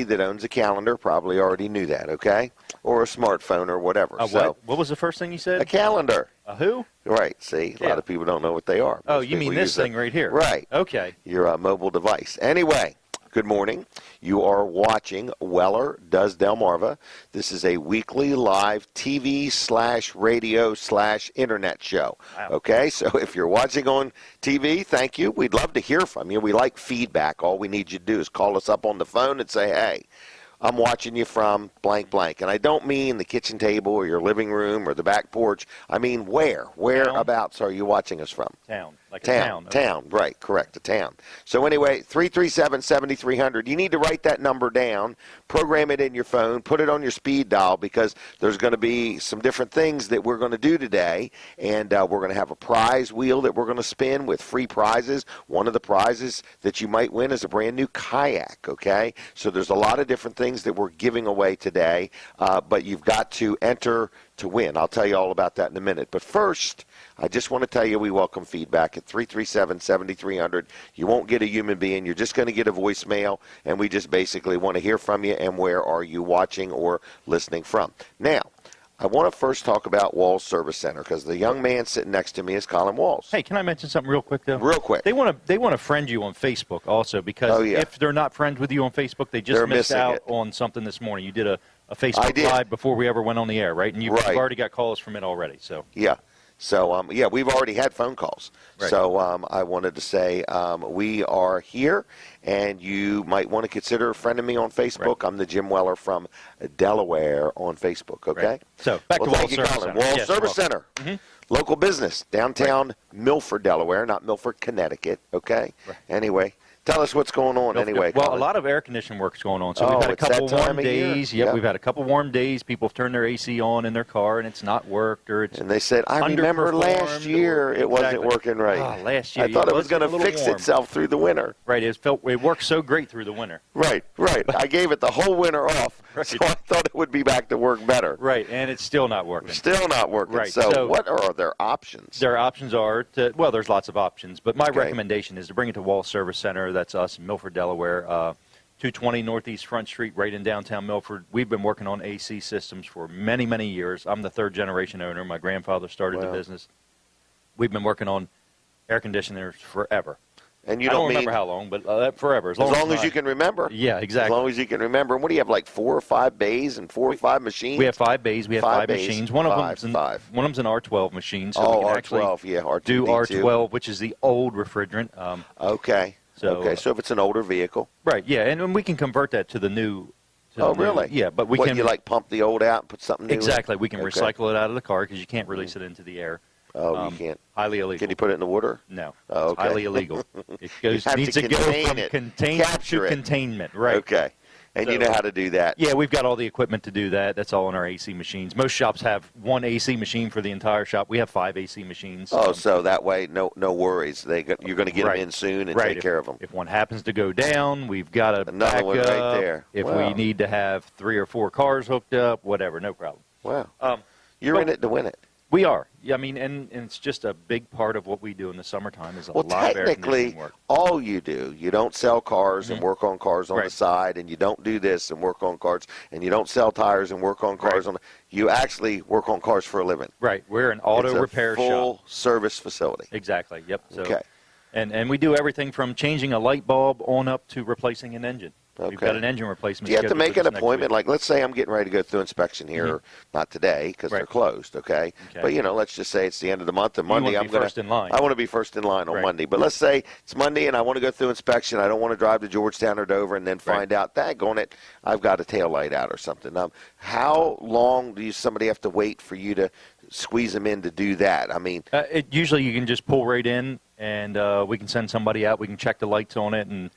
that owns a calendar probably already knew that, okay? Or a smartphone or whatever. What was the first thing you said? A calendar. A who? Right. See, a lot of people don't know what they are. Oh, you mean this thing right here? Right. Okay. Your mobile device. Anyway, good morning. You are watching Weller Does Delmarva. This is a weekly live TV/radio/internet show. Wow. Okay, so if you're watching on TV, thank you. We'd love to hear from you. We like feedback. All we need you to do is call us up on the phone and say, hey, I'm watching you from blank blank. And I don't mean the kitchen table or your living room or the back porch. I mean where? Whereabouts are you watching us from? Town. Like a town. Town, right, correct, a town. So anyway, 337-7300. You need to write that number down, program it in your phone, put it on your speed dial because there's going to be some different things that we're going to do today. And we're going to have a prize wheel that we're going to spin with free prizes. One of the prizes that you might win is a brand new kayak, okay? So there's a lot of different things that we're giving away today, but you've got to enter to win. I'll tell you all about that in a minute. But first, I just want to tell you we welcome feedback at 337-7300. You won't get a human being. You're just going to get a voicemail, and we just basically want to hear from you and where are you watching or listening from. Now, I want to first talk about Walls Service Center because the young man sitting next to me is Colin Walls. Hey, can I mention something real quick, though? Real quick. They want to friend you on Facebook also because if they're not friends with you on Facebook, they just missed out on something this morning. You did a Facebook Live before we ever went on the air, right? And you've already got calls from it already. So yeah. So, we've already had phone calls. Right. So I wanted to say we are here, and you might want to consider friending me on Facebook. Right. I'm the Jim Weller from Delaware on Facebook, okay? Right. So back to Walls Service Center. Walls Service Center, local business, downtown Milford, Delaware, not Milford, Connecticut, okay? Right. Anyway. Tell us what's going on anyway. Well, a lot of air conditioning work's going on. So we've had a couple warm days. Yep, we've had a couple warm days. People have turned their AC on in their car and it's not worked or it's and they said, I remember last year it wasn't working right. Oh, last year. I thought it was going to fix itself through the winter. Right. It worked so great through the winter. Right. I gave it the whole winter off, so I thought it would be back to work better. Right, and it's still not working. Still not working. Right. So what are their options? Their options are there's lots of options, but my recommendation is to bring it to Walls Service Center. That's us in Milford, Delaware, 220 Northeast Front Street, right in downtown Milford. We've been working on AC systems for many, many years. I'm the third generation owner. My grandfather started the business. We've been working on air conditioners forever. And you don't remember how long, but forever. As long as you can remember. Yeah, exactly. As long as you can remember. And what do you have, like 4 or 5 bays and 4 or 5 machines? We have 5 bays. We have 5 machines. One of them's an R12 machine. So we can R12, R2D2. Do R12, which is the old refrigerant. Okay. So if it's an older vehicle. Right, yeah, and we can convert that to the new. Really? Yeah, but we can. You pump the old out and put something new Exactly. in? We can recycle it out of the car because you can't release it into the air. Oh, you can't. Highly illegal. Can you put it in the water? No. Oh, okay. It's highly illegal. It needs to go from containment to containment. Right. Okay. And you know how to do that. Yeah, we've got all the equipment to do that. That's all in our AC machines. Most shops have 1 AC machine for the entire shop. We have 5 AC machines. Oh, so that way, no worries. You're going to get them in soon and take care of them. If one happens to go down, we've got another one right there. If we need to have 3 or 4 cars hooked up, whatever, no problem. Wow. You're in it to win it. We are. Yeah, I mean, and it's just a big part of what we do in the summertime is a lot of air conditioning work. All you do, you don't sell cars and work on cars on the side, and you don't do this and work on cars, and you don't sell tires and work on cars. You actually work on cars for a living. Right. We're an auto repair shop. Full service facility. Exactly. Yep. So, okay. And we do everything from changing a light bulb on up to replacing an engine. Okay. We've got an engine replacement. Do you have to make an appointment? Like, let's say I'm getting ready to go through inspection here, not today because they're closed, okay? But, let's just say it's the end of the month, and Monday I'm going to I want to be first in line on Monday. But let's say it's Monday, and I want to go through inspection. I don't want to drive to Georgetown or Dover and then find out, daggone it, I've got a tail light out or something. How long do somebody have to wait for you to squeeze them in to do that? I mean, usually you can just pull right in, and we can send somebody out. We can check the lights on it and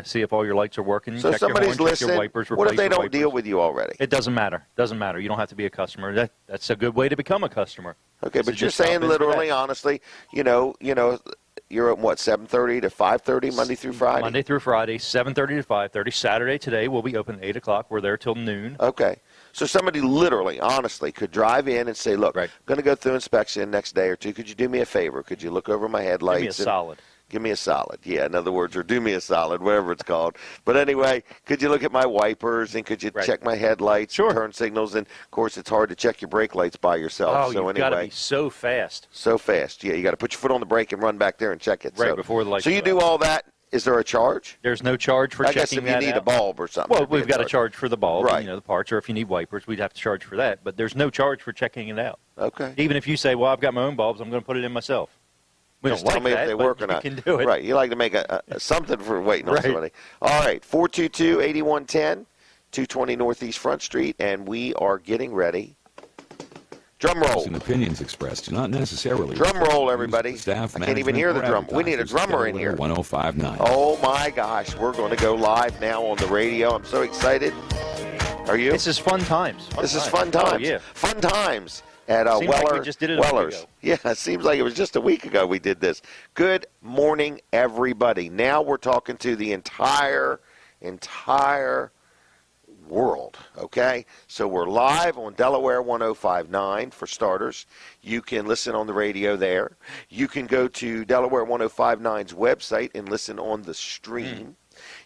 see if all your lights are working. So check somebody's your horn, listening. check your wipers, what if they don't deal with you already? It doesn't matter. Doesn't matter. You don't have to be a customer. That's a good way to become a customer. Okay, but you're saying literally, honestly, you're at what, 7:30 to 5:30 Monday through Friday? Monday through Friday, 7:30 to 5:30. Saturday today we'll be open at 8 o'clock. We're there till noon. Okay. So somebody literally, honestly, could drive in and say, look, I'm going to go through inspection next day or two. Could you do me a favor? Could you look over my headlights? Give me a solid. Give me a solid. Yeah, in other words, or do me a solid, whatever it's called. But anyway, could you look at my wipers and could you check my headlights, Sure. and turn signals? And, of course, it's hard to check your brake lights by yourself. Oh, so you've got to be so fast. So fast. Yeah, you got to put your foot on the brake and run back there and check it. Right before the lights So you go do out. all that. Is there a charge? There's no charge for I checking guess if that you need a out. bulb or something. Well, we've got a charge for the bulb, Right. the parts, or if you need wipers, we'd have to charge for that. But there's no charge for checking it out. Okay. Even if you say, well, I've got my own bulbs, I'm going to put it in myself. We Just don't tell like me that, if they but work or not. You can do it. Right. You like to make a something for waiting on Right. somebody. All right. 422-8110, 220 Northeast Front Street, and we are getting ready. Drum roll. And opinions expressed do not necessarily. Drum roll, everybody. Staff, I can't even hear the drum. We need a drummer in here. 1059. Oh, my gosh. We're going to go live now on the radio. I'm so excited. Are you? This is fun times. This is fun times. Oh, yeah. Fun times at Seems like we just did it a week Weller's. ago. Yeah, it seems like it was just a week ago we did this. Good morning, everybody. Now we're talking to the entire world, okay? So we're live on Delaware 1059 for starters. You can listen on the radio there. You can go to Delaware 1059's website and listen on the stream.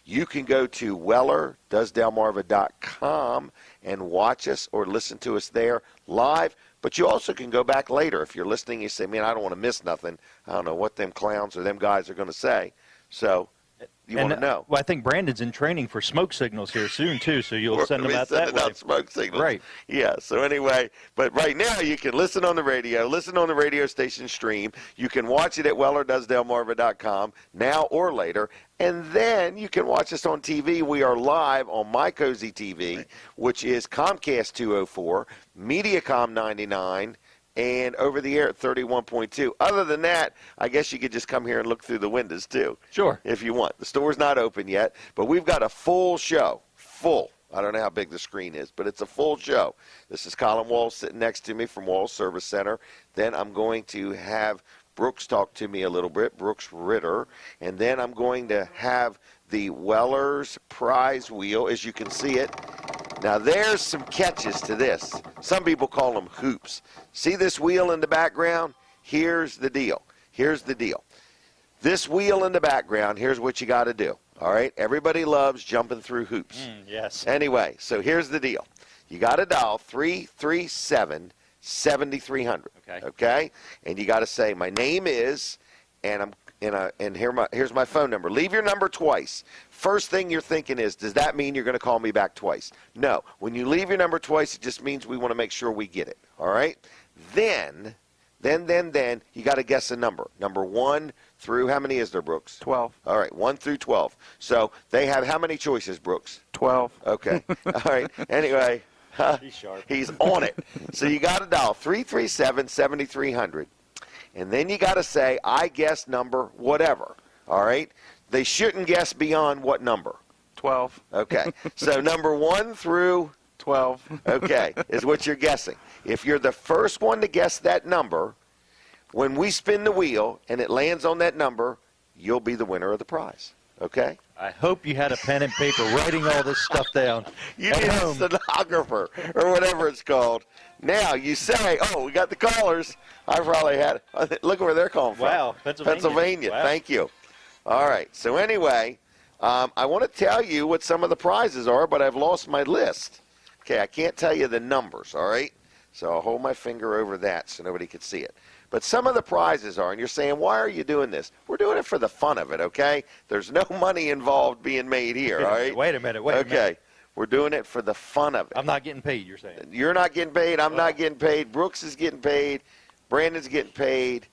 You can go to wellerdoesdelmarva.com and watch us or listen to us there live. But you also can go back later. If you're listening, you say, man, I don't want to miss nothing. I don't know what them clowns or them guys are going to say. So you want to know. Well, I think Brandon's in training for smoke signals here soon, too, so you'll send them out that way. Smoke signals. Right. Yeah, so anyway, but right now you can listen on the radio, listen on the radio station stream. You can watch it at wellerdoesdelmarva.com now or later. And then you can watch us on TV. We are live on My Cozy TV, which is Comcast 204, Mediacom 99, and over the air at 31.2. Other than that, I guess you could just come here and look through the windows, too. Sure. If you want. The store's not open yet, but we've got a full show. Full. I don't know how big the screen is, but it's a full show. This is Colin Walls sitting next to me from Walls Service Center. Then I'm going to have Brooks talk to me a little bit, Brooks Ritter. And then I'm going to have the Weller's prize wheel, as you can see it. Now, there's some catches to this. Some people call them hoops. See this wheel in the background? Here's the deal. Here's the deal. This wheel in the background, here's what you got to do. All right? Everybody loves jumping through hoops. Yes. Anyway, so here's the deal. You got to dial 337-7300. Okay? And you got to say, my name is, and here's my phone number. Leave your number twice. First thing you're thinking is, does that mean you're going to call me back twice? No. When you leave your number twice, it just means we want to make sure we get it. All right? Then you got to guess a number. Number 1 through, how many is there, Brooks? 12. All right, 1 through 12. So they have how many choices, Brooks? 12. Okay. All right. Anyway, He's sharp. he's on it. So you got to dial 337-7300. And then you got to say, I guess number whatever. All right? They shouldn't guess beyond what number? 12. Okay. So number 1 through 12. okay, is what you're guessing. If you're the first one to guess that number, when we spin the wheel and it lands on that number, you'll be the winner of the prize. Okay? I hope you had a pen and paper writing all this stuff down. You at need a home. stenographer or whatever it's called. Now you say, oh, we got the callers. I probably had, look where they're calling from. Wow, Pennsylvania. Wow. Thank you. All right. So anyway, I want to tell you what some of the prizes are, but I've lost my list. Okay, I can't tell you the numbers, all right? So I'll hold my finger over that so nobody can see it. But some of the prizes are, and you're saying, why are you doing this? We're doing it for the fun of it, okay? There's no money involved being made here, all right? Wait a minute. Okay, we're doing it for the fun of it. I'm not getting paid, you're saying. You're not getting paid. I'm not getting paid. Brooks is getting paid. Brandon's getting paid.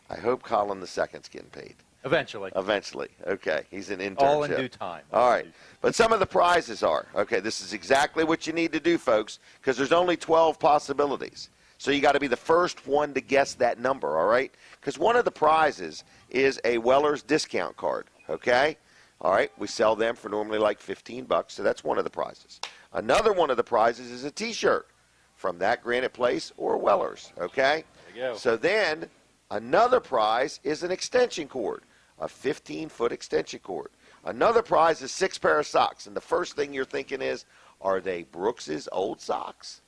I hope Colin the Second's getting paid. Eventually. Eventually. Okay, he's an internship. All in due time. All right. But some of the prizes are, okay, this is exactly what you need to do, folks, because there's only 12 possibilities. So you got to be the first one to guess that number, all right? Because one of the prizes is a Weller's discount card, okay? All right, we sell them for normally like $15, so that's one of the prizes. Another one of the prizes is a T-shirt from That Granite Place or Weller's, okay? There you go. So then another prize is an extension cord, a 15-foot extension cord. Another prize is 6 pair of socks, and the first thing you're thinking is, are they Brooks's old socks?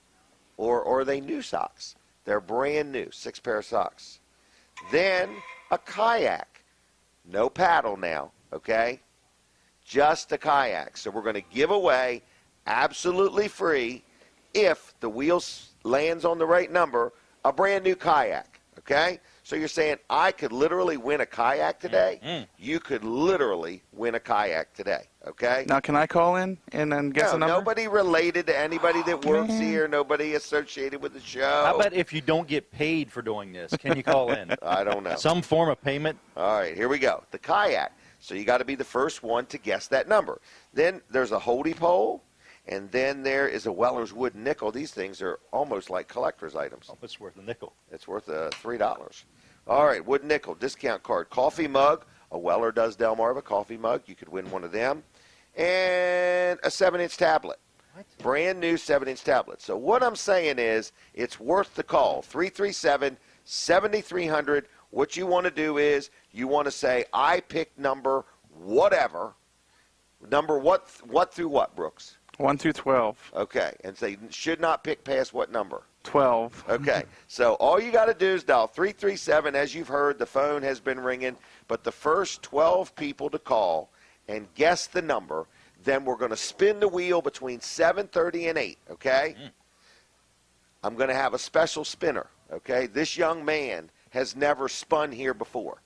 Or are they new socks? They're brand new, 6 pair of socks. Then a kayak. No paddle now, okay? Just a kayak. So we're going to give away absolutely free, if the wheel lands on the right number, a brand new kayak, okay? So you're saying I could literally win a kayak today? Mm-hmm. You could literally win a kayak today, okay? Now, can I call in and then guess a number? Nobody related to anybody that works here, nobody associated with the show. How about if you don't get paid for doing this? Can you call in? I don't know. Some form of payment? All right, here we go. The kayak. So you got to be the first one to guess that number. Then there's a holdie pole, and then there is a Weller's wooden nickel. These things are almost like collector's items. Oh, it's worth a nickel. It's worth $3. All right, wooden nickel, discount card, coffee mug. A Weller does Delmarva coffee mug. You could win one of them. And a 7-inch tablet. What? Brand new 7-inch tablet. So what I'm saying is it's worth the call. 337-7300. What you want to do is you want to say, I picked number whatever. Number what through what, Brooks? 1 through 12. Okay, and say should not pick past what number? 12. Okay, so all you got to do is dial 337. As you've heard, the phone has been ringing, but the first 12 people to call and guess the number, then we're going to spin the wheel between 7:30 and 8, okay? I'm going to have a special spinner, okay? This young man has never spun here before,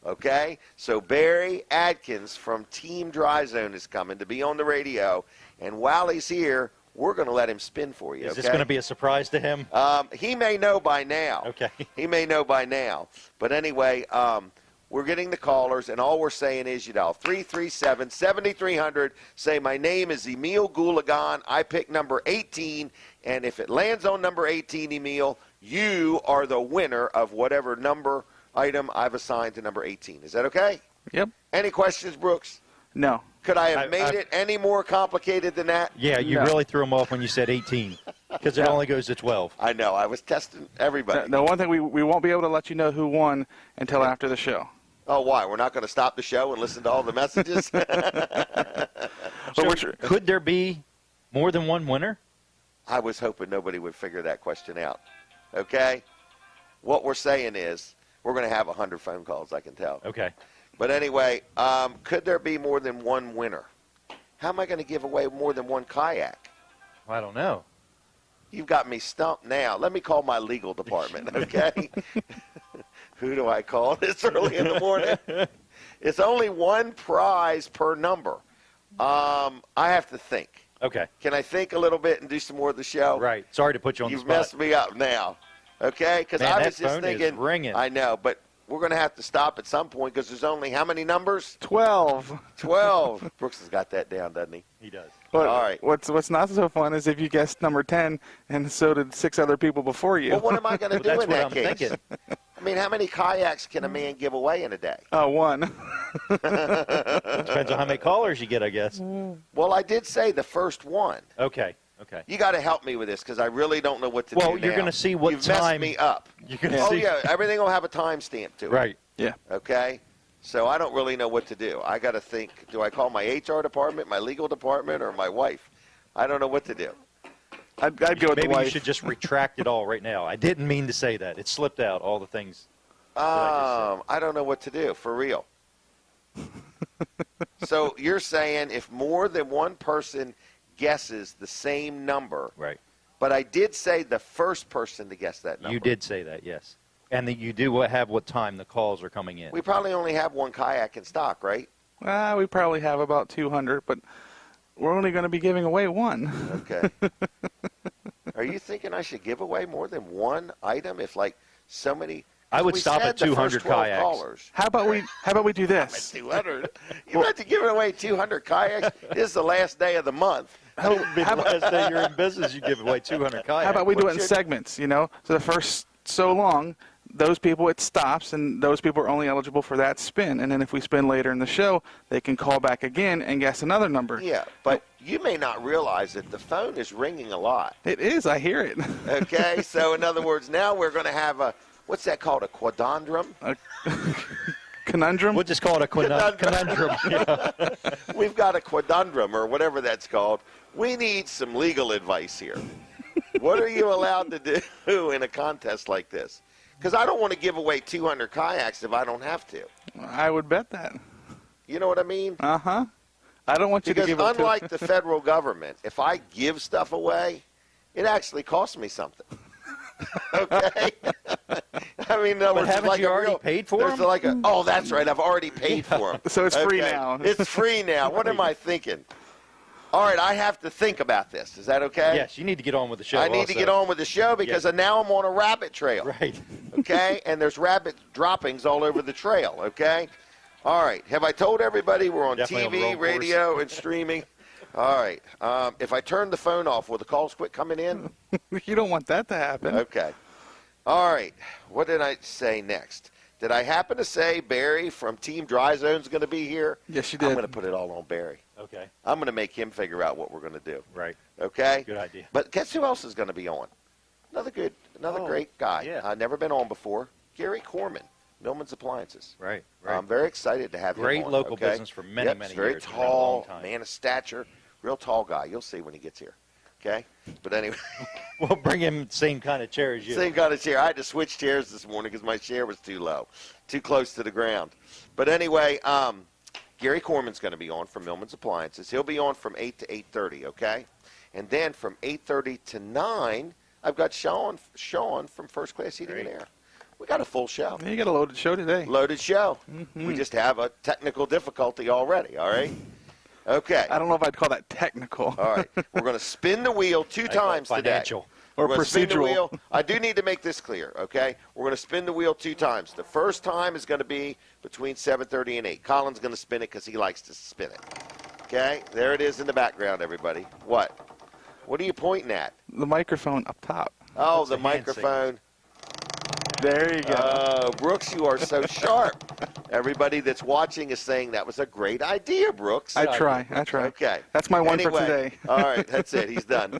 okay? So Barry Adkins from Team Dry Zone is coming to be on the radio, and while he's here, we're going to let him spin for you, Is okay? this going to be a surprise to him? He may know by now. Okay. He may know by now. But anyway, we're getting the callers, and all we're saying is you dial 337-7300. Say, my name is Emil Goulagan. I pick number 18, and if it lands on number 18, Emil, you are the winner of whatever number item I've assigned to number 18. Is that okay? Yep. Any questions, Brooks? No. Could I have made it any more complicated than that? Yeah, you No. really threw him off when you said 18 because it only goes to 12. I know. I was testing everybody. The one thing we won't be able to let you know who won until after the show. Oh, why? We're not going to stop the show and listen to all the messages? So could there be more than one winner? I was hoping nobody would figure that question out. Okay? What we're saying is we're going to have 100 phone calls, I can tell. Okay. But anyway, could there be more than one winner? How am I going to give away more than one kayak? I don't know. You've got me stumped now. Let me call my legal department, okay? Who do I call this early in the morning? It's only one prize per number. I have to think. Okay. Can I think a little bit and do some more of the show? Right. Sorry to put you on the You've spot. messed me up now, okay? Because Man, I that was just phone is thinking. ringing. I know, but we're going to have to stop at some point because there's only how many numbers? 12. 12. Brooks has got that down, doesn't he? He does. But All right. What's not so fun is if you guessed number 10 and so did 6 other people before you. Well, what am I going to do That's in what that I'm case? thinking. I mean, how many kayaks can a man give away in a day? One. Depends on how many callers you get, I guess. Well, I did say the first one. Okay. Okay. You got to help me with this because I really don't know what to do Well, you're now. going to see what You've time. messed me up. You're going to Oh, see. yeah, everything will have a timestamp to it. Right. Yeah. Okay? So I don't really know what to do. I got to think, do I call my HR department, my legal department, or my wife? I don't know what to do. I'd go with the Maybe wife. you should just retract it all right now. I didn't mean to say that. It slipped out, all the things. I don't know what to do, for real. So you're saying if more than one person guesses the same number, Right. but I did say the first person to guess that number. You did say that, yes. And that you do have what time the calls are coming in. We probably only have one kayak in stock, right? We probably have about 200, but we're only going to be giving away one. Okay. Are you thinking I should give away more than one item if like so many? I would we stop said at the 200 first 12 kayaks. Callers. How about we do this? 200. You have to give away 200 kayaks. This is the last day of the month. How the last day you're in business, you give away 200 kayaks. How about we do it in should- segments, you know? So the first so long, those people, it stops, and those people are only eligible for that spin. And then if we spin later in the show, they can call back again and guess another number. Yeah, but you may not realize that the phone is ringing a lot. It is. I hear it. Okay, so in other words, now we're going to have a, what's that called, a quadandrum? Conundrum? We'll just call it a conundrum. Yeah. We've got a quadundrum or whatever that's called. We need some legal advice here. What are you allowed to do in a contest like this? Because I don't want to give away 200 kayaks if I don't have to. I would bet that. You know what I mean? Uh-huh. I don't want you Because to give up unlike the federal government, if I give stuff away, it actually costs me something. Okay? I mean, no, But haven't you already paid for them? Like oh, that's right. I've already paid for them. So it's free now. It's free now. What am I thinking? All right, I have to think about this. Is that okay? Yes, you need to get on with the show. I need to get on with the show because now I'm on a rabbit trail. Right. Okay? And there's rabbit droppings all over the trail. Okay? All right. Have I told everybody we're on Definitely on TV, radio, and streaming? All right. If I turn the phone off, will the calls quit coming in? You don't want that to happen. Okay. All right. What did I say next? Did I happen to say Barry from Team Dry Zone is going to be here? Yes, you did. I'm going to put it all on Barry. Okay. I'm going to make him figure out what we're going to do. Right. Okay? Good idea. But guess who else is going to be on? Another great guy. Yeah. I've never been on before. Gary Corman, Millman's Appliances. Right. I'm very excited to have him Great on. local okay? business for many, Yep, many very years. Very Been around a long tall, time. man of stature, real tall guy. You'll see when he gets here. Okay? But anyway. We'll bring him the same kind of chair as you. Same kind of chair. I had to switch chairs this morning because my chair was too low, too close to the ground. But anyway, Gary Corman's going to be on from Millman's Appliances. He'll be on from 8 to 8:30, okay? And then from 8:30 to 9, I've got Sean from First Class Heating and Air. We got a full show. Yeah, you got a loaded show today. Loaded show. Mm-hmm. We just have a technical difficulty already, all right? Okay. I don't know if I'd call that technical. All right. We're going to spin the wheel two times today. Financial. Or We're gonna spin the procedural. wheel. I do need to make this clear, okay? We're going to spin the wheel two times. The first time is going to be between 7:30 and 8. Colin's going to spin it because he likes to spin it. Okay? There it is in the background, everybody. What? What are you pointing at? The microphone up top. Oh, That's the a hand microphone. There you go. Oh, Brooks, you are so sharp. Everybody that's watching is saying that was a great idea, Brooks. I try. Okay. That's my one Anyway, for today. All right, that's it. He's done.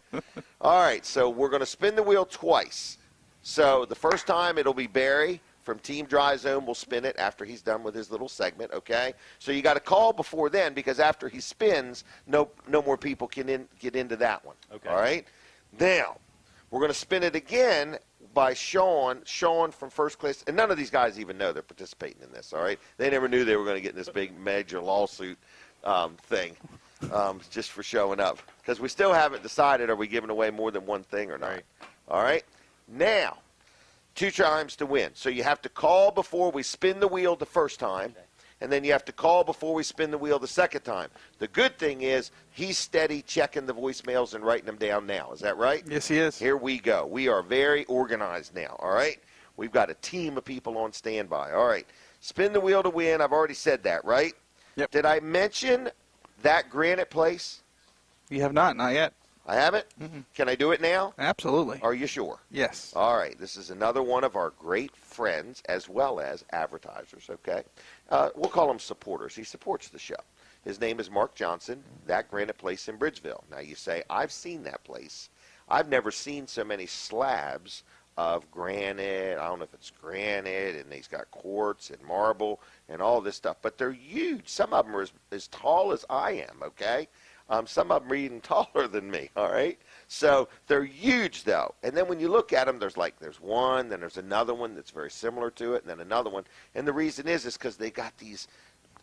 All right, so we're going to spin the wheel twice. So the first time it'll be Barry from Team Dry Zone. We'll spin it after he's done with his little segment, okay? So you got to call before then because after he spins, no more people can get into that one. Okay. All right? Now, we're going to spin it again by Sean from First Class. And none of these guys even know they're participating in this, all right? They never knew they were going to get in this big major lawsuit thing just for showing up. Because we still haven't decided are we giving away more than one thing or not. Right. All right? Now, 2 times to win. So you have to call before we spin the wheel the first time. Okay. And then you have to call before we spin the wheel the second time. The good thing is he's steady checking the voicemails and writing them down now. Is that right? Yes, he is. Here we go. We are very organized now, all right? We've got a team of people on standby. All right. Spin the wheel to win. I've already said that, right? Yep. Did I mention that granite place? You have not yet. I haven't? Mm-hmm. Can I do it now? Absolutely. Are you sure? Yes. All right. This is another one of our great friends as well as advertisers, okay? We'll call him supporters. He supports the show. His name is Mark Johnson, that granite place in Bridgeville. Now you say, I've seen that place. I've never seen so many slabs of granite. I don't know if it's granite, and he's got quartz and marble and all this stuff. But they're huge. Some of them are as tall as I am, okay? Some of them are even taller than me, all right? So they're huge, though. And then when you look at them, there's one, then there's another one that's very similar to it, and then another one. And the reason is because they got these,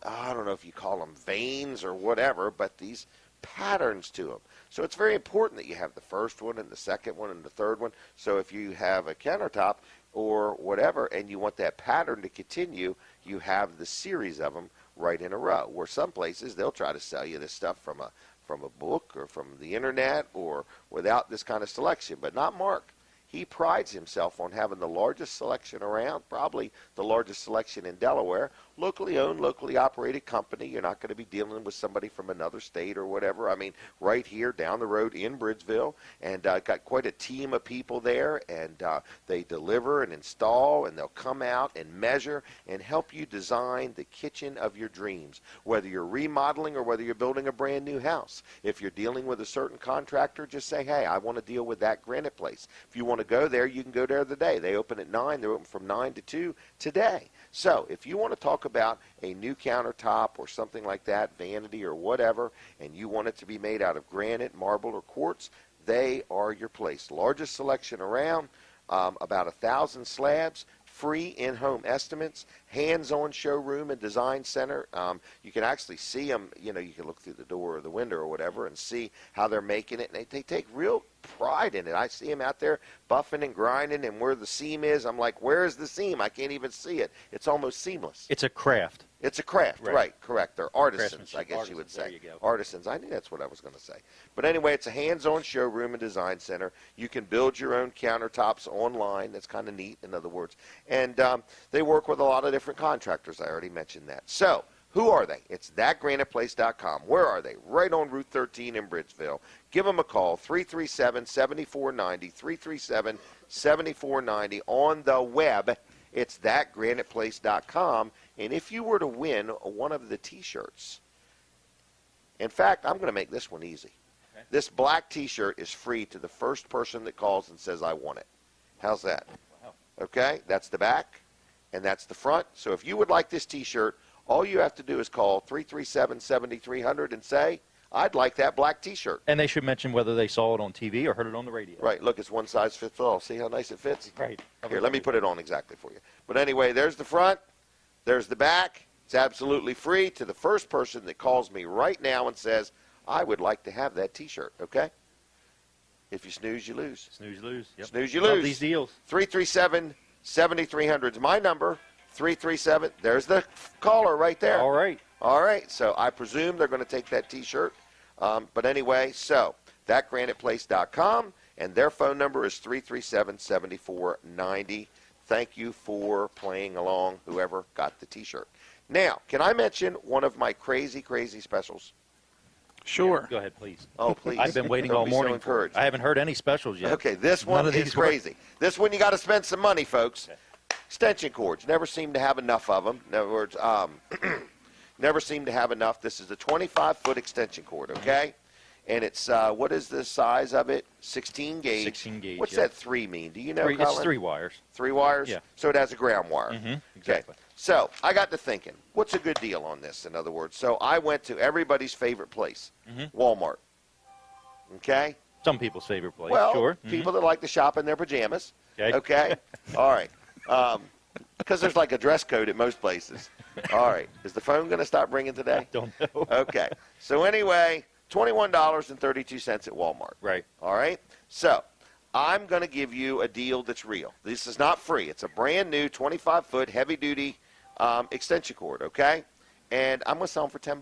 I don't know if you call them veins or whatever, but these patterns to them. So it's very important that you have the first one and the second one and the third one. So if you have a countertop or whatever and you want that pattern to continue, you have the series of them right in a row. Where some places they'll try to sell you this stuff from a book or from the internet or without this kind of selection, but not Mark. He prides himself on having the largest selection around, probably the largest selection in Delaware, locally owned, locally operated company. You're not going to be dealing with somebody from another state or whatever. I mean, right here down the road in Bridgeville, and got quite a team of people there, and they deliver and install, and they'll come out and measure and help you design the kitchen of your dreams, whether you're remodeling or whether you're building a brand new house. If you're dealing with a certain contractor, just say, hey, I want to deal with that granite place. If you want to go there, you can go there today. They open at 9. They're open from 9 to 2 today. So if you want to talk about a new countertop or something like that, vanity or whatever, and you want it to be made out of granite, marble, or quartz, they are your place. Largest selection around, about 1,000 slabs, free in-home estimates, hands-on showroom and design center. You can actually see them. You know, you can look through the door or the window or whatever and see how they're making it. And they take real pride in it. I see them out there buffing and grinding, and where the seam is, I'm like, where is the seam? I can't even see it. It's almost seamless. It's a craft. It's a craft, right, correct. They're artisans, I guess you would There say. you go. Artisans, I knew that's what I was going to say. But anyway, it's a hands-on showroom and design center. You can build your own countertops online. That's kind of neat, in other words. And they work with a lot of different contractors. I already mentioned that. So, who are they? It's thatgraniteplace.com. Where are they? Right on Route 13 in Bridgeville. Give them a call, 337-7490, 337-7490 on the web. It's thatgraniteplace.com. And if you were to win one of the T-shirts, in fact, I'm going to make this one easy. Okay. This black T-shirt is free to the first person that calls and says, I want it. How's that? Wow. Okay, that's the back, and that's the front. So if you would like this T-shirt, all you have to do is call 337-7300 and say, I'd like that black T-shirt. And they should mention whether they saw it on TV or heard it on the radio. Right. Look, it's one size fits all. See how nice it fits? Right. Here, let me put it on exactly for you. But anyway, there's the front. There's the back. It's absolutely free to the first person that calls me right now and says, I would like to have that T-shirt, okay? If you snooze, you lose. Snooze, lose. Yep. Snooze, you Love lose. these deals. 337-7300 is my number. 337. There's the caller right there. All right. All right. So I presume they're going to take that T-shirt. But anyway, so thatgraniteplace.com, and their phone number is 337-7490. Thank you for playing along, whoever got the T-shirt. Now, can I mention one of my crazy, crazy specials? Sure. Yeah, go ahead, please. Oh, please. I've been waiting Don't all be morning so for it. encouraged. I haven't heard any specials yet. Okay, this one None of is these work. crazy. This one you got to spend some money, folks. Okay. Extension cords. Never seem to have enough of them. In other words, never seem to have enough. This is a 25-foot extension cord, okay? And it's, what is the size of it? 16 gauge. 16 gauge, What's yeah. that 3 mean? Do you know, It's Colin? 3 wires. 3 wires? Yeah. So it has a ground wire. Exactly. Okay. So I got to thinking, what's a good deal on this, in other words? So I went to everybody's favorite place, Walmart. Okay? Some people's favorite place. Well, Sure. people that like to shop in their pajamas. Okay. Okay? All right. Because there's like a dress code at most places. All right. Is the phone going to stop ringing today? Don't know. Okay. So anyway, $21.32 at Walmart. Right. All right? So I'm going to give you a deal that's real. This is not free. It's a brand new 25-foot heavy-duty extension cord, okay? And I'm going to sell them for $10.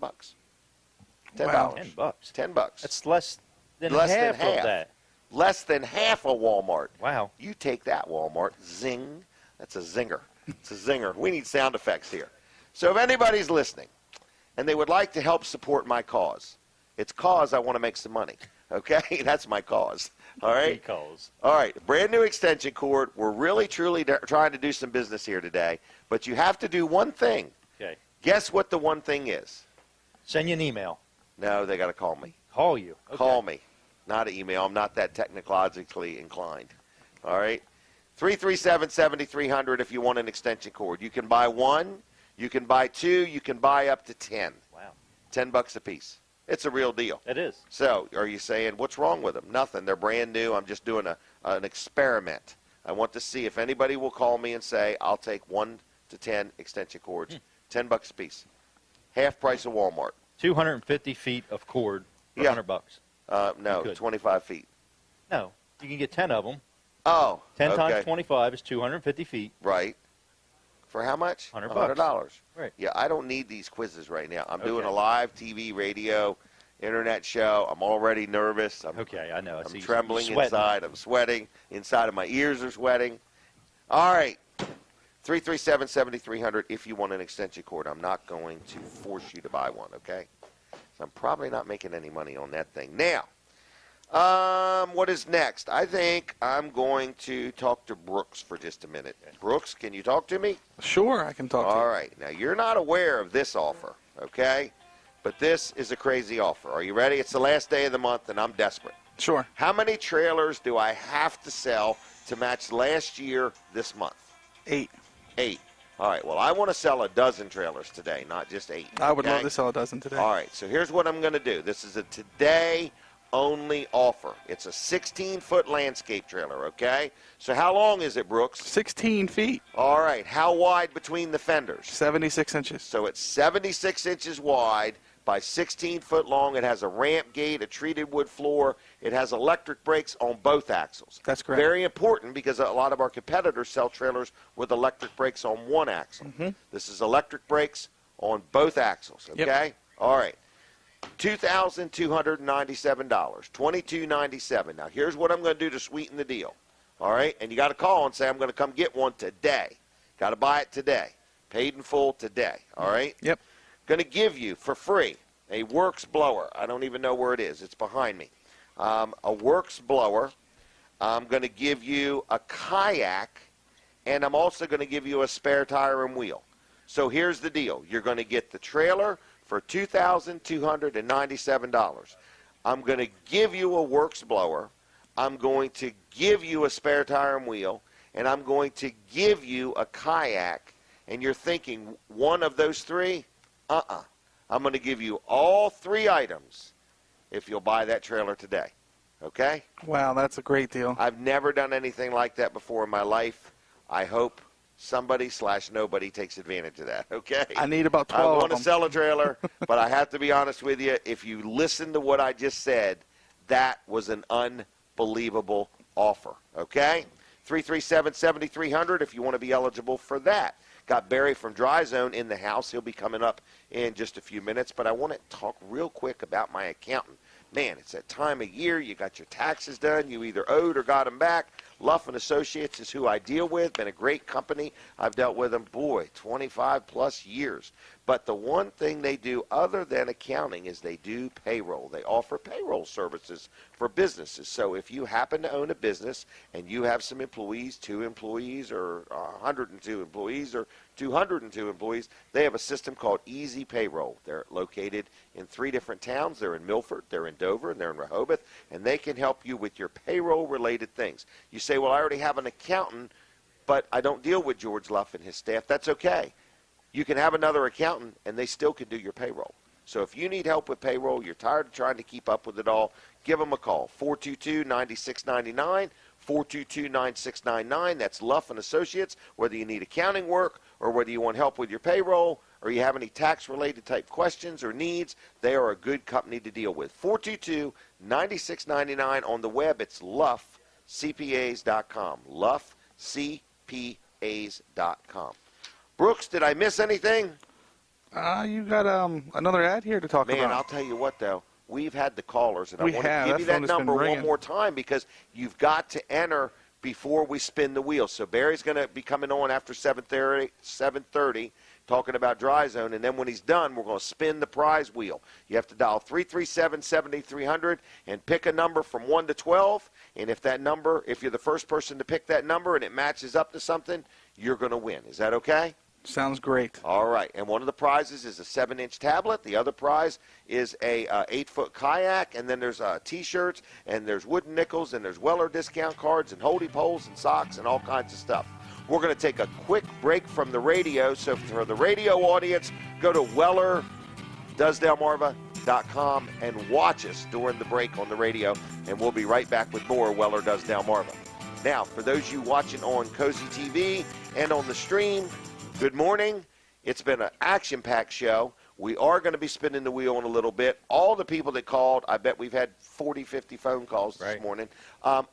$10. Wow. $10. $10. That's less than Less than half half. of that. Less than half of Walmart. Wow. You take that, Walmart. Zing. That's a zinger. It's a zinger. We need sound effects here. So if anybody's listening and they would like to help support my cause, it's cause I want to make some money. Okay? That's my cause. All right? Because. All right. Brand new extension cord. We're really, truly trying to do some business here today. But you have to do one thing. Okay. Guess what the one thing is? Send you an email. No, they got to call me. Call you. Okay. Call me. Not an email. I'm not that technologically inclined. All right? 337-7300 if you want an extension cord. You can buy one. You can buy two. You can buy up to 10. Wow. $10 a piece. It's a real deal. It is. So are you saying, what's wrong with them? Nothing. They're brand new. I'm just doing an experiment. I want to see if anybody will call me and say, I'll take 1 to 10 extension cords. $10 a piece. Half price of Walmart. 250 feet of cord for Yeah. $100. No, Good. 25 feet. No. You can get 10 of them. Oh, 10 okay. times 25 is 250 feet. Right. For how much? $100. $100. Right. Yeah, I don't need these quizzes right now. I'm doing Okay. a live TV, radio, internet show. I'm already nervous. Okay, I know. I I'm see you trembling sweating. inside. I'm sweating. Inside of my ears are sweating. All right. 337-7300 if you want an extension cord. I'm not going to force you to buy one, okay? So I'm probably not making any money on that thing. Now, what is next? I think I'm going to talk to Brooks for just a minute. Brooks, can you talk to me? Sure, I can talk to All you. right. Now, you're not aware of this offer, okay? But this is a crazy offer. Are you ready? It's the last day of the month, and I'm desperate. Sure. How many trailers do I have to sell to match last year this month? 8. 8. All right. Well, I want to sell a dozen trailers today, not just 8. I would okay? love to sell a dozen today. All right. So here's what I'm going to do. This is a today only offer. It's a 16-foot landscape trailer, okay? So how long is it, Brooks? 16 feet. All right. How wide between the fenders? 76 inches. So it's 76 inches wide by 16 foot long. It has a ramp gate, a treated wood floor. It has electric brakes on both axles. That's correct. Very important because a lot of our competitors sell trailers with electric brakes on one axle. This is electric brakes on both axles, okay? Yep. All right. $2,297, $2,297. Now, here's what I'm going to do to sweeten the deal, all right? And you got to call and say, I'm going to come get one today. Got to buy it today. Paid in full today, all right? Yep. Going to give you for free a Works blower. I don't even know where it is. It's behind me. A Works blower. I'm going to give you a kayak, and I'm also going to give you a spare tire and wheel. So here's the deal. You're going to get the trailer for $2,297. I'm going to give you a Works blower. I'm going to give you a spare tire and wheel, and I'm going to give you a kayak. And you're thinking one of those three? I'm going to give you all three items if you'll buy that trailer today. Okay? Wow, that's a great deal. I've never done anything like that before in my life. I hope somebody/nobody takes advantage of that, okay? I need about 12 I of want to them. sell a trailer, but I have to be honest with you. If you listen to what I just said, that was an unbelievable offer, okay? 337-7300 if you want to be eligible for that. Got Barry from Dry Zone in the house. He'll be coming up in just a few minutes, but I want to talk real quick about my accountant. Man, it's that time of year. You got your taxes done. You either owed or got them back. Luff and Associates is who I deal with. Been a great company. I've dealt with them, 25 plus years. But the one thing they do other than accounting is they do payroll. They offer payroll services for businesses. So if you happen to own a business and you have some employees, 2 employees or 102 employees or 202 employees, they have a system called Easy Payroll. They're located in 3 different towns. They're in Milford, they're in Dover, and they're in Rehoboth, and they can help you with your payroll-related things. You say, well, I already have an accountant, but I don't deal with George Luff and his staff. That's okay. You can have another accountant, and they still can do your payroll. So if you need help with payroll, you're tired of trying to keep up with it all, give them a call, 422-9699, 422-9699. That's Luff and Associates, whether you need accounting work or whether you want help with your payroll or you have any tax-related type questions or needs, they are a good company to deal with. 422-9699. On the web, it's luffcpas.com, luffcpas.com. Brooks, did I miss anything? You got another ad here to talk about. Man, I'll tell you what, though. We've had the callers, and I We want to have. give you That that phone has been number one ringing. more time because you've got to enter before we spin the wheel. So Barry's going to be coming on after 7:30, talking about Dry Zone, and then when he's done, we're going to spin the prize wheel. You have to dial 337-7300 and pick a number from 1 to 12, and if you're the first person to pick that number and it matches up to something, you're going to win. Is that okay? Sounds great. All right, and one of the prizes is a 7-inch tablet. The other prize is a 8-foot kayak, and then there's T-shirts, and there's wooden nickels, and there's Weller discount cards, and holding poles, and socks, and all kinds of stuff. We're going to take a quick break from the radio. So for the radio audience, go to WellerDoesDelmarva.com and watch us during the break on the radio, and we'll be right back with more Weller Does Delmarva. Now, for those of you watching on Cozy TV and on the stream, good morning. It's been an action-packed show. We are going to be spinning the wheel in a little bit. All the people that called, I bet we've had 40, 50 phone calls this morning.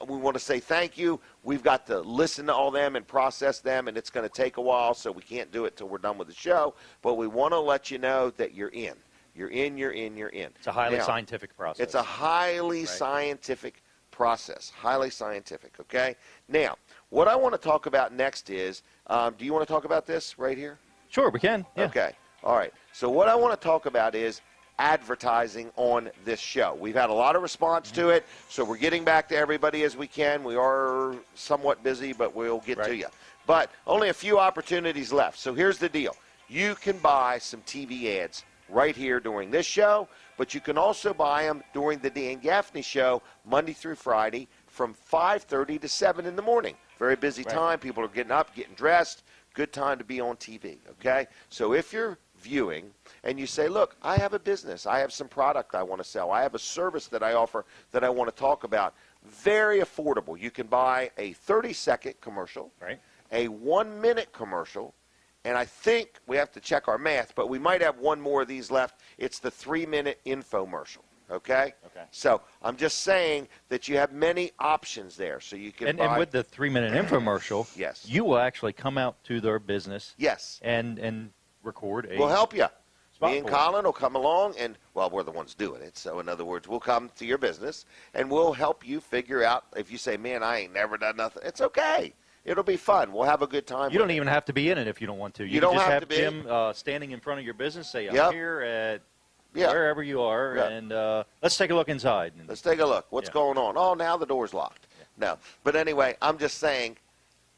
We want to say thank you. We've got to listen to all them and process them, and it's going to take a while, so we can't do it till we're done with the show. But we want to let you know that you're in. You're in, you're in, you're in. It's a highly scientific process. It's a highly scientific process. Highly scientific, okay? Now, what I want to talk about next is, do you want to talk about this right here? Sure, we can. Yeah. Okay. All right. So what I want to talk about is advertising on this show. We've had a lot of response to it, so we're getting back to everybody as we can. We are somewhat busy, but we'll get to you. But only a few opportunities left. So here's the deal. You can buy some TV ads right here during this show, but you can also buy them during the Dan Gaffney Show Monday through Friday from 5:30 to 7 in the morning. Very busy time. People are getting up, getting dressed. Good time to be on TV, okay? So if you're viewing, and you say, look, I have a business. I have some product I want to sell. I have a service that I offer that I want to talk about. Very affordable. You can buy a 30-second commercial, Right. a 1-minute commercial, and I think we have to check our math, but we might have one more of these left. It's the 3-minute infomercial. Okay? Okay. So I'm just saying that you have many options there. So you can buy. And with the 3-minute infomercial, Yes. you will actually come out to their business Yes. and record a We'll help you. spot Me and for 'em. Colin will come along, and, well, we're the ones doing it. So, in other words, we'll come to your business, and we'll help you figure out if you say, man, I ain't never done nothing. It's okay. It'll be fun. We'll have a good time. You don't with it. even have to be in it if you don't want to. You can don't just have to be. Jim standing in front of your business, say, I'm Yep. here at Yeah. wherever you are, Yeah. and let's take a look inside. And Let's take a look. What's Yeah. going on? Oh, now the door's locked. No. But anyway, I'm just saying,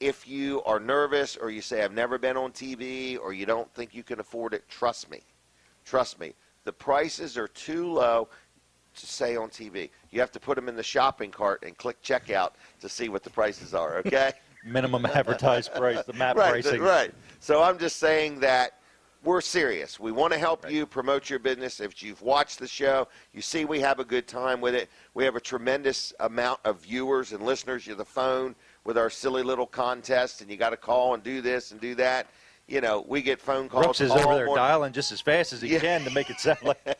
if you are nervous or you say, I've never been on TV, or you don't think you can afford it, trust me. Trust me. The prices are too low to say on TV. You have to put them in the shopping cart and click checkout to see what the prices are, okay? minimum advertised price, the map Right, pricing. right. So I'm just saying that we're serious. We want to help you promote your business. If you've watched the show, you see we have a good time with it. We have a tremendous amount of viewers and listeners. You're the phone with our silly little contest, and you got to call and do this and do that. You know, we get phone calls. Brooks is all over there morning. dialing just as fast as he Yeah. can to make it sound like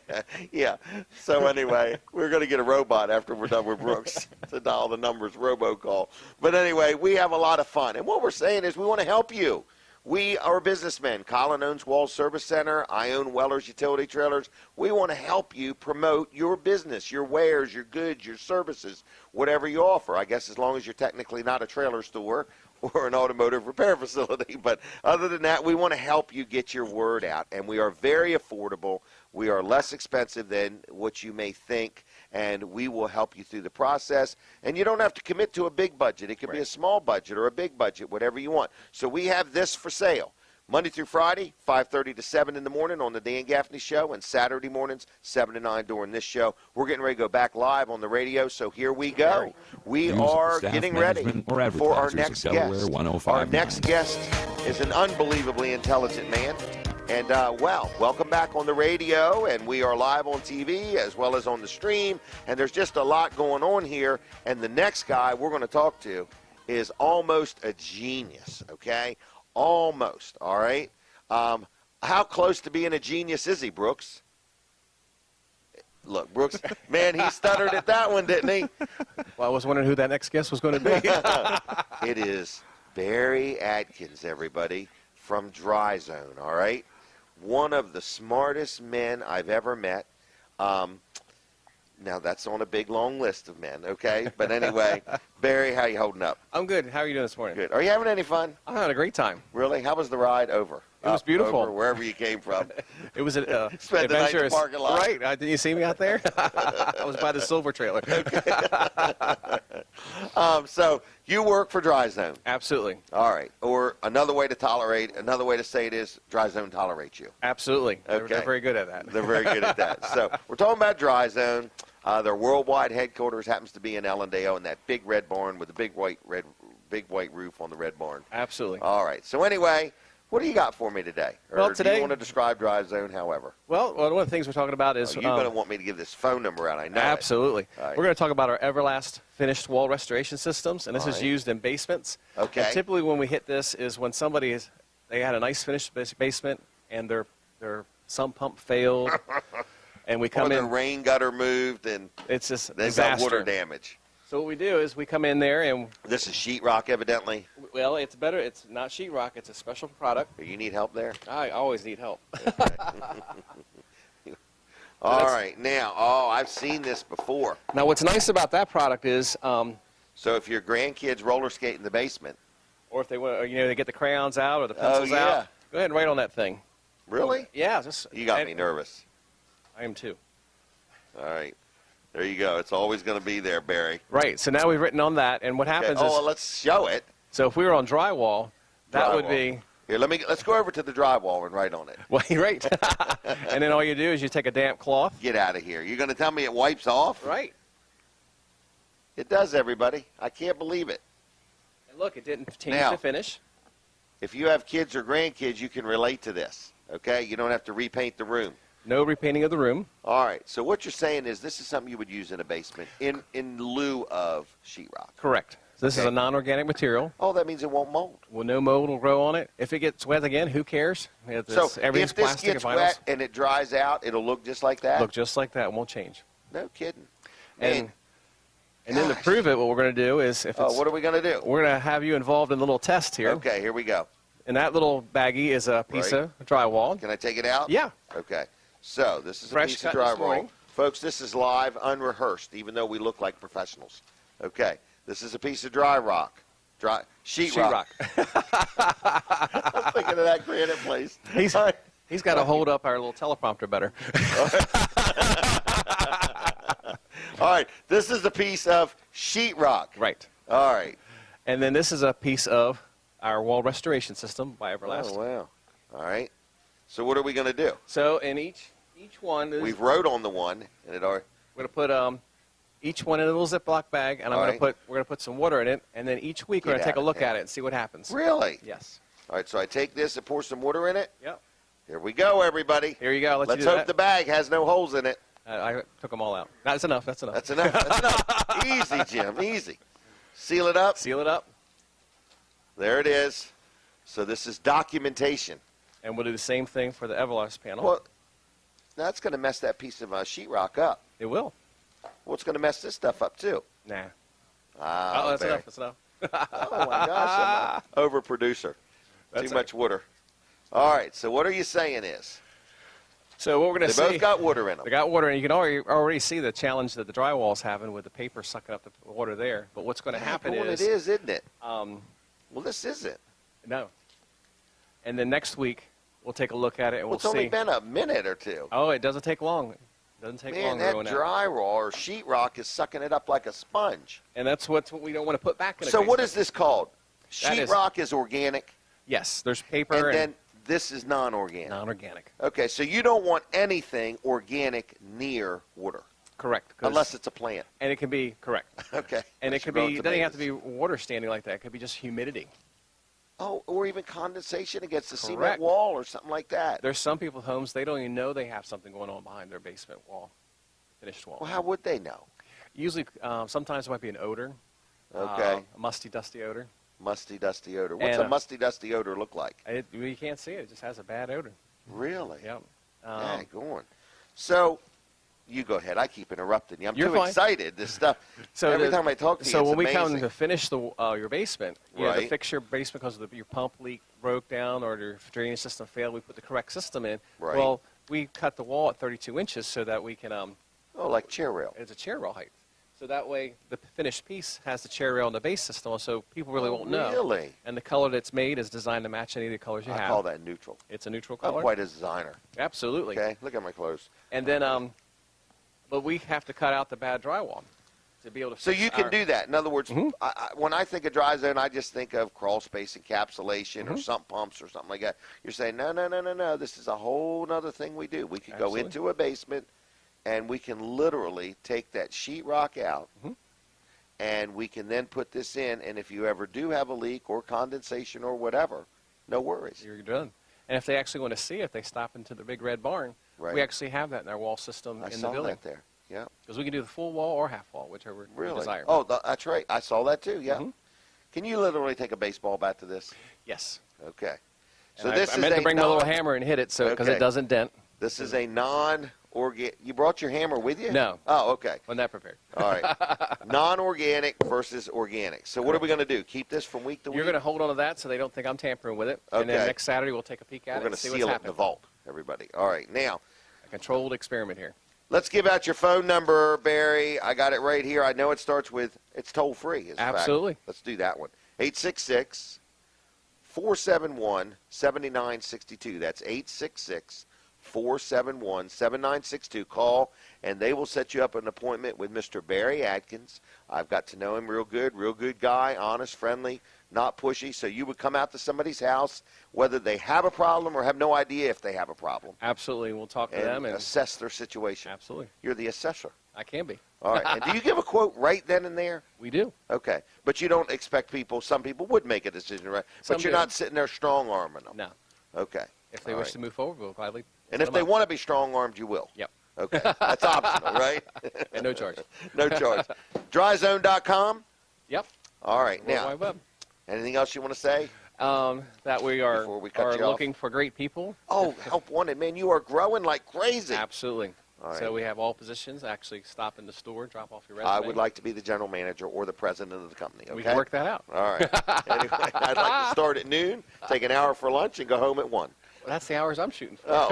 Yeah. So anyway, we're going to get a robot after we're done with Brooks to dial the numbers, robocall. But anyway, we have a lot of fun. And what we're saying is we want to help you. We are businessmen. Colin owns Wall Service Center. I own Weller's Utility Trailers. We want to help you promote your business, your wares, your goods, your services, whatever you offer. I guess as long as you're technically not a trailer store or an automotive repair facility. But other than that, we want to help you get your word out. And we are very affordable. We are less expensive than what you may think, and we will help you through the process. And you don't have to commit to a big budget. It could be a small budget or a big budget, whatever you want. So we have this for sale. Monday through Friday, 5:30 to 7 in the morning on the Dan Gaffney Show, and Saturday mornings, 7 to 9 during this show. We're getting ready to go back live on the radio, so here we go. We Views are of staff, getting ready management, or for our advertisers of next Delaware guest. 1059. Our next guest is an unbelievably intelligent man. And, well, welcome back on the radio, and we are live on TV as well as on the stream, and there's just a lot going on here. And the next guy we're going to talk to is almost a genius, okay? Almost, all right? How close to being a genius is he, Brooks? Look, Brooks, man, he stuttered at that one, didn't he? Well, I was wondering who that next guest was going to be. It is Barry Adkins, everybody, from Dry Zone, all right? One of the smartest men I've ever met. Now, that's on a big, long list of men, okay? But anyway, Barry, how you holding up? I'm good. How are you doing this morning? Good. Are you having any fun? I had a great time. Really? How was the ride over? It was beautiful. Over, wherever you came from. It was an Spent the night in the adventurous. parking lot. Right. Didn't you see me out there? I was by the silver trailer. So you work for Dry Zone. Absolutely. All right. Or another way to say it is Dry Zone tolerates you. Absolutely. Okay. They're very good at that. They're very good at that. So we're talking about Dry Zone. Their worldwide headquarters happens to be in Ellendale in that big red barn with the big white roof on the red barn. Absolutely. All right. So anyway, what do you got for me today? Well, do today- you want to describe Dry Zone, however? Well, one of the things we're talking about is You're going to want me to give this phone number out. I know. absolutely. All right. We're going to talk about our Everlast finished wall restoration systems, and this All is right. used in basements. Okay. And typically, when we hit this, is when they had a nice finished basement, and their sump pump failed, and we Or come the in. rain gutter moved and It's just a they've disaster. got water damage. So what we do is we come in there, and This is sheetrock, evidently. well, it's better. It's not sheetrock. It's a special product. You need help there? I always need help. All that's- right. Now, I've seen this before. Now, what's nice about that product is, So if your grandkids roller skate in the basement, or if they want, they get the crayons out or the Oh, pencils yeah. out, go ahead and write on that thing. really? Yeah, just You got and- me nervous. I am too. All right. There you go. It's always going to be there, Barry. Right. So now we've written on that, and what Okay. happens Oh, is, well, let's show it. so if we were on drywall, that would Drywall. be Here, let's go over to the drywall and write on it. well, right. And then all you do is you take a damp cloth. Get out of here. You're going to tell me it wipes off? Right. It does, everybody. I can't believe it. And look, it didn't change Now- the finish. If you have kids or grandkids, you can relate to this. Okay, you don't have to repaint the room. No repainting of the room. All right, so what you're saying is this is something you would use in a basement in lieu of sheetrock. Correct. So this is Okay. a non-organic material. Oh, that means it won't mold. Well, no mold will grow on it. If it gets wet again, who cares? So Everything's if this plastic gets and vinyls. wet and it dries out, it'll look just like that? Look just like that. It won't change. No kidding. And Man, and then to gosh. prove it, what we're going to do is if it's, what are we going to do? we're going to have you involved in a little test here. Okay, here we go. And that little baggie is a piece Right. of drywall. Can I take it out? Yeah. Okay. So this is a Fresh piece of cut this drywall. morning. Folks, this is live, unrehearsed, even though we look like professionals. Okay. This is a piece of sheetrock. I'm thinking of that granite place. He's got to hold up our little teleprompter better. All right. This is a piece of sheetrock. Right. All right. And then this is a piece of our wall restoration system by Everlast. Oh, wow. All right. So what are we going to do? So in each one, We've wrote on the one, and we're going to put each one in a little Ziploc bag, and All we're going to put some water in it, and then each week we're Get going to take a at it, look yeah. at it and see what happens. Really? Yes. All right. So I take this and pour some water in it. Yep. Here we go, everybody. Here you go. Let's you do hope that. the bag has no holes in it. I took them all out. That's enough. That's enough. That's enough. That's enough. Easy, Jim. Easy. Seal it up. Seal it up, There it is. So this is documentation. and we'll do the same thing for the Everlast panel. Well, that's going to mess that piece of sheetrock up. It will. What's going to mess this stuff up, too? Nah. Ah, That's Barry. enough. That's enough. Oh, my gosh. I'm an overproducer. That's Too much water. All right. So what are you saying is? So what we're going They to see. both got water in them. They got water, and you can already see the challenge that the drywall's having with the paper sucking up the water there. But what's going to happen Well, is, it is, isn't it? well, This isn't. no. And then next week we'll take a look at it and Well, we'll it's only see. been a minute or two. Oh, it doesn't take long. It doesn't take Man, long that growing out. drywall or sheetrock is sucking it up like a sponge. And that's what we don't want to put back in. So what is this called? That is- Sheetrock is organic, Yes, there's paper and then this is non-organic. non-organic. Okay, so you don't want anything organic near water, Correct. 'cause- unless it's a plant. and it can be correct. Okay. And it Unless could you're growing be. Doesn't have to be tomatoes. water standing like that. It could be just humidity. Oh, or even condensation against the cement Correct. wall or something like that. There's some people's homes they don't even know they have something going on behind their basement wall, finished wall. Well, how would they know? Usually, sometimes it might be an odor. Okay. A musty, dusty odor. Musty, dusty odor. What's And, a musty, dusty odor look like? You can't see it. It just has a bad odor. Really? Yep. Yeah, go on. So, you go ahead. I keep interrupting you. I'm You're too fine. excited. This stuff. Every time I talk to you, So it's when we amazing. come to finish your basement, you know, to Right. fix your basement because your pump leak broke down or your drainage system failed, we put the correct system in. Right. Well, we cut the wall at 32 inches so that we can. Oh, like chair rail. It's a chair rail height. So that way, the finished piece has the chair rail and the base system, so people really won't know. Really? And the color that's made is designed to match any of the colors you I have. call that neutral. It's a neutral I'm color. quite a designer. Absolutely. Okay, look at my clothes. And then, but we have to cut out the bad drywall to be able to. So fix you can our- do that. In other words, Mhm. when I think of dry zone, I just think of crawl space encapsulation Mm-hmm. or sump pumps or something like that. You're saying, no. This is a whole other thing we do. We can go Absolutely. into a basement, and we can literally take that sheetrock out, Mhm. and we can then put this in. And if you ever do have a leak or condensation or whatever, no worries. You're done. And if they actually want to see it, they stop into the big red barn. Right. We actually have that in our wall system I in saw the building that there. Yeah. because we can do the full wall or half wall, whichever we Really? desire. Oh, that's right. I saw that too. Yeah. Mhm. Can you literally take a baseball bat to this? Yes. Okay. So this I is meant a to bring my little non- hammer and hit it so because Okay. it doesn't dent. This is a non-organic. You brought your hammer with you? No. Oh, okay. Wasn't that prepared? All right. Non-organic versus organic. So what are we going to do? Keep this from week to week? You're going to hold on to that so they don't think I'm tampering with it. And then Okay. next Saturday we'll take a peek at We're it going and to see seal what's it in happening. the vault, everybody. All right. Now, A controlled experiment here. let's give out your phone number, Barry. I got it right here. I know it starts with, it's toll free. As a fact. Absolutely. Let's do that one. 866-471-7962. That's 866-471-7962. Call, and they will set you up an appointment with Mr. Barry Adkins. I've got to know him real good guy, honest, friendly, not pushy. So you would come out to somebody's house, whether they have a problem or have no idea if they have a problem, Absolutely. We'll talk to and them. And assess their situation. absolutely. You're the assessor. I can be. All right. And do you give a quote right then and there? We do. Okay. But you don't expect people, some people would make a decision, right? Some But you're do. not sitting there strong-arming them. No. Okay. If they All wish right. to move forward, we'll gladly. And set if them they up. want to be strong-armed, you will. Yep. Okay. That's optional, right? And no charge. No charge. Dryzone.com. Yep. All right. World Now, Wide Web. anything else you want to say? That we are, Before we cut you off. looking for great people. Oh, help wanted, man. You are growing like crazy. Absolutely. All right. So we have all positions. Actually, stop in the store, drop off your resume. I would like to be the general manager or the president of the company. Okay. We can work that out. All right. Anyway, I'd like to start at noon, take an hour for lunch, and go home at 1. Well, that's the hours I'm shooting for. Oh.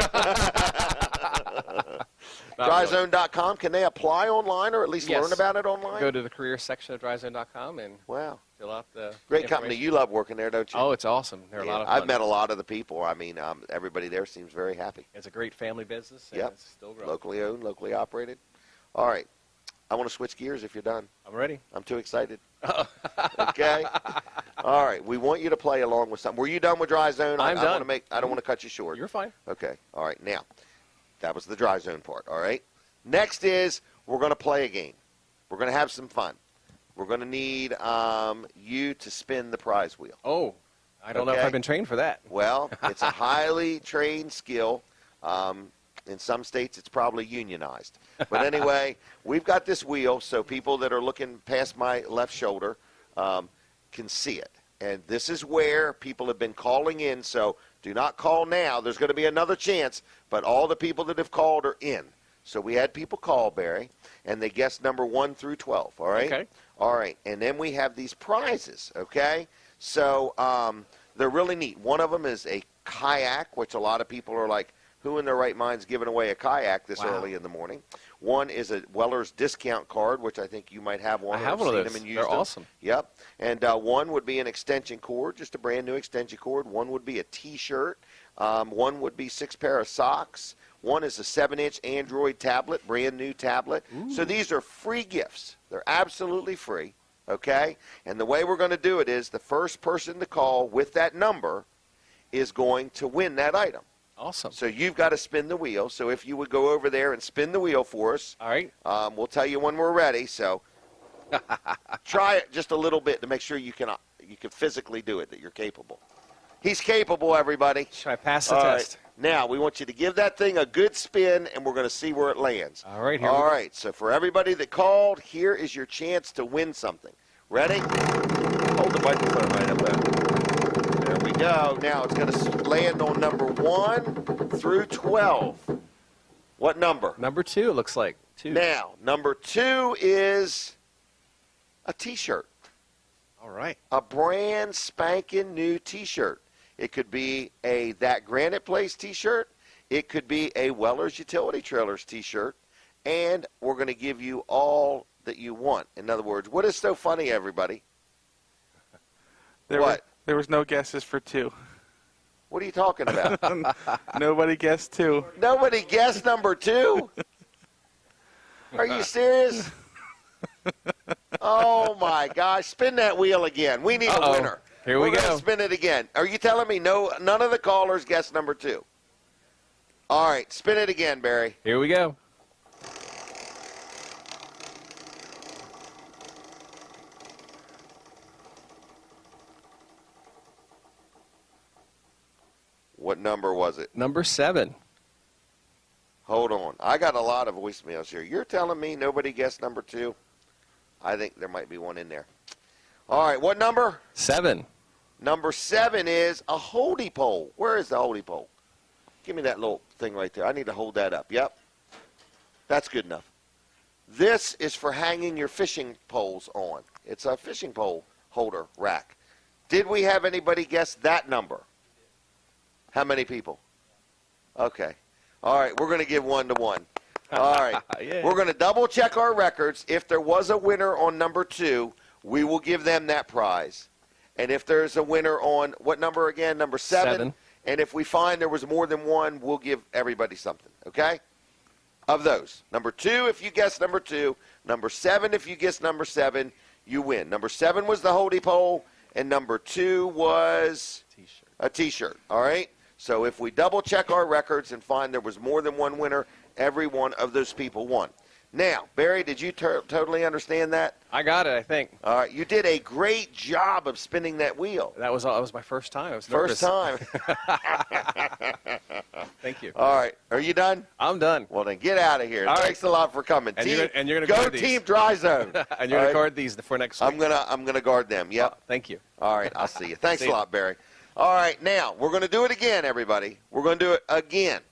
Not really. Dryzone.com. Can they apply online or at least Yes. learn about it online? Go to the career section of dryzone.com and Wow. fill out the Great company. information. You love working there, don't you? Oh, it's awesome. They're a lot of fun. I've met a lot of the people. I mean, everybody there seems very happy. It's a great family business, and Yep. it's still growing. Locally owned, locally operated. All right. I want to switch gears if you're done. I'm ready. I'm too excited. Okay. All right. We want you to play along with something. Were you done with Dry Zone? I'm I done. Want to I don't want to cut you short. You're fine. Okay. All right. Now, that was the Dry Zone part. All right. Next is we're going to play a game. We're going to have some fun. We're going to need you to spin the prize wheel. Oh, I don't know if Okay. I've been trained for that. Well, it's a highly trained skill. In some states, it's probably unionized. But anyway, we've got this wheel so people that are looking past my left shoulder can see it. And this is where people have been calling in, so do not call now. There's going to be another chance, but all the people that have called are in. So we had people call, Barry, and they guessed number 1 through 12, all right? Okay. All right, and then we have these prizes, okay? So they're really neat. One of them is a kayak, which a lot of people are like, who in their right mind is giving away a kayak this Wow. early in the morning? One is a Weller's discount card, which I think you might have one. I or have one of seen those. them and used They're them. awesome. Yep. And one would be an extension cord, just a brand new extension cord. One would be a T-shirt. One would be 6 pair of socks. One is a 7-inch Android tablet, brand new tablet. So these are free gifts. They're absolutely free, okay? And the way we're going to do it is the first person to call with that number is going to win that item. Awesome. So you've got to spin the wheel. So if you would go over there and spin the wheel for us, All right. we'll tell you when we're ready. So try it just a little bit to make sure you can physically do it, that you're capable. He's capable, everybody. Should I pass the All right. test? Now, we want you to give that thing a good spin, and we're going to see where it lands. All right, here All we go. right, so for everybody that called, here is your chance to win something. Ready? Hold the microphone right up there. There we go. Now, it's going to land on number 1 through 12. What number? Number 2, it looks like. 2. Now, number 2 is a T-shirt. All right. A brand spanking new T-shirt. It could be a That Granite Place T-shirt. It could be a Weller's Utility Trailers T-shirt. And we're going to give you all that you want. In other words, what is so funny, everybody? What? There was no guesses for 2. What are you talking about? Nobody guessed 2. Nobody guessed number 2? Are you serious? Oh, my gosh. Spin that wheel again. We need a Uh-oh. winner. Here we We're gonna go. spin it again. Are you telling me none of the callers guessed number 2? All right, spin it again, Barry. Here we go. What number was it? Number 7. Hold on. I got a lot of voicemails here. You're telling me nobody guessed number 2? I think there might be one in there. All right, what number? 7. Number 7 is a holdie pole. Where is the holdie pole? Give me that little thing right there. I need to hold that up. Yep. That's good enough. This is for hanging your fishing poles on. It's a fishing pole holder rack. Did we have anybody guess that number? How many people? Okay. All right, we're going to give 1 to 1. All right. Yeah. We're going to double check our records. If there was a winner on number 2, we will give them that prize. And if there's a winner on, what number again? Number 7. 7. And if we find there was more than one, we'll give everybody something, okay? Of those. Number 2, if you guess number 2. Number 7, if you guess number 7, you win. Number 7 was the holdie pole, and number 2 was T-shirt. a T-shirt, all right? So if we double check our records and find there was more than one winner, every one of those people won. Now, Barry, did you totally understand that? I got it, I think. All right, you did a great job of spinning that wheel. That was my first time. I was First nervous. time. Thank you. All right, are you done? I'm done. Well, then get out of here. All right. Thanks a lot for coming. And Team, you're gonna go guard these. Team Dry Zone. And you're All going to right? guard these for next week. I'm gonna guard them. Yep. Thank you. All right, I'll see you. Thanks See a ya. lot, Barry. All right, now we're going to do it again, everybody. We're going to do it again.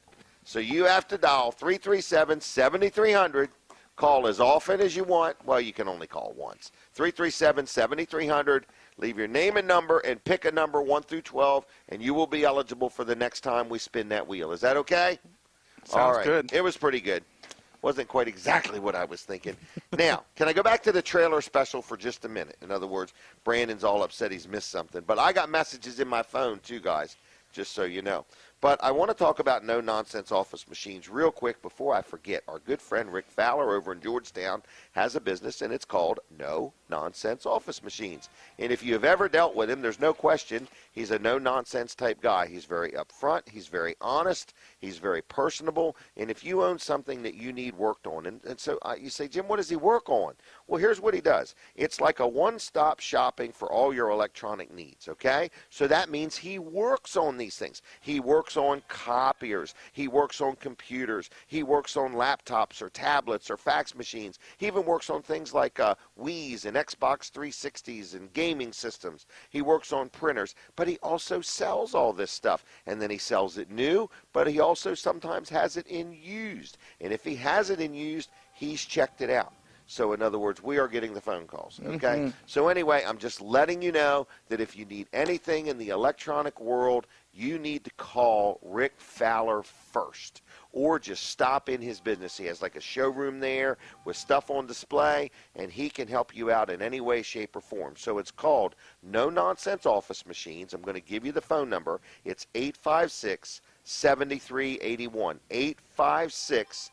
So you have to dial 337-7300. Call as often as you want. Well, you can only call once. 337-7300. Leave your name and number and pick a number 1 through 12, and you will be eligible for the next time we spin that wheel. Is that okay? All Sounds right. good. It was pretty good. Wasn't quite exactly what I was thinking. Now, can I go back to the trailer special for just a minute? In other words, Brandon's all upset he's missed something. But I got messages in my phone, too, guys, just so you know. But I want to talk about no-nonsense office machines real quick before I forget. Our good friend Rick Fowler over in Georgetown has a business, and it's called No-Nonsense Office Machines. And if you have ever dealt with him, there's no question he's a no-nonsense type guy. He's very upfront. He's very honest. He's very personable. And if you own something that you need worked on, and so you say, Jim, what does he work on? Well, here's what he does. It's like a one-stop shopping for all your electronic needs, okay? So that means he works on these things. He works on copiers. He works on computers. He works on laptops or tablets or fax machines. He even works on things like Wii's and Xbox 360s and gaming systems. He works on printers, but he also sells all this stuff. And then he sells it new, but he also sometimes has it in used. And if he has it in used, he's checked it out. So, in other words, we are getting the phone calls, okay? Mm-hmm. So, anyway, I'm just letting you know that if you need anything in the electronic world, you need to call Rick Fowler first, or just stop in his business. He has like a showroom there with stuff on display, and he can help you out in any way, shape, or form. So it's called No Nonsense Office Machines. I'm going to give you the phone number. It's 856-7381. 856-7381.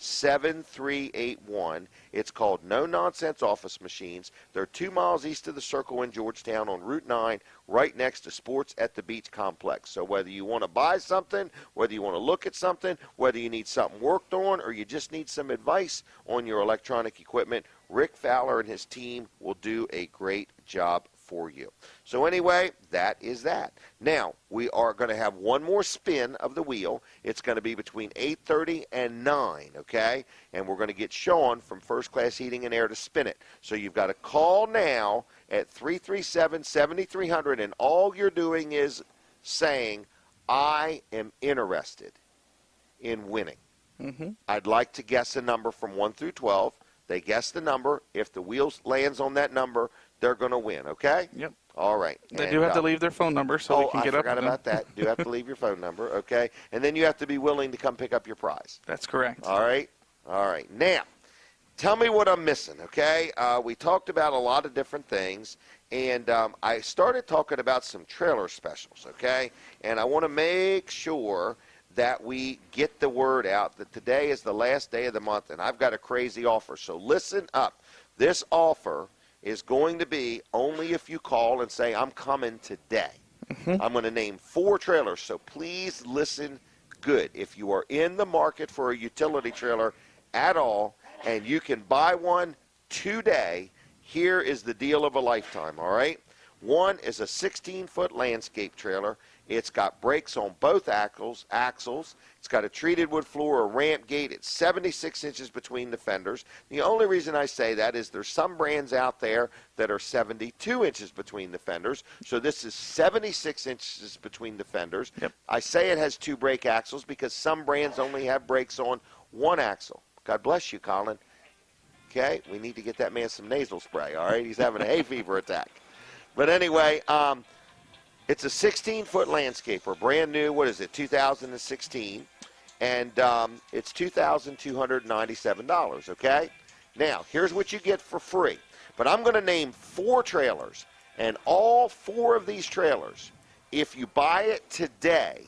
856-7381. It's called No Nonsense Office Machines. They're 2 miles east of the Circle in Georgetown on Route 9, right next to Sports at the Beach Complex. So whether you want to buy something, whether you want to look at something, whether you need something worked on, or you just need some advice on your electronic equipment, Rick Fowler and his team will do a great job for you. So anyway, that is that. Now, we are going to have one more spin of the wheel. It's going to be between 8:30 and 9, okay? And we're going to get Sean from First Class Heating and Air to spin it. So you've got to call now at 337-7300, and all you're doing is saying, I am interested in winning. Mm-hmm. I'd like to guess a number from 1 through 12. They guess the number. If the wheel lands on that number, they're going to win, okay? Yep. All right. They do have to leave their phone number so we can get up with them. I forgot about that. Do have to leave your phone number, okay? And then you have to be willing to come pick up your prize. That's correct. All right? All right. Now, tell me what I'm missing, okay? We talked about a lot of different things, and I started talking about some trailer specials, okay? And I want to make sure that we get the word out that today is the last day of the month, and I've got a crazy offer. So listen up. This offer is going to be only if you call and say, I'm coming today. Mm-hmm. I'm going to name 4 trailers, so please listen good. If you are in the market for a utility trailer at all and you can buy one today, here is the deal of a lifetime, all right? One is a 16-foot landscape trailer. It's got brakes on both axles. It's got a treated wood floor, a ramp gate. It's 76 inches between the fenders. The only reason I say that is there's some brands out there that are 72 inches between the fenders. So this is 76 inches between the fenders. Yep. I say it has 2 brake axles because some brands only have brakes on 1 axle. God bless you, Colin. Okay, we need to get that man some nasal spray, all right? He's having a hay fever attack. But anyway, it's a 16-foot landscaper, brand new. What is it, 2016? And it's $2,297, okay? Now, here's what you get for free. But I'm going to name 4 trailers, and all 4 of these trailers, if you buy it today,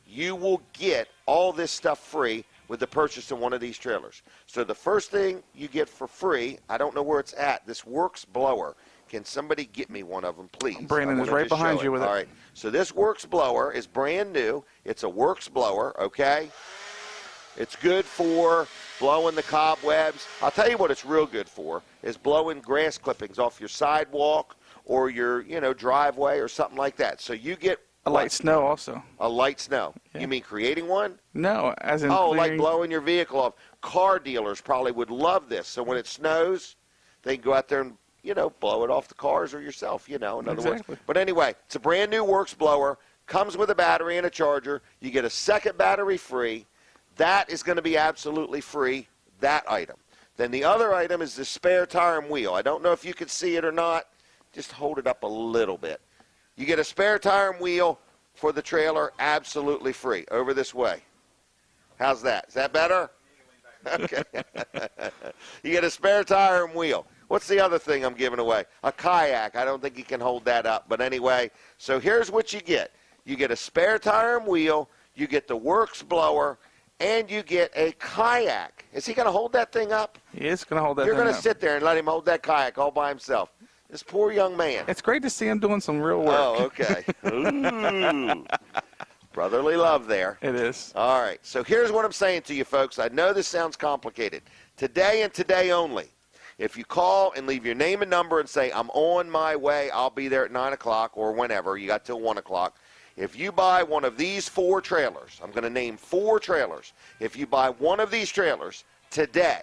you will get all this stuff free with the purchase of one of these trailers. So the first thing you get for free, I don't know where it's at, this Works blower. Can somebody get me one of them, please? Brandon is right behind you with it. All right. So this Works blower is brand new. It's a Works blower, okay? It's good for blowing the cobwebs. I'll tell you what it's real good for is blowing grass clippings off your sidewalk or your, driveway or something like that. So you get A light snow also. a light snow. Yeah. You mean creating one? No, as in Oh, like clearing- blowing your vehicle off. Car dealers probably would love this. So when it snows, they can go out there and, blow it off the cars or yourself, in other Exactly. words. But anyway, it's a brand new Works blower. Comes with a battery and a charger. You get a second battery free. That is going to be absolutely free, that item. Then the other item is the spare tire and wheel. I don't know if you can see it or not. Just hold it up a little bit. You get a spare tire and wheel for the trailer absolutely free. Over this way. How's that? Is that better? Okay. You get a spare tire and wheel. What's the other thing I'm giving away? A kayak. I don't think you can hold that up. But anyway, so here's what you get. You get a spare tire and wheel. You get the Works blower. And you get a kayak. Is he going to hold that thing up? He is going to hold that You're thing going to up. sit there and let him hold that kayak all by himself. This poor young man. It's great to see him doing some real work. Oh, okay. Ooh. Brotherly love there. It is. All right. So here's what I'm saying to you, folks. I know this sounds complicated. Today and today only, if you call and leave your name and number and say, I'm on my way, I'll be there at 9 o'clock or whenever. You got till 1 o'clock. If you buy one of these 4 trailers, I'm going to name 4 trailers. If you buy one of these trailers today,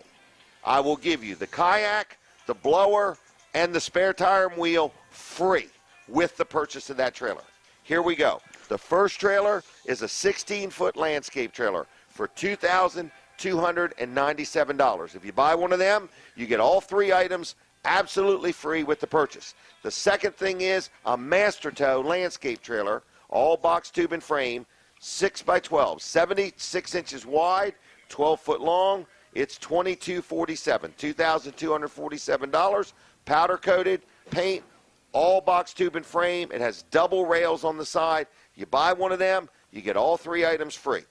I will give you the kayak, the blower, and the spare tire and wheel free with the purchase of that trailer. Here we go. The first trailer is a 16-foot landscape trailer for $2,297. If you buy one of them, you get all 3 items absolutely free with the purchase. The second thing is a Master Tow landscape trailer, all box tube and frame, 6x12, 76 inches wide, 12 foot long. It's $2,247, $2,247. Powder coated paint, all box tube and frame. It has double rails on the side. You buy one of them, you get all 3 items free.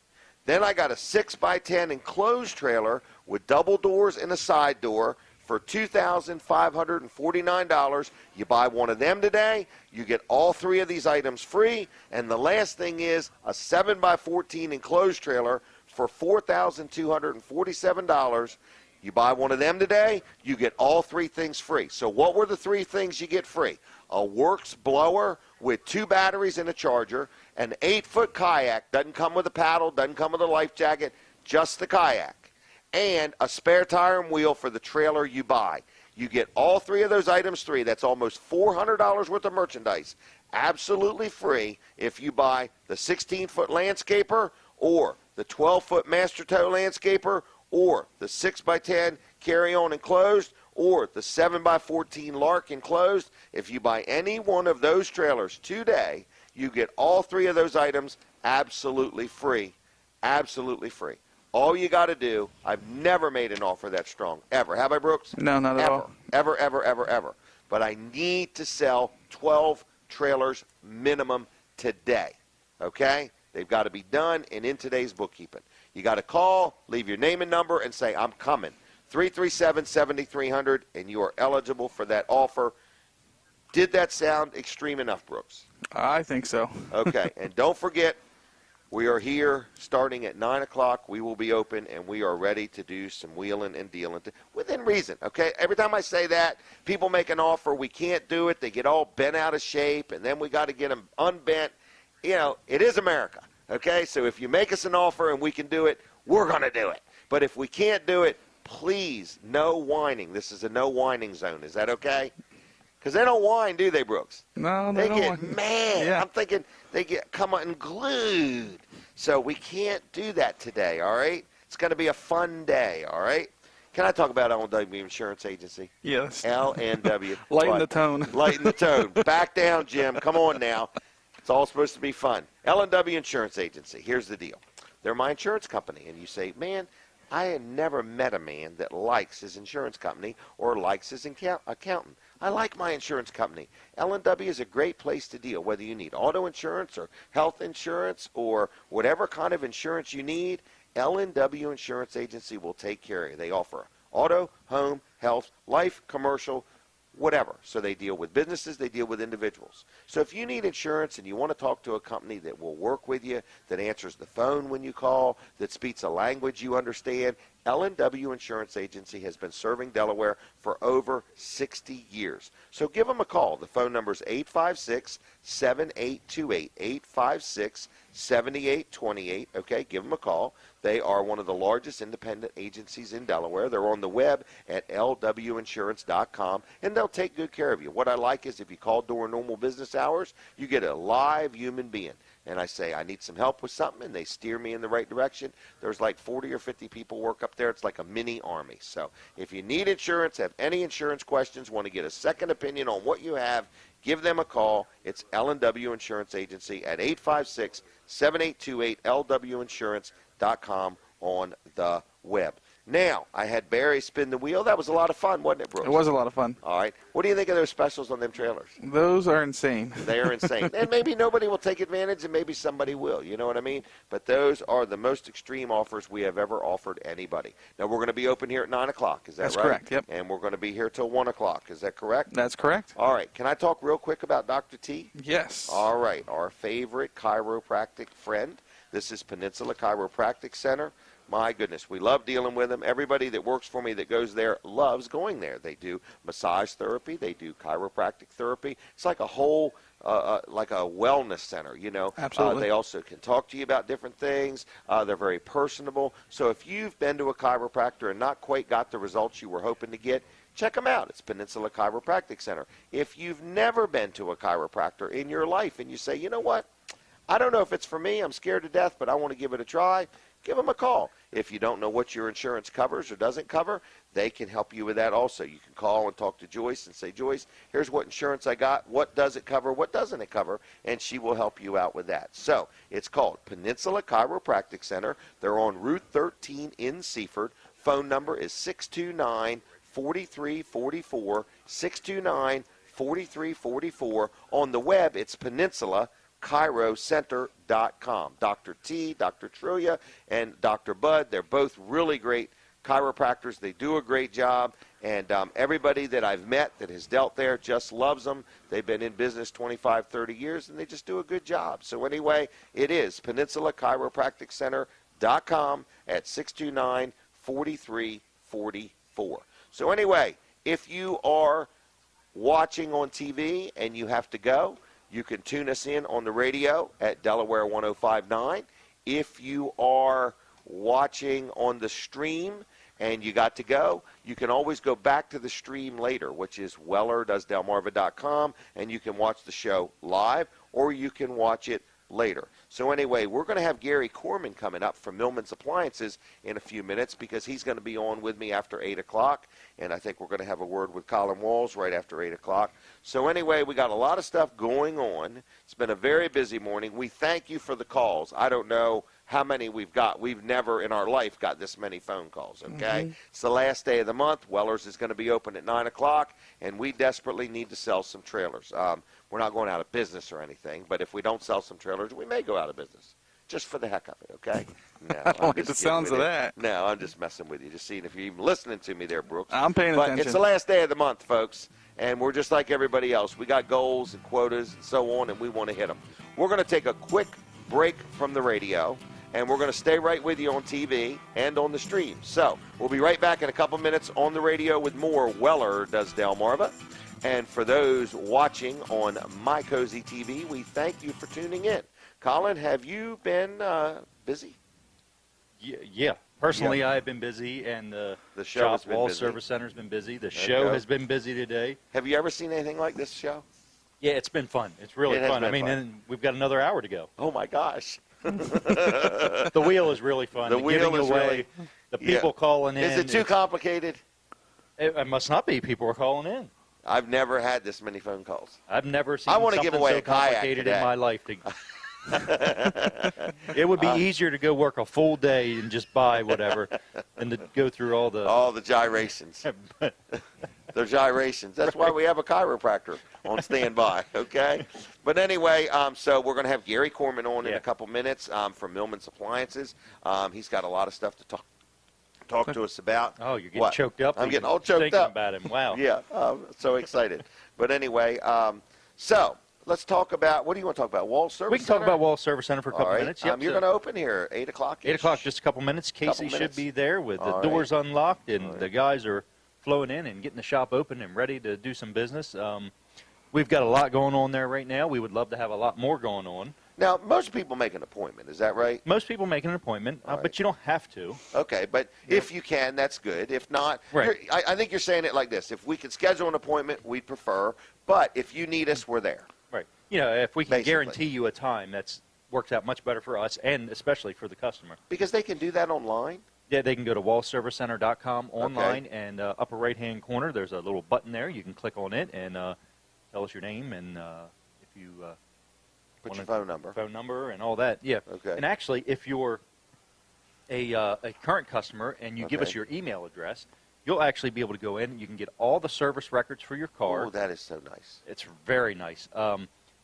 Then I got a 6x10 enclosed trailer with double doors and a side door for $2,549. You buy one of them today, you get all 3 of these items free. And the last thing is a 7x14 enclosed trailer for $4,247. You buy one of them today, you get all 3 things free. So what were the 3 things you get free? A Works blower with 2 batteries and a charger, an 8-foot kayak, doesn't come with a paddle, doesn't come with a life jacket, just the kayak, and a spare tire and wheel for the trailer you buy. You get all 3 of those items free. That's almost $400 worth of merchandise, absolutely free if you buy the 16-foot landscaper or the 12-foot Master Tow landscaper or the 6x10 carry-on enclosed or the 7x14 Lark enclosed. If you buy any one of those trailers today, you get all 3 of those items absolutely free. Absolutely free. All you got to do, I've never made an offer that strong, ever. Have I, Brooks? No, not at all. Ever, ever, ever, ever. But I need to sell 12 trailers minimum today, okay? They've got to be done and in today's bookkeeping. You got to call, leave your name and number, and say, I'm coming. 337-7300, and you are eligible for that offer. Did that sound extreme enough, Brooks? I think so. Okay, and don't forget, we are here starting at 9 o'clock. We will be open, and we are ready to do some wheeling and dealing within reason, okay? Every time I say that, people make an offer. We can't do it. They get all bent out of shape, and then we got to get them unbent. It is America, okay? So if you make us an offer and we can do it, we're going to do it. But if we can't do it, please, no whining. This is a no whining zone. Is that okay? Because they don't whine, do they, Brooks? No, They don't get want- mad. Yeah. I'm thinking they come unglued. So we can't do that today, all right? It's going to be a fun day, all right? Can I talk about L&W Insurance Agency? Yes. L&W. Lighten What? the tone. Lighten the tone. Back down, Jim. Come on now. It's all supposed to be fun. L&W Insurance Agency. Here's the deal. They're my insurance company. And you say, man, I have never met a man that likes his insurance company or likes his accountant. I like my insurance company. L&W is a great place to deal, whether you need auto insurance or health insurance or whatever kind of insurance you need. L&W Insurance Agency will take care of you. They offer auto, home, health, life, commercial, whatever. So they deal with businesses, they deal with individuals. So if you need insurance and you want to talk to a company that will work with you, that answers the phone when you call, that speaks a language you understand, L&W Insurance Agency has been serving Delaware for over 60 years. So give them a call. The phone number is 856-7828, 856-7828. Okay, give them a call. They are one of the largest independent agencies in Delaware. They're on the web at lwinsurance.com, and they'll take good care of you. What I like is if you call during normal business hours, you get a live human being. And I say, I need some help with something, and they steer me in the right direction. There's like 40 or 50 people work up there. It's like a mini army. So if you need insurance, have any insurance questions, want to get a second opinion on what you have, give them a call. It's L&W Insurance Agency at 856-7828, lwinsurance.com on the web. Now, I had Barry spin the wheel. That was a lot of fun, wasn't it, Brooks? It was a lot of fun. All right. What do you think of those specials on them trailers? Those are insane. They are insane. And maybe nobody will take advantage, and maybe somebody will. You know what I mean? But those are the most extreme offers we have ever offered anybody. Now, we're going to be open here at 9 o'clock. Is that right? That's correct, yep. And we're going to be here till 1 o'clock. Is that correct? That's correct. All right. Can I talk real quick about Dr. T? Yes. All right. Our favorite chiropractic friend. This is Peninsula Chiropractic Center. My goodness, we love dealing with them. Everybody that works for me that goes there loves going there. They do massage therapy. They do chiropractic therapy. It's like a whole, like a wellness center, you know. Absolutely. They also can talk to you about different things. They're very personable. So if you've been to a chiropractor and not quite got the results you were hoping to get, check them out. It's Peninsula Chiropractic Center. If you've never been to a chiropractor in your life and you say, you know what, I don't know if it's for me, I'm scared to death, but I want to give it a try, give them a call. If you don't know what your insurance covers or doesn't cover, they can help you with that also. You can call and talk to Joyce and say, Joyce, here's what insurance I got. What does it cover? What doesn't it cover? And she will help you out with that. So it's called Peninsula Chiropractic Center. They're on Route 13 in Seaford. Phone number is 629-4344, 629-4344. On the web, it's PeninsulaChiroCenter.com. Dr. T, Dr. Trulia, and Dr. Bud, they're both really great chiropractors. They do a great job, and everybody that I've met that has dealt there just loves them. They've been in business 25, 30 years, and they just do a good job. So anyway, it is PeninsulaChiropracticCenter.com at 629-4344. So anyway, if you are watching on TV and you have to go, you can tune us in on the radio at Delaware 105.9. If you are watching on the stream and you got to go, you can always go back to the stream later, which is weller.delmarva.com, and you can watch the show live, or you can watch it later. So anyway, we're going to have Gary Corman coming up from Millman's Appliances in a few minutes because he's going to be on with me after 8 o'clock, and I think we're going to have a word with Colin Walls right after 8 o'clock. So anyway, we got a lot of stuff going on. It's been a very busy morning. We thank you for the calls. I don't know how many we've got. We've never in our life got this many phone calls, okay? Mm-hmm. It's the last day of the month. Weller's is going to be open at 9 o'clock, and we desperately need to sell some trailers. We're not going out of business or anything, but if we don't sell some trailers, we may go out of business, just for the heck of it, okay? No, I don't like the sounds of that. No, I'm just messing with you, just seeing if you're even listening to me there, Brooks. I'm paying attention. But it's the last day of the month, folks, and we're just like everybody else. We got goals and quotas and so on, and we want to hit them. We're going to take a quick break from the radio, and we're going to stay right with you on TV and on the stream. So we'll be right back in a couple minutes on the radio with more Weller Does Delmarva. And for those watching on My Cozy TV, we thank you for tuning in. Colin, have you been busy? Yeah. Personally, I've been busy, and the show has Shop been Wall busy. Service Center's been busy. The show has been busy today. Have you ever seen anything like this show? Yeah, it's been fun. It's really fun. I mean, and we've got another hour to go. Oh, my gosh. The wheel is really fun. The wheel is away, really... The people calling in. Is it too complicated? It must not be. People are calling in. I've never had this many phone calls. I've never seen I want to something give away so a kayak complicated today. in my life. It would be easier to go work a full day and just buy whatever than to go through all the gyrations. They're gyrations. That's why we have a chiropractor on standby, okay? But anyway, so we're going to have Gary Corman on in a couple minutes from Millman's Appliances. He's got a lot of stuff to talk talk to us about. Oh, you're getting what? choked up. I'm even getting all choked thinking up. about him. Wow. Yeah, so excited. But anyway, so let's talk about, what do you want to talk about? Wall Service We can talk Center? about Wall Service Center for a couple All right. minutes. Yep, You're so- going to open here 8 o'clock. 8 o'clock, just a couple minutes. Casey minutes. should be there with the All right. doors unlocked, and All right. the guys are flowing in and getting the shop open and ready to do some business. We've got a lot going on there right now. We would love to have a lot more going on. Now, most people make an appointment. Is that right? Most people make an appointment, All right. but you don't have to. Okay, but if you can, that's good. If not, Right. I think you're saying it like this. If we could schedule an appointment, we'd prefer. But if you need us, we're there. Right. You know, if we can Basically. guarantee you a time, that's works out much better for us and especially for the customer. Because they can do that online? Yeah, they can go to wallservicecenter.com online, and upper right-hand corner, there's a little button there. You can click on it and tell us your name and if you Put want your phone number. phone number and all that. Yeah. Okay. And actually, if you're a current customer and you give us Okay. your email address, you'll actually be able to go in. You can get all the service records for your car. Oh, that is so nice. It's very nice.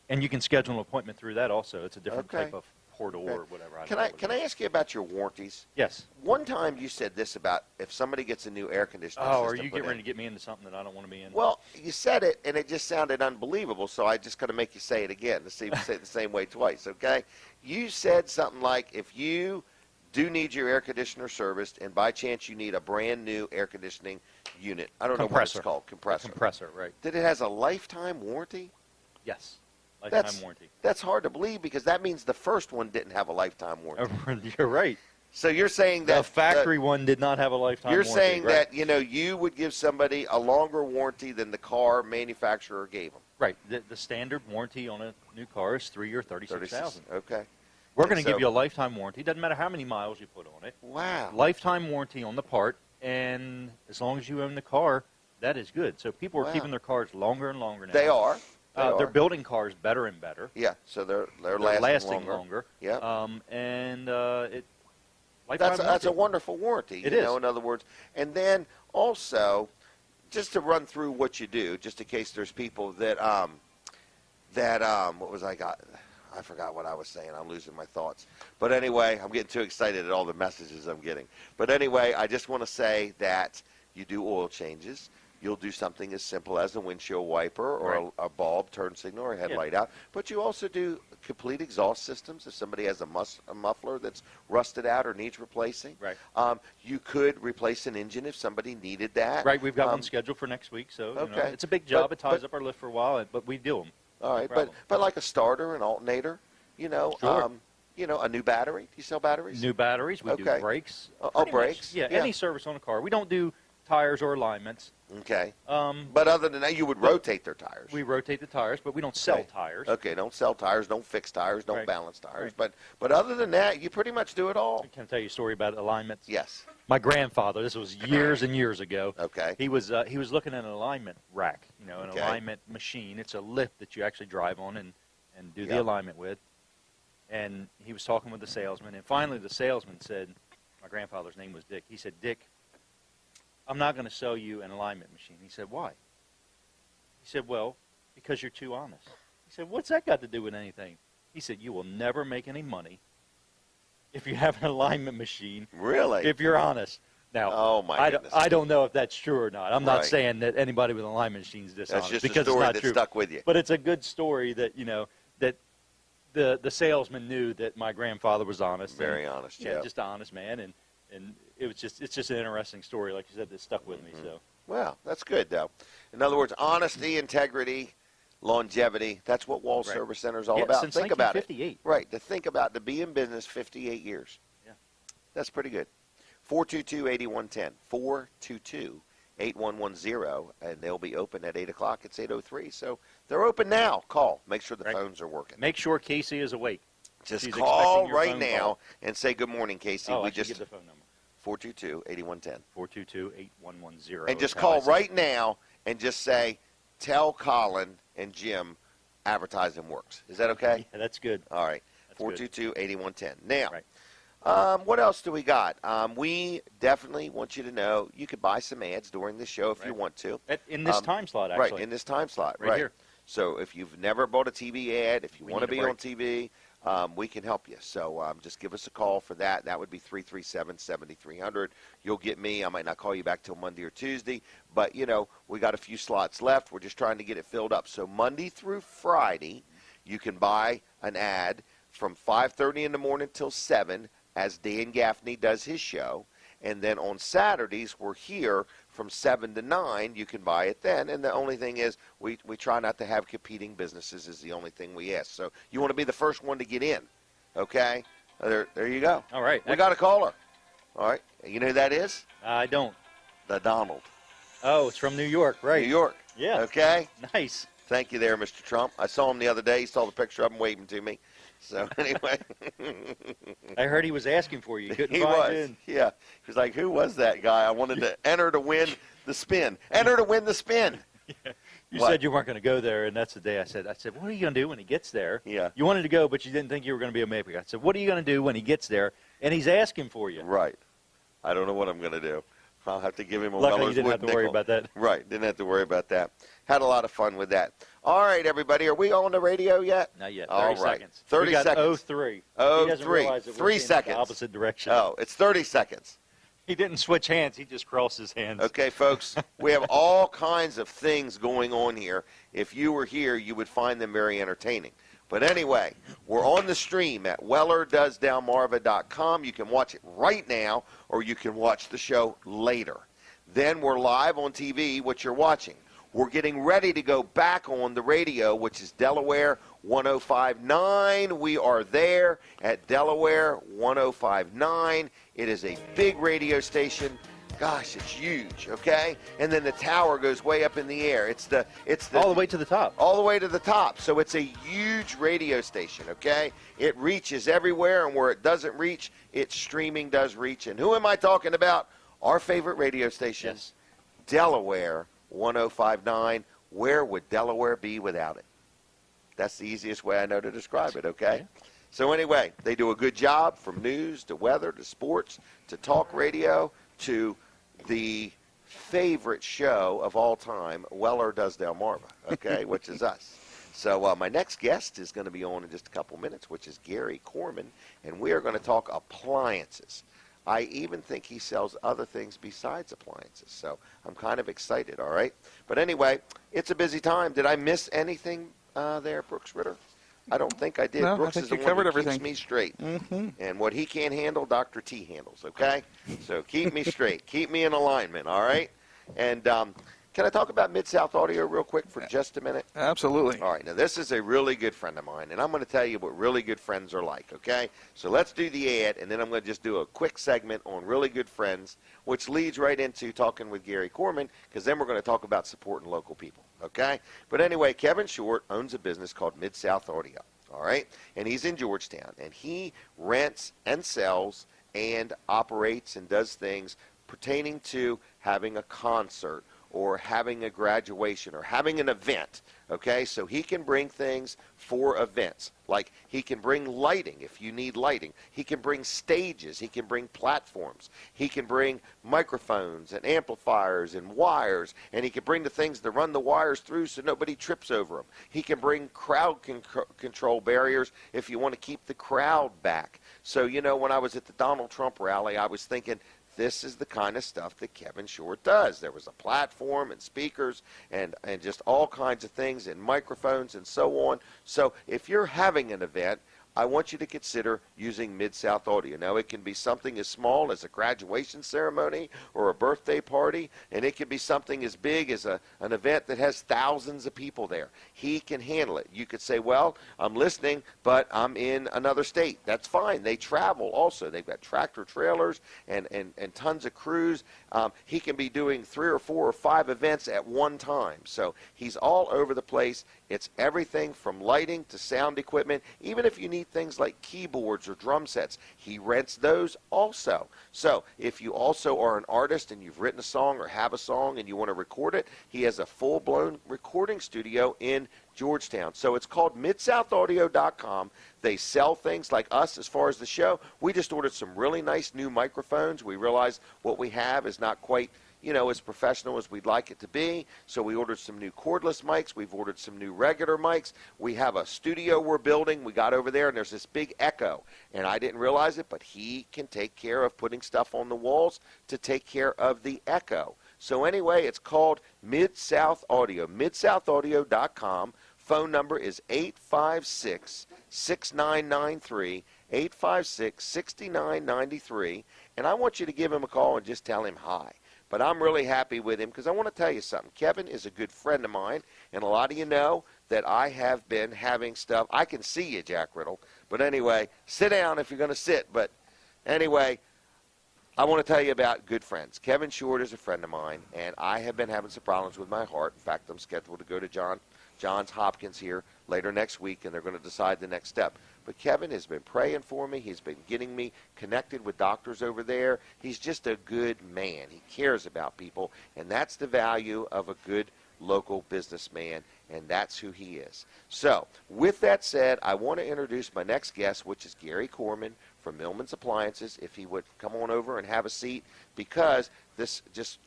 And you can schedule an appointment through that also. It's a different Okay. type of portal Okay. or whatever. Can I ask you about your warranties? Yes. One time you said this about if somebody gets a new air conditioning Oh, system are you put getting in. ready to get me into something that I don't want to be in? Well, you said it, and it just sounded unbelievable, so I just got to make you say it again to see if you say it the same way twice, okay? You said something like, if you do need your air conditioner serviced, and by chance you need a brand new air conditioning unit, I don't know what it's Compressor. called, compressor. Compressor, right. That it has a lifetime warranty? Yes. Lifetime That's warranty. That's hard to believe because that means the first one didn't have a lifetime warranty. You're right. So you're saying that The factory one did not have a lifetime You're warranty. saying right. that you would give somebody a longer warranty than the car manufacturer gave them. Right. The standard warranty on a new car is 3 or 36,000. Okay. We're And going to so- give you a lifetime warranty. Doesn't matter how many miles you put on it. Wow. Lifetime warranty on the part, and as long as you own the car, that is good. So people are Wow. keeping their cars longer and longer now. They are. They're building cars better and better. Yeah. So they're They're lasting, longer. Yeah. And it. Lifetime That's a warranty. wonderful warranty. It you is. know, in other words. And then also, just to run through what you do, just in case there's people that what was I got? I forgot what I was saying. I'm losing my thoughts. But anyway, I'm getting too excited at all the messages I'm getting. But anyway, I just want to say that you do oil changes. You'll do something as simple as a windshield wiper or Right. a bulb, turn signal, or a headlight out. But you also do complete exhaust systems if somebody has a muffler that's rusted out or needs replacing. Right. You could replace an engine if somebody needed that. Right, we've got one scheduled for next week, so you know, okay. it's a big job. But- It ties but- up our lift for a while, but we do them. All right, problem. but like a starter, an alternator, Sure. A new battery. Do you sell batteries? New batteries, we Okay. do brakes. Oh, Pretty much, brakes. yeah, Yeah. any service on a car. We don't do tires or alignments. Okay. Um, But other than that, you would rotate their tires. we rotate the tires, but we don't sell Okay. tires. Okay, don't sell tires, don't fix tires, don't Right. balance tires. Right. But other than that, you pretty much do it all. Can I tell you a story about alignments? Yes. My grandfather, this was years and years ago. Okay. He was looking at an alignment rack, an Okay. alignment machine. It's a lift that you actually drive on and do the Yep. alignment with. And he was talking with the salesman, and finally the salesman said, my grandfather's name was Dick. He said, Dick, I'm not going to sell you an alignment machine. He said, why? He said, well, because you're too honest. He said, what's that got to do with anything? He said, you will never make any money if you have an alignment machine, Really? if you're honest. Now, Oh, my I goodness. don't know if that's true or not. I'm not Right. saying that anybody with an alignment machine is dishonest. That's just because a story it's not that true. stuck with you. But it's a good story that, that the salesman knew that my grandfather was honest. Very honest, yeah. just an honest man. And it's just an interesting story, like you said, that stuck with me. So Well, that's good, though. In other words, honesty, integrity, longevity. That's what Wall Right. Service Center is all Yeah, about. since Think about it. 1958. Right. To be in business 58 years. Yeah. That's pretty good. 422-8110. 422-8110. And they'll be open at 8 o'clock. It's 8:03. So they're open now. Call. Make sure the Right. phones are working. make sure Casey is awake. Just She's call expecting your right phone now call. and say good morning, Casey. Oh, we I should just give the phone number. 422-8110. 422-8110. And just That's how I call say it. right now and just say, tell Colin and Jim advertising works. Is that okay? Yeah, that's good. All right. That's good. 422-8110. Now, Right. what else do we got? We definitely want you to know you could buy some ads during the show if you Right. want to. In this time slot, actually. Right, in this time slot. Right here. So if you've never bought a TV ad, if you We want to need a be on break. TV, we can help you. So just give us a call for that. That would be 337-7300. You'll get me. I might not call you back till Monday or Tuesday, but, we got a few slots left. We're just trying to get it filled up. So Monday through Friday, you can buy an ad from 5:30 in the morning till 7 as Dan Gaffney does his show. And then on Saturdays, we're here from 7 to 9. You can buy it then. And the only thing is we try not to have competing businesses is the only thing we ask. So you want to be the first one to get in, okay? There you go. All right. We got a caller. All right. You know who that is? I don't. The Donald. Oh, it's from New York, right? New York. Yeah. Okay. Nice. Thank you there, Mr. Trump. I saw him the other day. He saw the picture of him waving to me. So anyway. I heard he was asking for you. Couldn't He find was. in. Yeah. He was like, who was that guy? I wanted to enter to win the spin. Enter to win the spin. Yeah. You What? said you weren't going to go there, and that's the day I said, what are you going to do when he gets there? Yeah. You wanted to go, but you didn't think you were going to be a Maple guy. I said, what are you going to do when he gets there? And he's asking for you. Right. I don't know what I'm going to do. I'll have to give him a Luckily, Weller's you didn't wood have to worry nickel. about that. Right. Didn't have to worry about that. Had a lot of fun with that. All right, everybody. Are we on the radio yet? Not yet. All 30 right. seconds. 30 we got seconds. 03. He 03. doesn't realize that we're 3 in seconds. the opposite direction. Oh, it's 30 seconds. He didn't switch hands. He just crossed his hands. Okay, folks, we have all kinds of things going on here. If you were here, you would find them very entertaining. But anyway, we're on the stream at WellerDoesDelmarva.com. You can watch it right now, or you can watch the show later. Then we're live on TV, which you're watching. We're getting ready to go back on the radio, which is Delaware 105.9. We are there at Delaware 105.9. It is a big radio station. Gosh, it's huge, okay? And then the tower goes way up in the air. It's the All the way to the top. all the way to the top. So it's a huge radio station, okay? It reaches everywhere, and where it doesn't reach, its streaming does reach. And who am I talking about? Our favorite radio station, Yes. Delaware 105.9. Where would Delaware be without it? That's the easiest way I know to describe it, okay? Yeah. So anyway, they do a good job from news to weather to sports to talk radio to the favorite show of all time, Weller Does Delmarva, okay, which is us. So my next guest is going to be on in just a couple minutes, which is Gary Corman, and we are going to talk appliances. I even think he sells other things besides appliances, so I'm kind of excited, all right? But anyway, it's a busy time. Did I miss anything there, Brooks Ritter? I don't think I did. No, I Brooks think is the you one covered that everything. keeps me straight. Mm-hmm. And what he can't handle, Dr. T handles, okay? So keep me straight. Keep me in alignment, all right? And can I talk about Mid-South Audio real quick for just a minute? Absolutely. All right, now this is a really good friend of mine, and I'm going to tell you what really good friends are like, okay? So let's do the ad, and then I'm going to just do a quick segment on really good friends, which leads right into talking with Gary Corman, because then we're going to talk about supporting local people, okay? But anyway, Kevin Short owns a business called Mid-South Audio, all right? And he's in Georgetown, and he rents and sells and operates and does things pertaining to having a concert or having a graduation or having an event, okay? So he can bring things for events. Like he can bring lighting if you need lighting. He can bring stages. He can bring platforms. He can bring microphones and amplifiers and wires. And he can bring the things to run the wires through so nobody trips over them. He can bring crowd control barriers if you want to keep the crowd back. So, you know, when I was at the Donald Trump rally, I was thinking, this is the kind of stuff that Kevin Short does. There was a platform and speakers and just all kinds of things and microphones and so on. So if you're having an event, I want you to consider using Mid-South Audio. Now, it can be something as small as a graduation ceremony or a birthday party, and it can be something as big as an event that has thousands of people there. He can handle it. You could say, well, I'm listening, but I'm in another state. That's fine. They travel also. They've got tractor trailers and tons of crews. He can be doing 3 or 4 or 5 events at one time. So he's all over the place. It's everything from lighting to sound equipment. Even if you need things like keyboards or drum sets, he rents those also. So if you also are an artist and you've written a song or have a song and you want to record it, he has a full-blown recording studio in Georgetown. So it's called MidSouthAudio.com. They sell things like us as far as the show. We just ordered some really nice new microphones. We realize what we have is not quite, as professional as we'd like it to be. So we ordered some new cordless mics. We've ordered some new regular mics. We have a studio we're building. We got over there, and there's this big echo. And I didn't realize it, but he can take care of putting stuff on the walls to take care of the echo. So anyway, it's called Mid-South Audio, midsouthaudio.com. Phone number is 856-6993, 856-6993. And I want you to give him a call and just tell him hi. But I'm really happy with him because I want to tell you something. Kevin is a good friend of mine, and a lot of you know that I have been having stuff. I can see you, Jack Riddle. But anyway, sit down if you're going to sit. But anyway, I want to tell you about good friends. Kevin Short is a friend of mine, and I have been having some problems with my heart. In fact, I'm scheduled to go to Johns Hopkins here later next week, and they're going to decide the next step. But Kevin has been praying for me. He's been getting me connected with doctors over there. He's just a good man. He cares about people, and that's the value of a good local businessman, and that's who he is. So, with that said, I want to introduce my next guest, which is Gary Corman from Millman's Appliances. If he would come on over and have a seat, because this just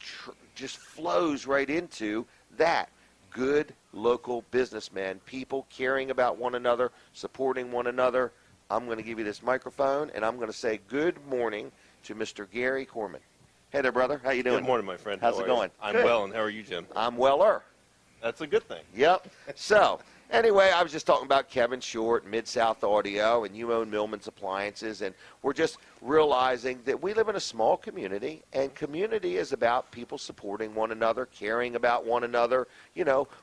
flows right into that. Good local businessmen, people caring about one another, supporting one another. I'm going to give you this microphone, and I'm going to say good morning to Mr. Gary Corman. Hey there, brother. How you doing? Good morning, my friend. How's How it are you? going? I'm Good. well, and how are you, Jim? I'm weller. That's a good thing. Yep. So, anyway, I was just talking about Kevin Short, Mid-South Audio, and you own Millman's Appliances, and we're just realizing that we live in a small community, and community is about people supporting one another, caring about one another.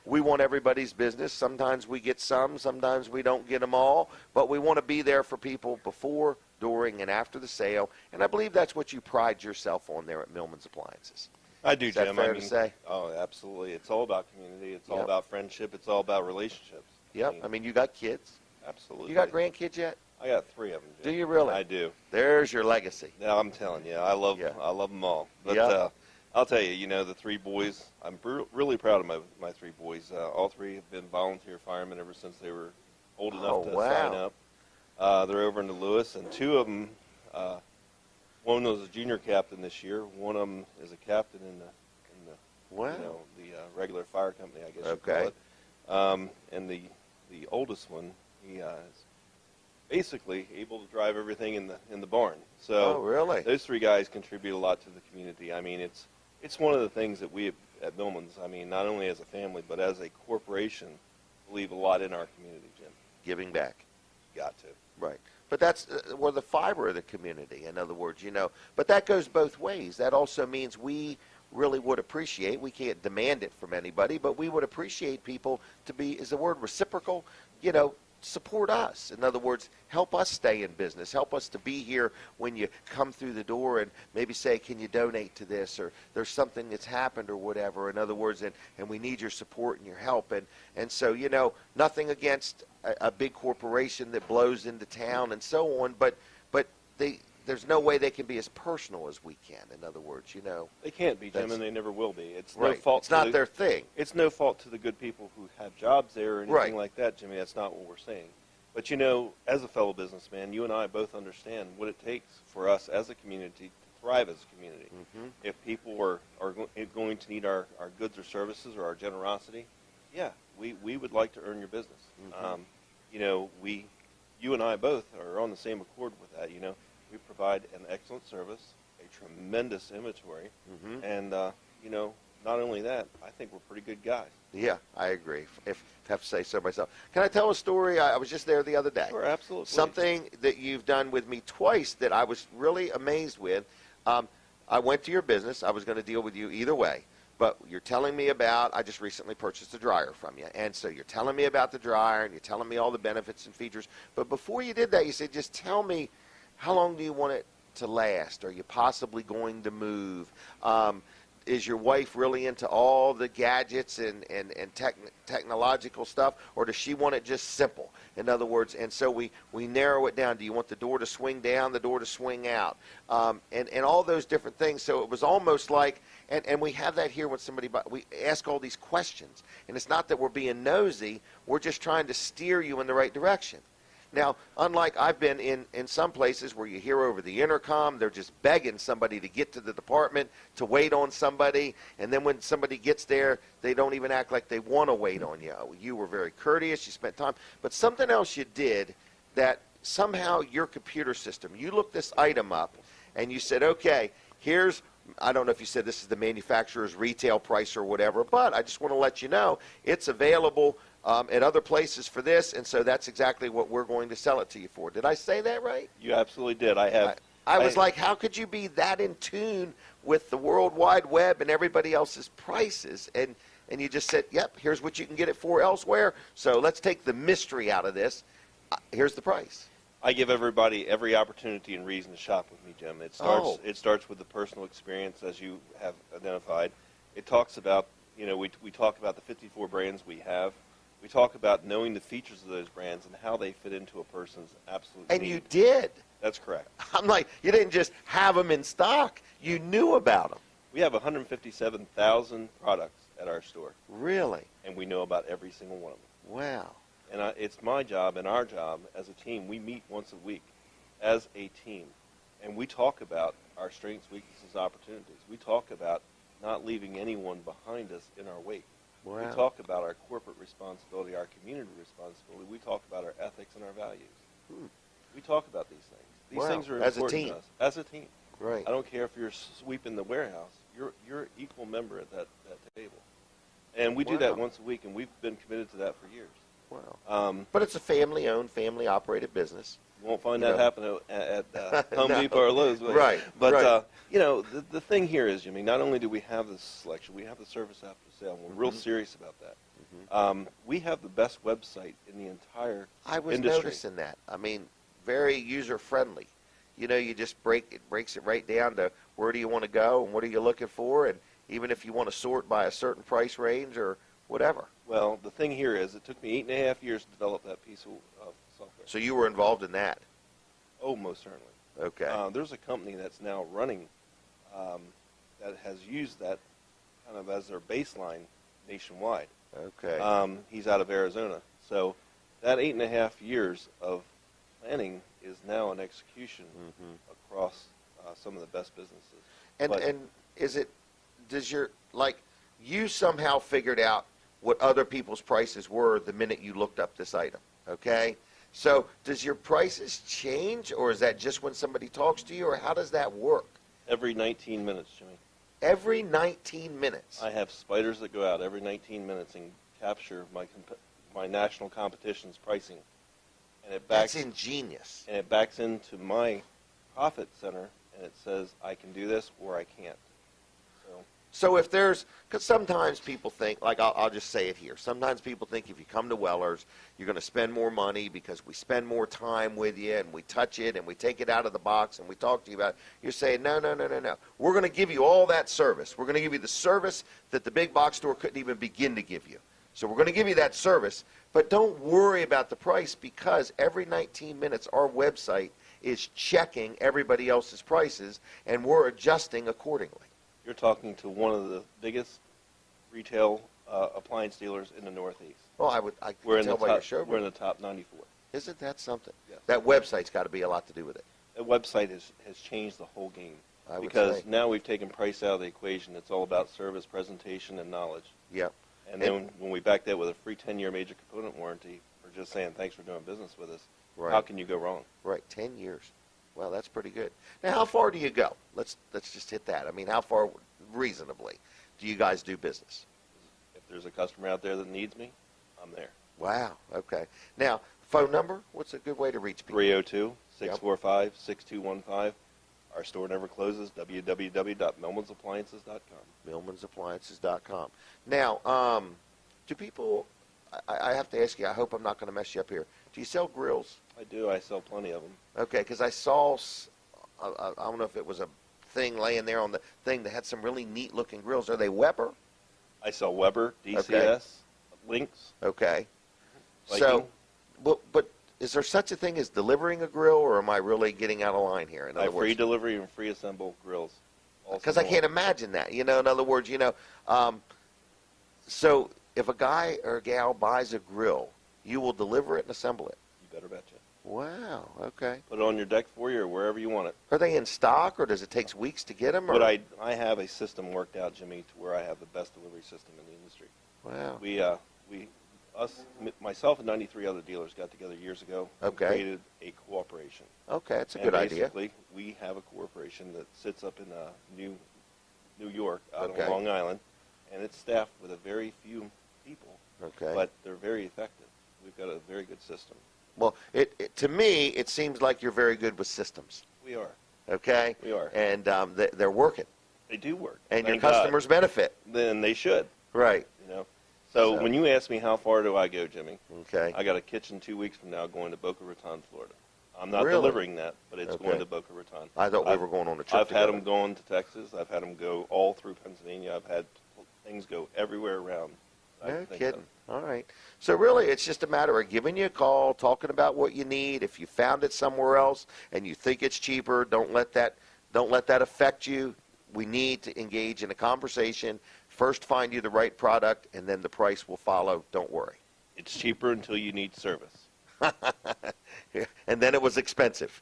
We want everybody's business. Sometimes we get some, sometimes we don't get them all, but we want to be there for people before, during, and after the sale, and I believe that's what you pride yourself on there at Millman's Appliances. I do, Is that Jim. fair to say? Oh, absolutely. It's all about community. It's all Yep. about friendship. It's all about relationships. Yep. I mean, you got kids. Absolutely. You got grandkids yet? I got 3 of them, Jim. Do you really? I do. There's your legacy. Now, I'm telling you, I love them all. But Yeah. I'll tell you, the 3 boys, I'm really proud of my 3 boys. All 3 have been volunteer firemen ever since they were old enough to sign up. They're over in the Lewis, and 2 of them, one was a junior captain this year. One of them is a captain in the Wow. the regular fire company, I guess you Okay. call it. And the oldest one, he is basically able to drive everything in the barn. So Oh, really? those 3 guys contribute a lot to the community. I mean, it's one of the things that we at Millman's, I mean, not only as a family but as a corporation, believe a lot in our community, Jim. Giving back. Got to. Right. But that's we're the fiber of the community, in other words, But that goes both ways. That also means we really would appreciate, we can't demand it from anybody, but we would appreciate people to be, is the word reciprocal, support us. In other words, help us stay in business. Help us to be here when you come through the door and maybe say, can you donate to this? Or there's something that's happened or whatever. In other words, and we need your support and your help. And so, nothing against a big corporation that blows into town and so on, but there's no way they can be as personal as we can. In other words, They can't be, Jim, That's- and they never will be. It's right. no fault. It's not to their thing. It's no fault to the good people who have jobs there or anything Right. like that, Jimmy. That's not what we're saying. But as a fellow businessman, you and I both understand what it takes for us as a community to thrive as a community. Mhm. If people are going to need our goods or services or our generosity, yeah, we would like to earn your business. Mhm. You and I both are on the same accord with that. We provide an excellent service, a tremendous inventory, Mhm. and not only that, I think we're pretty good guys. Yeah, I agree. If I have to say so myself. Can I tell a story? I was just there the other day. Sure, absolutely. Something that you've done with me twice that I was really amazed with. I went to your business. I was going to deal with you either way. But you're telling me about, I just recently purchased a dryer from you. And so you're telling me about the dryer, and you're telling me all the benefits and features. But before you did that, you said, just tell me, how long do you want it to last? Are you possibly going to move? Is your wife really into all the gadgets and technological stuff, or does she want it just simple? In other words, and so we narrow it down. Do you want the door to swing down, the door to swing out, and all those different things? So it was almost like, and we have that here when we ask all these questions, and it's not that we're being nosy. We're just trying to steer you in the right direction. Now, unlike I've been in some places where you hear over the intercom, they're just begging somebody to get to the department to wait on somebody, and then when somebody gets there, they don't even act like they want to wait on you. You were very courteous, you spent time, but something else you did that somehow your computer system, you looked this item up, and you said, okay, here's, I don't know if you said this is the manufacturer's retail price or whatever, but I just want to let you know it's available at other places for this, and so that's exactly what we're going to sell it to you for. Did I say that right? You absolutely did. I was like, how could you be that in tune with the World Wide Web and everybody else's prices? And you just said, yep, here's what you can get it for elsewhere, so let's take the mystery out of this. Here's the price. I give everybody every opportunity and reason to shop with me, Jim. It starts with the personal experience, as you have identified. It talks about, we talk about the 54 brands we have. We talk about knowing the features of those brands and how they fit into a person's absolute need. And you did. That's correct. I'm like, you didn't just have them in stock. You knew about them. We have 157,000 products at our store. Really? And we know about every single one of them. Wow. And it's my job and our job as a team. We meet once a week as a team. And we talk about our strengths, weaknesses, opportunities. We talk about not leaving anyone behind us in our wake. Wow. We talk about our corporate responsibility, our community responsibility. We talk about our ethics and our values. We talk about these things. These things are important to us as a team. Right. I don't care if you're sweeping the warehouse. You're an equal member at that table. And we do that once a week, and we've been committed to that for years. Wow. But it's a family-owned, family-operated business. You won't find that happen at Home Depot or Lowe's. Right. But, right. The thing here is, Jimmy, not only do we have this selection, we have the service after sale, and we're real serious about that. We have the best website in the entire industry. Noticing that. I mean, very user-friendly. You just breaks it right down to where do you want to go and what are you looking for, and even if you want to sort by a certain price range or whatever. Well, the thing here is it took me 8.5 years to develop that piece of software. So you were involved in that? Oh, most certainly. Okay. There's a company that's now running that has used that kind of as their baseline nationwide. Okay. He's out of Arizona. So that 8.5 years of planning is now an execution across some of the best businesses. And you somehow figured out what other people's prices were the minute you looked up this item, okay? So does your prices change, or is that just when somebody talks to you, or how does that work? Every 19 minutes, Jimmy. Every 19 minutes? I have spiders that go out every 19 minutes and capture my national competition's pricing. And That's ingenious. And it backs into my profit center, and it says I can do this or I can't. So if there's, because sometimes people think, like I'll just say it here, sometimes people think if you come to Weller's, you're going to spend more money because we spend more time with you and we touch it and we take it out of the box and we talk to you about it. You're saying, no. We're going to give you all that service. We're going to give you the service that the big box store couldn't even begin to give you. So we're going to give you that service, but don't worry about the price because every 19 minutes our website is checking everybody else's prices and we're adjusting accordingly. You're talking to one of the biggest retail appliance dealers in the Northeast. Well, I can tell by your showroom. We're in the top 94. Isn't that something? Yes. That website's got to be a lot to do with it. The website has changed the whole game. I would because say. Now we've taken price out of the equation. It's all about service, presentation, and knowledge. Yep. And then when we back that with a free 10-year major component warranty, we're just saying thanks for doing business with us. Right. How can you go wrong? Right, 10 years. Well, that's pretty good. Now, how far do you go? Let's just hit that. I mean, how far reasonably do you guys do business? If there's a customer out there that needs me, I'm there. Wow, okay. Now, phone number, what's a good way to reach people? 302-645-6215. Our store never closes, www.millmansappliances.com. millmansappliances.com. Now, do people, I have to ask you, I hope I'm not going to mess you up here. Do you sell grills? I do. I sell plenty of them. Okay, because I saw, I don't know if it was a thing laying there on the thing that had some really neat-looking grills. Are they Weber? I sell Weber, DCS, Lynx. Okay. Viking. So, but is there such a thing as delivering a grill, or am I really getting out of line here? I have free delivery and free assemble grills. Because I can't imagine that. In other words, so if a guy or a gal buys a grill, you will deliver it and assemble it. You better betcha. Wow. Okay. Put it on your deck for you or wherever you want it. Are they in stock, or does it take weeks to get them? But I have a system worked out, Jimmy, to where I have the best delivery system in the industry. Wow. Myself and 93 other dealers got together years ago and created a cooperation. Okay, that's a good idea. Basically, we have a corporation that sits up in New York, out on Long Island, and it's staffed with a very few people. Okay. But they're very effective. We've got a very good system. Well, to me, it seems like you're very good with systems. We are. Okay? We are. And they're working. They do work. And your customers benefit. Then they should. Right. You know. So when you ask me how far do I go, Jimmy, okay, I got a kitchen 2 weeks from now going to Boca Raton, Florida. I'm not really? Delivering that, but it's going to Boca Raton. I thought we were going on a trip I've had them going to Texas. I've had them go all through Pennsylvania. I've had things go everywhere around. No kidding. All right. So really, it's just a matter of giving you a call, talking about what you need. If you found it somewhere else and you think it's cheaper, don't let that affect you. We need to engage in a conversation. First, find you the right product, and then the price will follow. Don't worry. It's cheaper until you need service. And then it was expensive.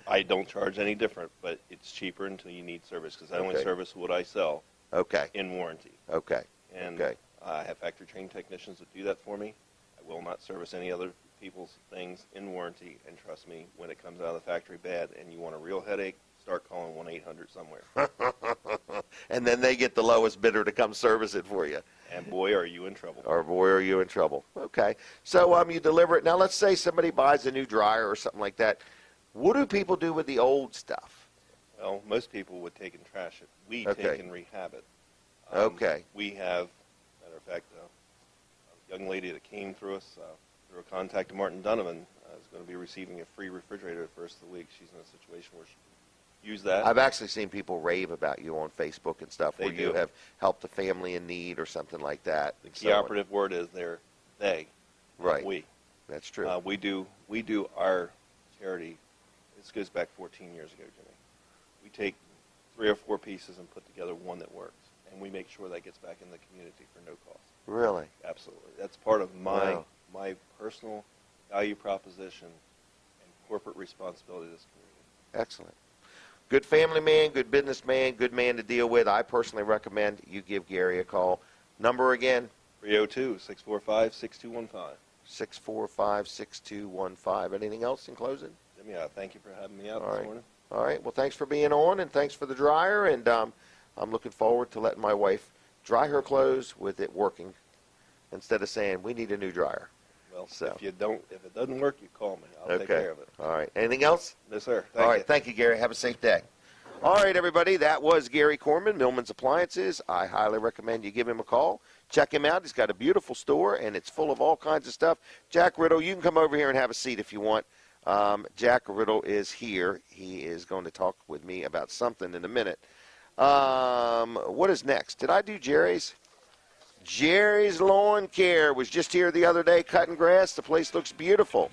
I don't charge any different, but it's cheaper until you need service because I only service what I sell. Okay. In warranty. Okay. And I have factory trained technicians that do that for me. I will not service any other people's things in warranty. And trust me, when it comes out of the factory bad and you want a real headache, start calling 1-800 somewhere. And then they get the lowest bidder to come service it for you. And boy, are you in trouble. Or boy, are you in trouble. Okay. So you deliver it. Now, let's say somebody buys a new dryer or something like that. What do people do with the old stuff? Well, most people would take and trash it. We take and rehab it. We have, matter of fact, a young lady that came through us through a contact of Martin Donovan is going to be receiving a free refrigerator the first of the week. She's in a situation where she can use that. I've actually seen people rave about you on Facebook and stuff where you have helped a family in need or something like that. The key operative word is they. Right. We. That's true. We do our charity. This goes back 14 years ago, Jimmy. We take 3 or 4 pieces and put together one that works, and we make sure that gets back in the community for no cost. Really? Absolutely. That's part of my personal value proposition and corporate responsibility to this community. Excellent. Good family man, good businessman, good man to deal with. I personally recommend you give Gary a call. Number again? 302-645-6215. 645-6215. Anything else in closing? Jimmy, thank you for having me out this morning. All right. Well, thanks for being on, and thanks for the dryer. And I'm looking forward to letting my wife dry her clothes with it working instead of saying, we need a new dryer. Well, if it doesn't work, you call me. I'll take care of it. All right. Anything else? No, sir. All right. Thank you, Gary. Have a safe day. All right, everybody. That was Gary Corman, Millman's Appliances. I highly recommend you give him a call. Check him out. He's got a beautiful store, and it's full of all kinds of stuff. Jack Riddle, you can come over here and have a seat if you want. Jack Riddle is here. He is going to talk with me about something in a minute. What is next? Did I do Jerry's? Jerry's Lawn Care was just here the other day cutting grass. The place looks beautiful.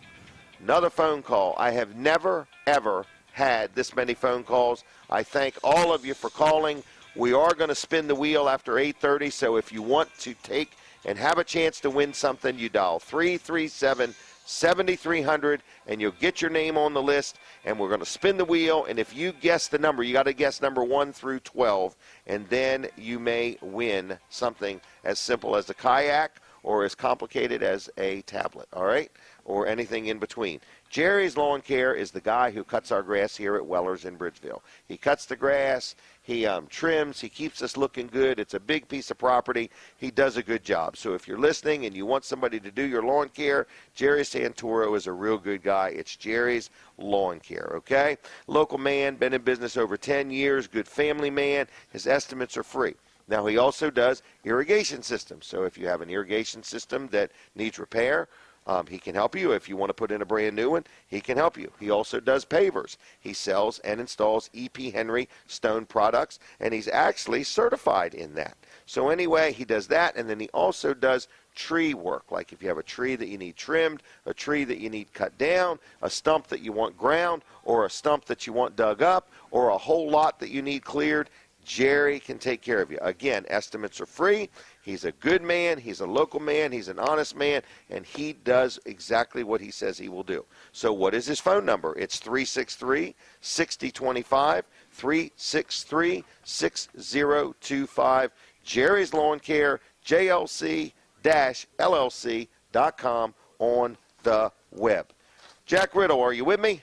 Another phone call. I have never, ever had this many phone calls. I thank all of you for calling. We are going to spin the wheel after 8:30, so if you want to take and have a chance to win something, you dial 337-7300, and you'll get your name on the list, and we're going to spin the wheel, and if you guess the number, you got to guess number 1 through 12, and then you may win something as simple as a kayak or as complicated as a tablet, all right, or anything in between. Jerry's Lawn Care is the guy who cuts our grass here at Weller's in Bridgeville. He cuts the grass, he trims, he keeps us looking good. It's a big piece of property. He does a good job. So if you're listening and you want somebody to do your lawn care, Jerry Santoro is a real good guy. It's Jerry's Lawn Care, okay? Local man, been in business over 10 years, good family man. His estimates are free. Now, he also does irrigation systems. So if you have an irrigation system that needs repair, he can help you. If you want to put in a brand new one, he can help you. He also does pavers. He sells and installs E.P. Henry stone products, and he's actually certified in that. So anyway, he does that, and then he also does tree work. Like if you have a tree that you need trimmed, a tree that you need cut down, a stump that you want ground, or a stump that you want dug up, or a whole lot that you need cleared, Jerry can take care of you. Again, estimates are free. He's a good man. He's a local man. He's an honest man, and he does exactly what he says he will do. So what is his phone number? It's 363-6025, 363-6025. Jerry's Lawn Care, JLC-LLC.com on the web. Jack Riddle, are you with me?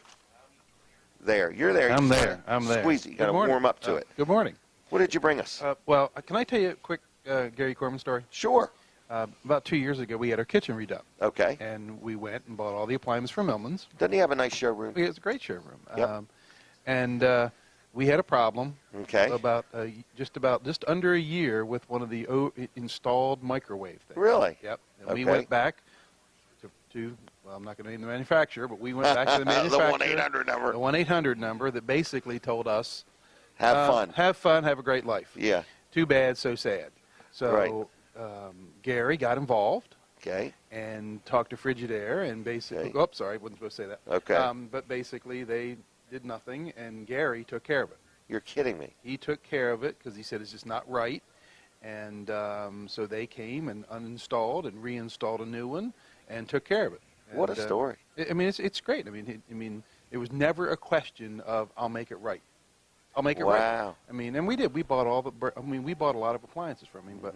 There. You're there. I'm there. I'm there. Squeeze it. You got to warm up to it. Good morning. What did you bring us? Well, can I tell you a quick Gary Corman story? Sure. About 2 years ago, we had our kitchen redone. Okay. And we went and bought all the appliances from Millman's. Doesn't he have a nice showroom? It's a great showroom. Yep. And we had a problem. Okay. About just under a year with one of the installed microwave things. Really? Yep. And Okay. we went back to well, I'm not going to name the manufacturer, but we went back to the manufacturer. The 1-800 number. The 1-800 number that basically told us, Have fun. Have fun, have a great life. Yeah. Too bad, so sad. So Right. Gary got involved Okay. and talked to Frigidaire and basically, Okay. oops, sorry, wasn't supposed to say that. Okay. But basically they did nothing, and Gary took care of it. You're kidding me. He took care of it because he said it's just not right. And so they came and uninstalled and reinstalled a new one and took care of it. What a And, story. I mean, it's great. I mean, it was never a question of I'll make it right. I'll make it right. Wow. I mean, and we did. We bought we bought a lot of appliances from him. But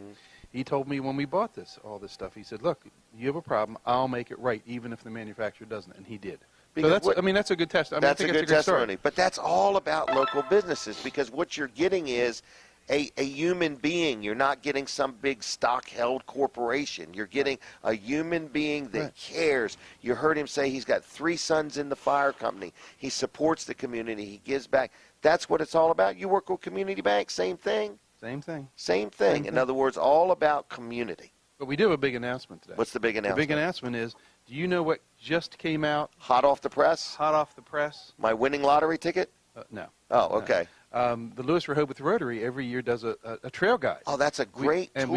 he told me when we bought all this stuff, he said, "Look, you have a problem. I'll make it right, even if the manufacturer doesn't." And he did. Because so that's a good test. I mean, That's I a think good it's story. testimony. But that's all about local businesses, because what you're getting is a human being. You're not getting some big stock-held corporation. You're getting a human being that cares. You heard him say he's got 3 sons in the fire company. He supports the community. He gives back. That's what it's all about. You work with Community Bank, same thing? Same thing. Same thing. In other words, all about community. But we do have a big announcement today. What's the big announcement? The big announcement is, do you know what just came out Hot off the press? hot off the press? My winning lottery ticket? No. Oh, okay. The Lewis Rehoboth Rotary every year does a trail guide. Oh, that's a great And tool.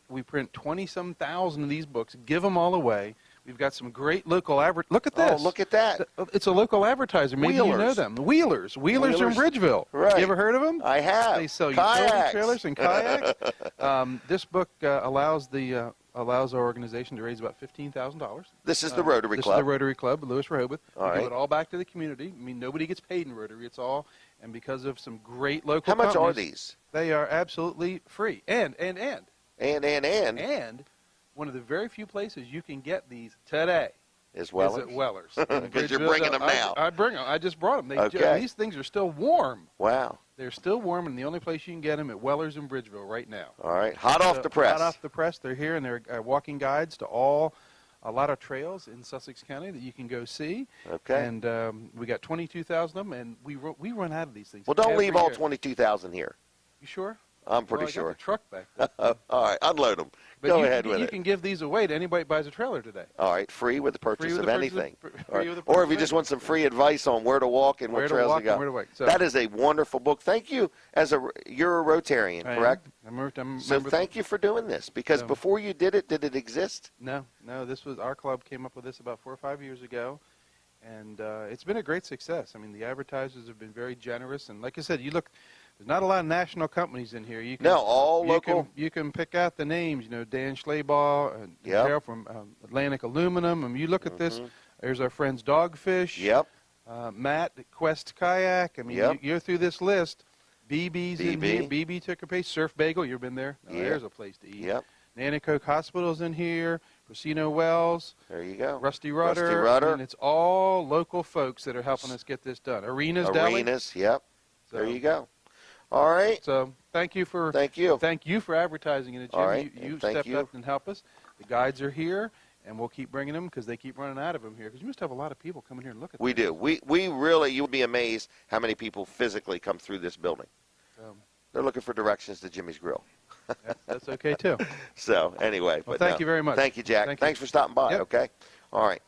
we print 20-some thousand of these books, give them all away. We've got some great local Look at this. Oh, look at that. It's a local advertiser. Maybe you know Wheelers. them. The Wheelers. Wheelers from Bridgeville. Right. You ever heard of them? I have. They sell Kayaks. utility trailers and kayaks. This book allows our organization to raise about $15,000. This is the Rotary This Club. is the Rotary Club, Lewis Rehoboth. All We right. give it all back to the community. I mean, nobody gets paid in Rotary. It's all, and because of some great local How much are companies, these? They are absolutely free. And And one of the very few places you can get these today as well. is at Weller's. Because you're bringing them now. I bring them. I just brought them. Okay. These things are still warm. Wow. They're still warm, and the only place you can get them at Weller's in Bridgeville right now. All right. Hot off the press. Hot off the press. They're here, and they're walking guides to a lot of trails in Sussex County that you can go see. Okay. And we got 22,000 of them, and we run out of these things. Well, don't every leave all year. 22,000 here. You sure? I'm pretty Well, I got sure. the truck back there. All right. Unload them. But Go you, ahead you, with you it. can give these away to anybody that buys a trailer today. All right. Free with the purchase Free with of the purchase of- anything. free All right. with the Or if purchase you of just want some free advice on where to walk and Where what to trails walk to go. and where to walk. So- That is a wonderful book. Thank you. You're a Rotarian, I am. correct? I'm So member- thank you for doing this, because So- before you did it exist? No, this was our club came up with this about 4 or 5 years ago, and it's been a great success. I mean, the advertisers have been very generous, and like I said, you look. There's not a lot of national companies in here. You can, No, all local. You can pick out the names. You know, Dan Schleybaugh and Yep. Harold from Atlantic Aluminum. And you look at this. There's our friends Dogfish. Yep. Matt at Quest Kayak. I mean, Yep. you're through this list. BB's in BB. here. BB took a place. Surf Bagel. You've been there. Now, Yeah. There's a place to eat. Yep. Nanticoke Hospital's in here. Casino Wells. There you go. Rusty Rudder. Rusty Rudder. And it's all local folks that are helping us get this done. Arenas Deli. Arenas. Yep. So- There you go. All right. So thank you for Thank you. advertising it, Jim. All right, You and thank stepped you. up and helped us. The guides are here, and we'll keep bringing them because they keep running out of them here. Because you must have a lot of people coming here and look at We this. do. We really, you'll be amazed how many people physically come through this building. They're looking for directions to Jimmy's Grill. That's okay too. So anyway, Well, but thank no. you very much. Thank you, Jack. Thank you. Thanks for stopping by. Yep. Okay. All right.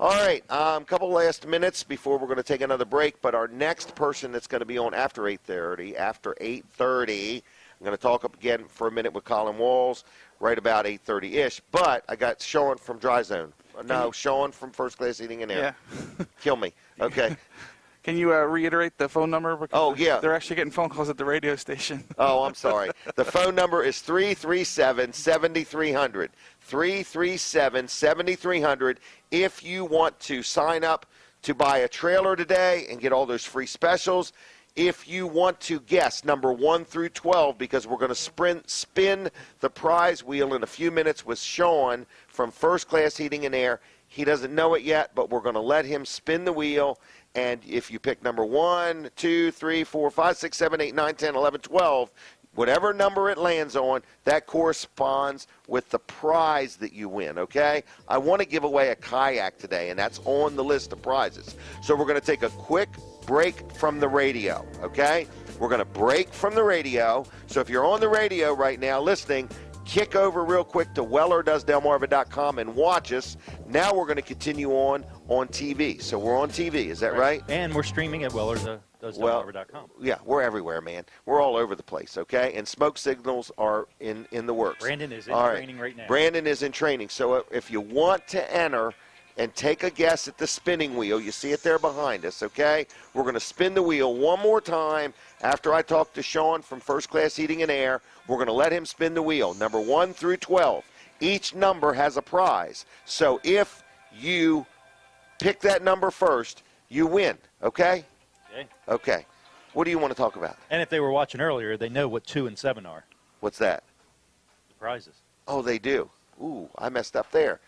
All right. Couple last minutes before we're going to take another break. But our next person that's going to be on after 8:30, I'm going to talk up again for a minute with Colin Walls, right about 8:30-ish. But I got Sean from Dry Zone. No, Sean from First Class Eating and Air. Yeah. Kill me. Okay. Can you reiterate the phone number? Because Oh, yeah. They're actually getting phone calls at the radio station. Oh, I'm sorry. The phone number is 337-7300. 337-7300. If you want to sign up to buy a trailer today and get all those free specials, if you want to guess number 1 through 12, because we're going to spin the prize wheel in a few minutes with Sean from First Class Heating and Air. He doesn't know it yet, but we're going to let him spin the wheel. And if you pick number 1, 2, 3, 4, 5, 6, 7, 8, 9, 10, 11, 12, whatever number it lands on, that corresponds with the prize that you win, okay? I want to give away a kayak today, and that's on the list of prizes. So we're going to take a quick break from the radio, okay? We're going to break from the radio. So if you're on the radio right now listening, kick over real quick to wellerdoesdelmarva.com and watch us. Now we're going to continue on TV. So we're on TV, is that right? And we're streaming at wellerdoesdelmarva.com. Yeah, we're everywhere, man. We're all over the place, okay? And smoke signals are in the works. Brandon is in training right now. Brandon is in training. So if you want to enter and take a guess at the spinning wheel, you see it there behind us, okay? We're going to spin the wheel one more time after I talk to Sean from First Class Heating and Air. We're going to let him spin the wheel, number 1 through 12. Each number has a prize. So if you pick that number first, you win, okay? Okay. Okay. What do you want to talk about? And if they were watching earlier, they know what 2 and 7 are. What's that? The prizes. Oh, they do. Ooh, I messed up there.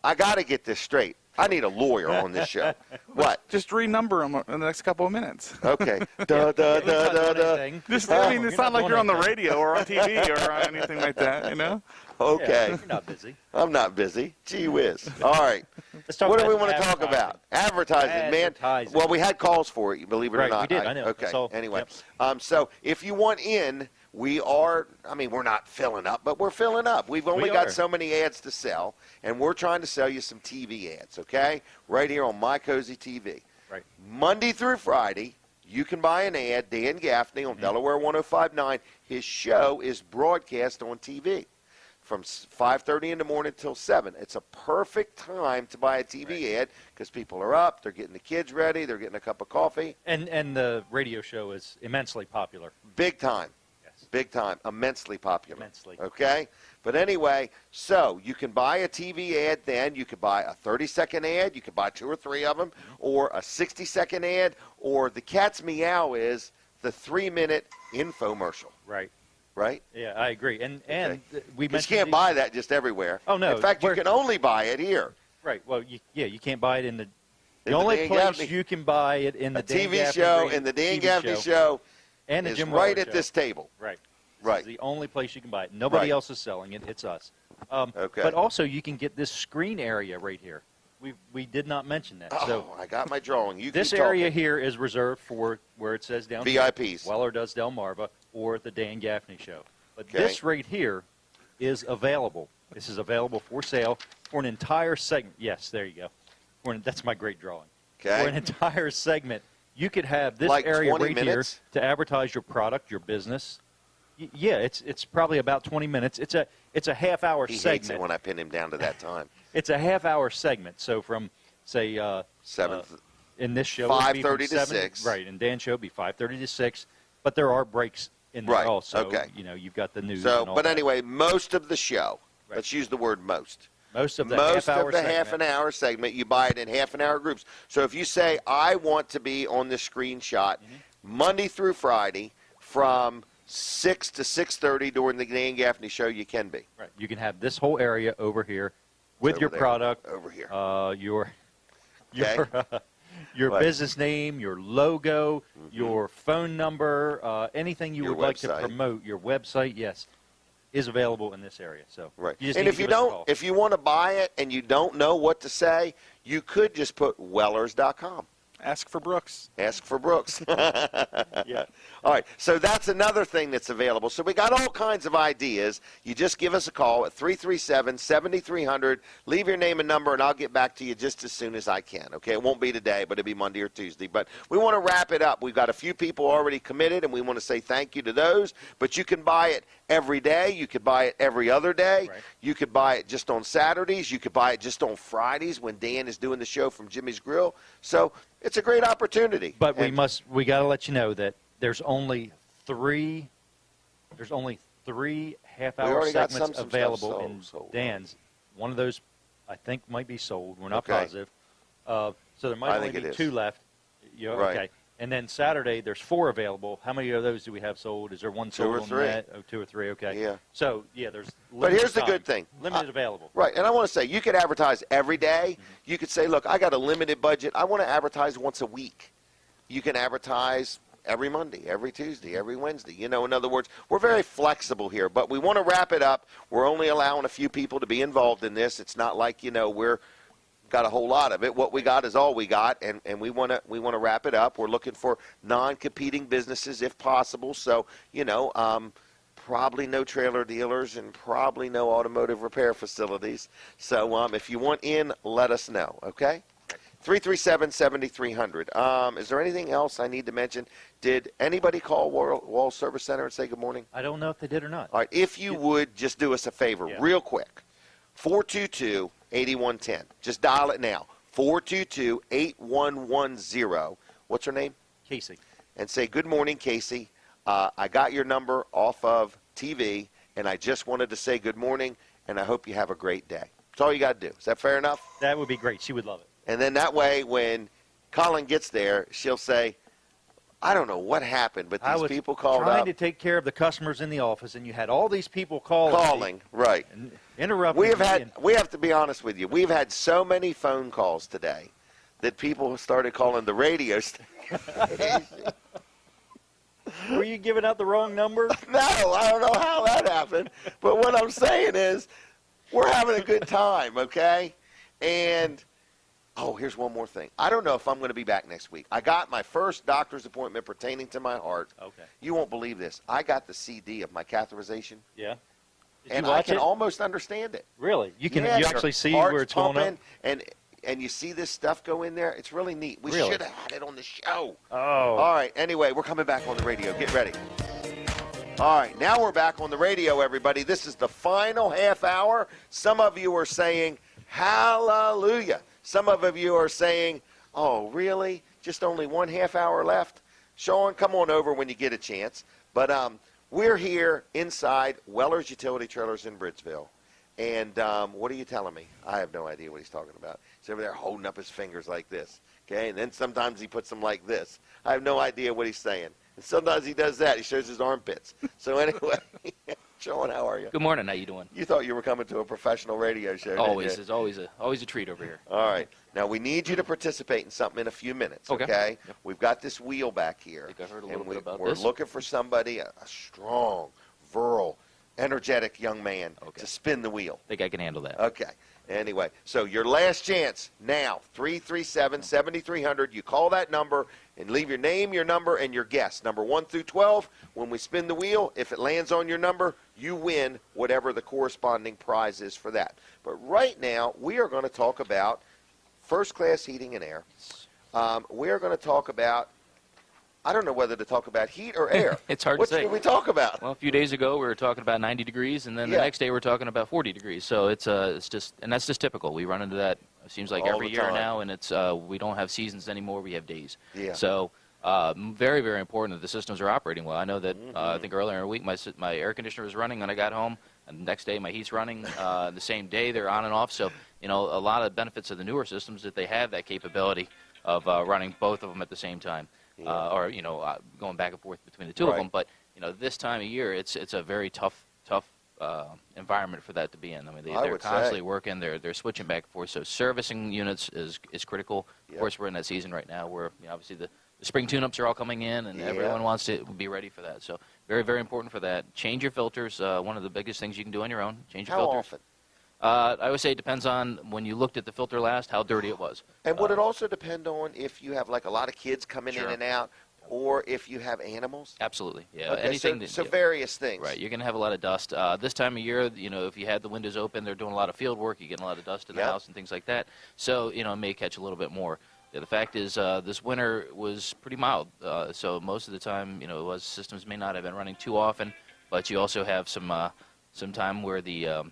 I got to get this straight. I need a lawyer on this show. What? Just renumber them in the next couple of minutes. Okay. Duh, duh, duh, duh, duh. Just, I mean, it's not like you're on the radio or on TV or on anything like that, you know? Okay. Yeah, you're not busy. I'm not busy. Gee whiz. All right. Let's talk What do about we want to talk about? Advertising, man. Advertising. Well, we had calls for it, believe it or Right, not. we did. I know. Okay. So, Anyway, yep. so if you want in, we are, I mean, we're not filling up, but we're filling up. We've only We got are. so many ads to sell, and we're trying to sell you some TV ads, okay? Right here on My Cozy TV. Right. Monday through Friday, you can buy an ad. Dan Gaffney on Delaware 105.9. His show is broadcast on TV from 5:30 in the morning till 7. It's a perfect time to buy a TV ad because people are up, they're getting the kids ready, they're getting a cup of coffee. And the radio show is immensely popular. Big time. Yes. Big time. Immensely popular. Immensely. Okay? But anyway, so you can buy a TV ad then. You could buy a 30-second ad. You could buy 2 or 3 of them. Or a 60-second ad. Or the cat's meow is the 3-minute infomercial. Right. Right? Yeah, I agree. And we You mentioned can't these- buy that just everywhere. Oh, no. In fact, you We're- can only buy it here. Right. Well, you can't buy it in the In the only Dan place Gaffney- you can buy it in the A Dan TV Gaffney show radio- and the Dan TV Gaffney show and the is Jim right Weller at show. this table. Right. This Right. is the only place you can buy it. Nobody Right. else is selling it. It's us. Okay. But also, you can get this screen area right here. We did not mention that. Oh, So I got my drawing. You this keep area talking. here is reserved for where it says down VIPs. here, Weller Does Delmarva or the Dan Gaffney Show. But Okay. this right here is available. This is available for sale for an entire segment. Yes, there you go. That's my great drawing. Okay. For an entire segment, you could have this Like area 20 right minutes? here to advertise your product, your business. Yeah, it's probably about 20 minutes. It's a half-hour He hates segment. it when I pin him down to that time. It's a half-hour segment. So from say 7th. in this show, it'd be from 5:30 to 7 6. Right, and Dan's show would be 5:30 to 6. But there are breaks in there Right, also. okay. You know, you've got the news. So, and all but that. anyway, most of the show, Right. let's use the word most. most of the Most half-hour of the segment, half an hour segment, you buy it in half an hour groups. So if you say, I want to be on this screenshot Monday through Friday from 6 to 6:30 during the Dan Gaffney show, you can be. Right, you can have this whole area over here with Over your there, product, over here. your your Right. business name, your logo, your phone number, anything you Your would like to website. promote, your website, yes, is available in this area. So Right. you just And need if to you give us a don't, call. if you want to buy it and you don't know what to say, you could just put wellers.com. Ask for Brooks. Ask for Brooks. Yeah. All right, so that's another thing that's available. So we got all kinds of ideas. You just give us a call at 337-7300. Leave your name and number, and I'll get back to you just as soon as I can. Okay, it won't be today, but it'll be Monday or Tuesday. But we want to wrap it up. We've got a few people already committed, and we want to say thank you to those. But you can buy it every day. You could buy it every other day. Right. You could buy it just on Saturdays. You could buy it just on Fridays when Dan is doing the show from Jimmy's Grill. So it's a great opportunity. But we got to let you know that there's only three half-hour segments available in Dan's. One of those, I think, might be sold. We're not positive. So there might only be 2 left. Right. Okay. And then Saturday, there's 4 available. How many of those do we have sold? Is there one sold 2 or 3. on that? Oh, 2 or 3, okay. Yeah. So, there's limited But here's the time. good thing. Limited available. Right, and I want to say, you could advertise every day. You could say, look, I got a limited budget. I want to advertise once a week. You can advertise every Monday, every Tuesday, every Wednesday. In other words, we're very flexible here, but we want to wrap it up. We're only allowing a few people to be involved in this. It's not like, we're got a whole lot of it. What we got is all we got, and we want to wrap it up. We're looking for non-competing businesses if possible. So, probably no trailer dealers and probably no automotive repair facilities. So if you want in, let us know, okay? 337-7300. Is there anything else I need to mention? Did anybody call Wall Service Center and say good morning? I don't know if they did or not. All right, if you would, just do us a favor real quick. 422-8110. Just dial it now. 422-8110. What's her name? Casey. And say, good morning, Casey. I got your number off of TV, and I just wanted to say good morning, and I hope you have a great day. That's all you got to do. Is that fair enough? That would be great. She would love it. And then that way, when Colin gets there, she'll say, I don't know what happened, but these people called up. I was trying to take care of the customers in the office, and you had all these people calling. Right. And interrupting. We have to be honest with you. We've had so many phone calls today that people started calling the radio station. Were you giving out the wrong number? No, I don't know how that happened. But what I'm saying is, we're having a good time, okay? And here's one more thing. I don't know if I'm going to be back next week. I got my first doctor's appointment pertaining to my heart. Okay. You won't believe this. I got the CD of my catheterization. Yeah. And I can almost understand it. Really? You can. Yeah, you actually see heart's where it's going up? And you see this stuff go in there. It's really neat. We should have had it on the show. Oh. All right. Anyway, we're coming back on the radio. Get ready. All right. Now we're back on the radio, everybody. This is the final half hour. Some of you are saying, hallelujah. Some of you are saying, oh, really? Just only 1 half hour left? Sean, come on over when you get a chance. But we're here inside Weller's Utility Trailers in Bridgeville. And what are you telling me? I have no idea what he's talking about. He's over there holding up his fingers like this. Okay? And then sometimes he puts them like this. I have no idea what he's saying. And sometimes he does that. He shows his armpits. So anyway, Sean, how are you? Good morning. How you doing? You thought you were coming to a professional radio show. Always. It's always a treat over here. All right. Now, we need you to participate in something in a few minutes, okay? Yep. We've got this wheel back here. I think I heard a little bit about we're this. looking for somebody, a strong, virile, energetic young man to spin the wheel. I think I can handle that. Okay. Anyway, so your last chance now, 337-7300. You call that number and leave your name, your number, and your guess, number 1 through 12. When we spin the wheel, if it lands on your number, you win whatever the corresponding prize is for that. But right now, we are going to talk about first-class heating and air. We are going to talk about, I don't know whether to talk about heat or air. It's hard to say. What should we talk about? Well, a few days ago we were talking about 90 degrees, and then the next day we're talking about 40 degrees. So it's just, and that's just typical. We run into that. It seems like All every the year time. now, and it's we don't have seasons anymore. We have days. Yeah. So very, very important that the systems are operating well. I know that I think earlier in the week my air conditioner was running when I got home, and the next day my heat's running. The same day they're on and off. So a lot of benefits of the newer systems that they have that capability of running both of them at the same time. Or going back and forth between the two of them. But this time of year, it's a very tough environment for that to be in. I mean, they're constantly working. They're switching back and forth. So servicing units is critical. Of course, we're in that season right now where obviously the spring tune-ups are all coming in, and everyone wants to be ready for that. So very, very important for that. Change your filters. One of the biggest things you can do on your own. Change your filters. How often? I would say it depends on when you looked at the filter last, how dirty it was. And would it also depend on if you have like a lot of kids coming in and out, or if you have animals? Absolutely, yeah. Okay, Anything. So various things. Right, you're going to have a lot of dust. This time of year, if you had the windows open, they're doing a lot of field work. You're getting a lot of dust in the house and things like that. So, it may catch a little bit more. The fact is, this winter was pretty mild. So most of the time, systems may not have been running too often. but you also have some time where the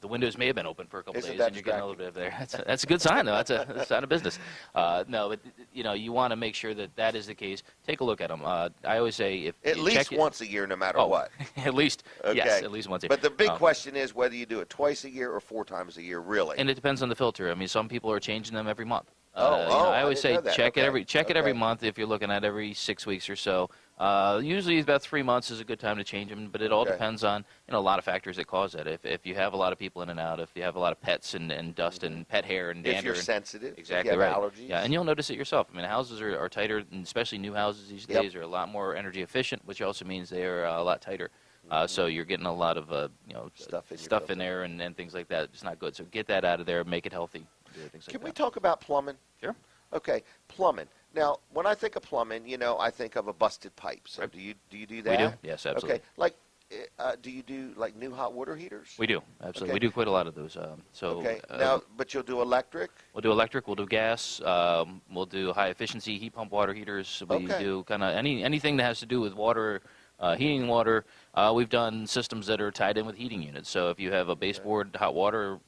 windows may have been open for a couple days, and you're getting a little bit of there. That's a good sign, though. That's a sign of business. No, but you want to make sure that is the case. Take a look at them. I always say if at you least check once a year, no matter what. At least, okay. Yes, at least once a year. But the big question is whether you do it twice a year or 4 times a year, really. And it depends on the filter. I mean, some people are changing them every month. I always say check it every month. If you're looking at every 6 weeks or so. Usually about 3 months is a good time to change them, but it all depends on a lot of factors that cause that. If you have a lot of people in and out, if you have a lot of pets and dust and pet hair and dander, if you're sensitive, exactly if you have right. allergies. Yeah, and you'll notice it yourself. I mean, houses are tighter, and especially new houses these days are a lot more energy efficient, which also means they are a lot tighter. So you're getting a lot of stuff in there and things like that. It's not good. So get that out of there, make it healthy. Can we talk about plumbing? Sure. Okay, plumbing. Now, when I think of plumbing, I think of a busted pipe. So do you do that? We do. Yes, absolutely. Okay, like, do you do like new hot water heaters? We do, absolutely. Okay. We do quite a lot of those. Now, but you'll do electric. We'll do electric. We'll do gas. We'll do high efficiency heat pump water heaters. We do kind of anything that has to do with water. Heating water, we've done systems that are tied in with heating units. So if you have a baseboard hot water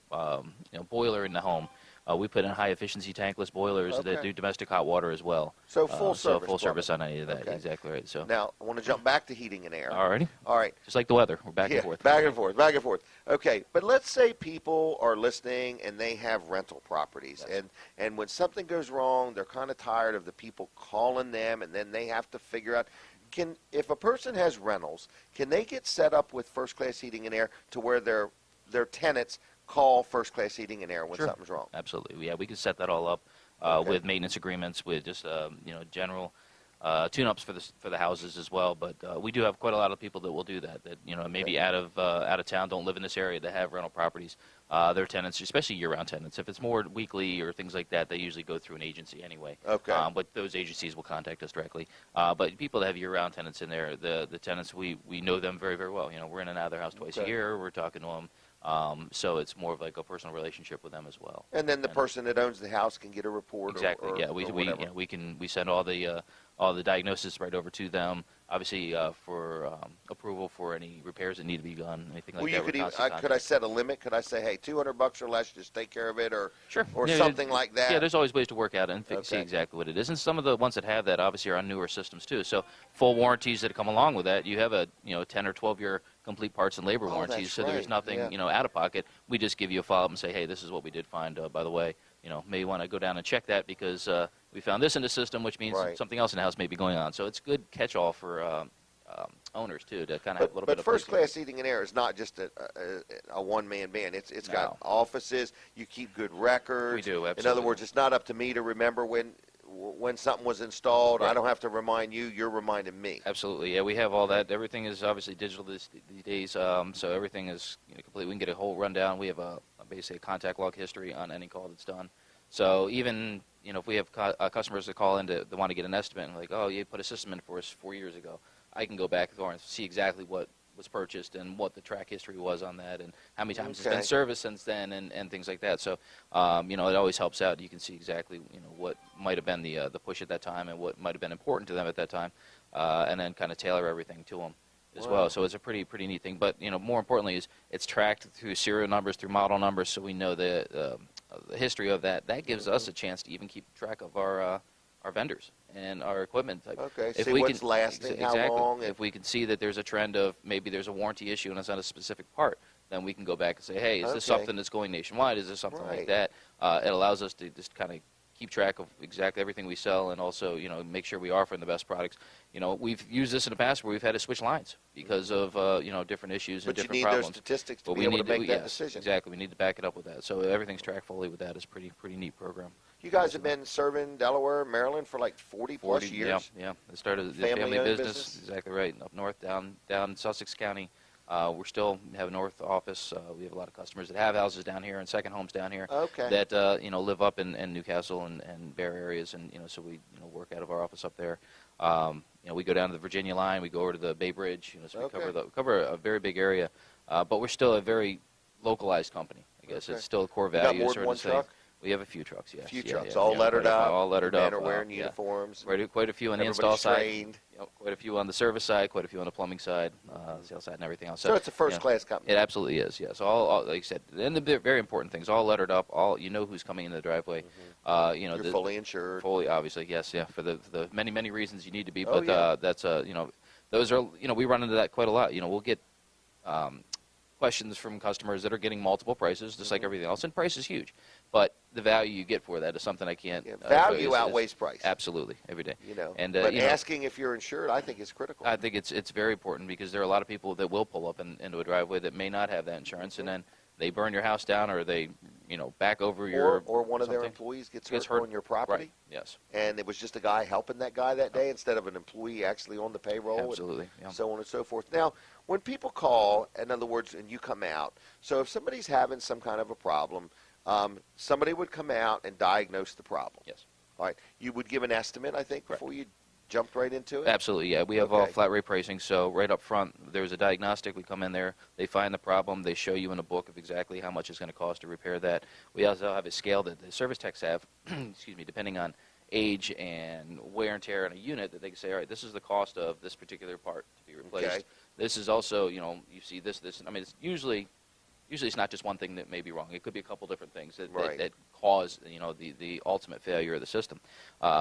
boiler in the home, we put in high efficiency tankless boilers that do domestic hot water as well. So full service. So full service on any of that. Okay. Exactly right. So now I want to jump back to heating and air. Alrighty. All right. Just like the weather, we're back and forth. Back and forth, back and forth. Okay, but let's say people are listening and they have rental properties, and when something goes wrong, they're kind of tired of the people calling them, and then they have to figure out. If a person has rentals, can they get set up with first class heating and air to where their tenants call first class heating and air when something's wrong? Absolutely. Yeah, we can set that all up with maintenance agreements, with just general tune-ups for the houses as well. But we do have quite a lot of people that will do that. That maybe out of town, don't live in this area, that have rental properties. Their tenants, especially year-round tenants, if it's more weekly or things like that, they usually go through an agency anyway. Okay. But those agencies will contact us directly. But people that have year-round tenants in there, the tenants, we know them very, very well. We're in and out of their house twice a year. We're talking to them. So it's more of like a personal relationship with them as well. And then the person that owns the house can get a report. Exactly. We send all the diagnosis right over to them. Obviously, for approval for any repairs that need to be done, anything like that. Could I set a limit? Could I say, hey, $200 or less, just take care of it, or sure, or something like that? Yeah, there's always ways to work out and see exactly what it is. And some of the ones that have that obviously are on newer systems too. So full warranties that come along with that. You have a 10 or 12 year complete parts and labor warranties. So there's nothing out of pocket. We just give you a follow up and say, hey, this is what we did find. By the way, may want to go down and check that because we found this in the system, which means something else in the house may be going on. So it's good catch-all for owners, too, to kind of have a little bit of... But first-class heating and air is not just a one-man band. It's got offices. You keep good records. We do, absolutely. In other words, it's not up to me to remember when something was installed. Right. I don't have to remind you. You're reminding me. Absolutely. Yeah, we have all that. Everything is obviously digital these days, so everything is complete. We can get a whole rundown. We have basically a contact log history on any call that's done. So even if we have customers that call in that want to get an estimate and like, oh, you put a system in for us 4 years ago, I can go back and see exactly what was purchased and what the track history was on that and how many times it's been serviced since then and things like that. So it always helps out. You can see exactly what might have been the push at that time and what might have been important to them at that time, and then kind of tailor everything to them as well. So it's a pretty neat thing. But more importantly is it's tracked through serial numbers, through model numbers, so we know the history of that. That gives us a chance to even keep track of our vendors and our equipment type. Okay, see what's lasting, how long. If we can see that there's a trend of maybe there's a warranty issue and it's on a specific part, then we can go back and say, hey, is this something that's going nationwide? Is this something like that? It allows us to just kind of keep track of exactly everything we sell and also, make sure we are offering the best products. We've used this in the past where we've had to switch lines because of, different issues and different problems. But you need those statistics to be able to make that decision. Exactly. We need to back it up with that. So everything's tracked fully with that. It's a pretty neat program. You guys have been serving Delaware, Maryland for like 40-plus years? Yeah. It started the family business. Exactly right. Up north, down Sussex County. We still have a north office. We have a lot of customers that have houses down here and second homes down here that live up in Newcastle and Bear areas, and so we work out of our office up there. We go down to the Virginia line. We go over to the Bay Bridge. So we cover a very big area, but we're still a very localized company. I guess it's still a core value. You got more than one truck? We have a few trucks, yes. A few Yeah, trucks, yeah, all yeah, lettered quite a- up. all lettered the up. men are wearing yeah. uniforms. Quite a few on the install Everybody's side. trained. Quite a few on the service side, quite a few on the plumbing side, sales side, and everything else. So it's a first-class you know, company. It absolutely is, yes. All, like you said, and the very important things, all lettered up, all you know who's coming in the driveway. You know, You're fully insured. Fully, obviously, yes, yeah, for the many reasons you need to be. Oh, But yeah. that's you know, those are, you know, we run into that quite a lot. You know, we'll get questions from customers that are getting multiple prices, just like everything else, and price is huge. But the value you get for that is something I can't. Yeah, value outweighs price. Absolutely, every day. You know, and but you know, asking if you're insured, I think is critical. I think it's very important because there are a lot of people that will pull up into a driveway that may not have that insurance, and then they burn your house down, or they, you know, back over your or one of their something. employees gets Gets hurt hurt. on your property. Right. Yes. And it was just a guy helping that guy that day instead of an employee actually on the payroll. Absolutely. Yeah. And so on and so forth. Now, when people call, in other words, and you come out, so if somebody's having some kind of a problem, somebody would come out and diagnose the problem. Yes. All right. You would give an estimate, I think, Correct. before you jumped right into it? Absolutely, yeah. We have all Okay. flat rate pricing, so right up front, there's a diagnostic. We come in there, they find the problem, they show you in a book of exactly how much it's going to cost to repair that. We also have a scale that the service techs have, excuse me, depending on age and wear and tear on a unit, that they can say, all right, this is the cost of this particular part to be replaced. Okay. This is also, you know, you see this. I mean, it's usually it's not just one thing that may be wrong. It could be a couple different things that, Right. that cause, you know, the ultimate failure of the system.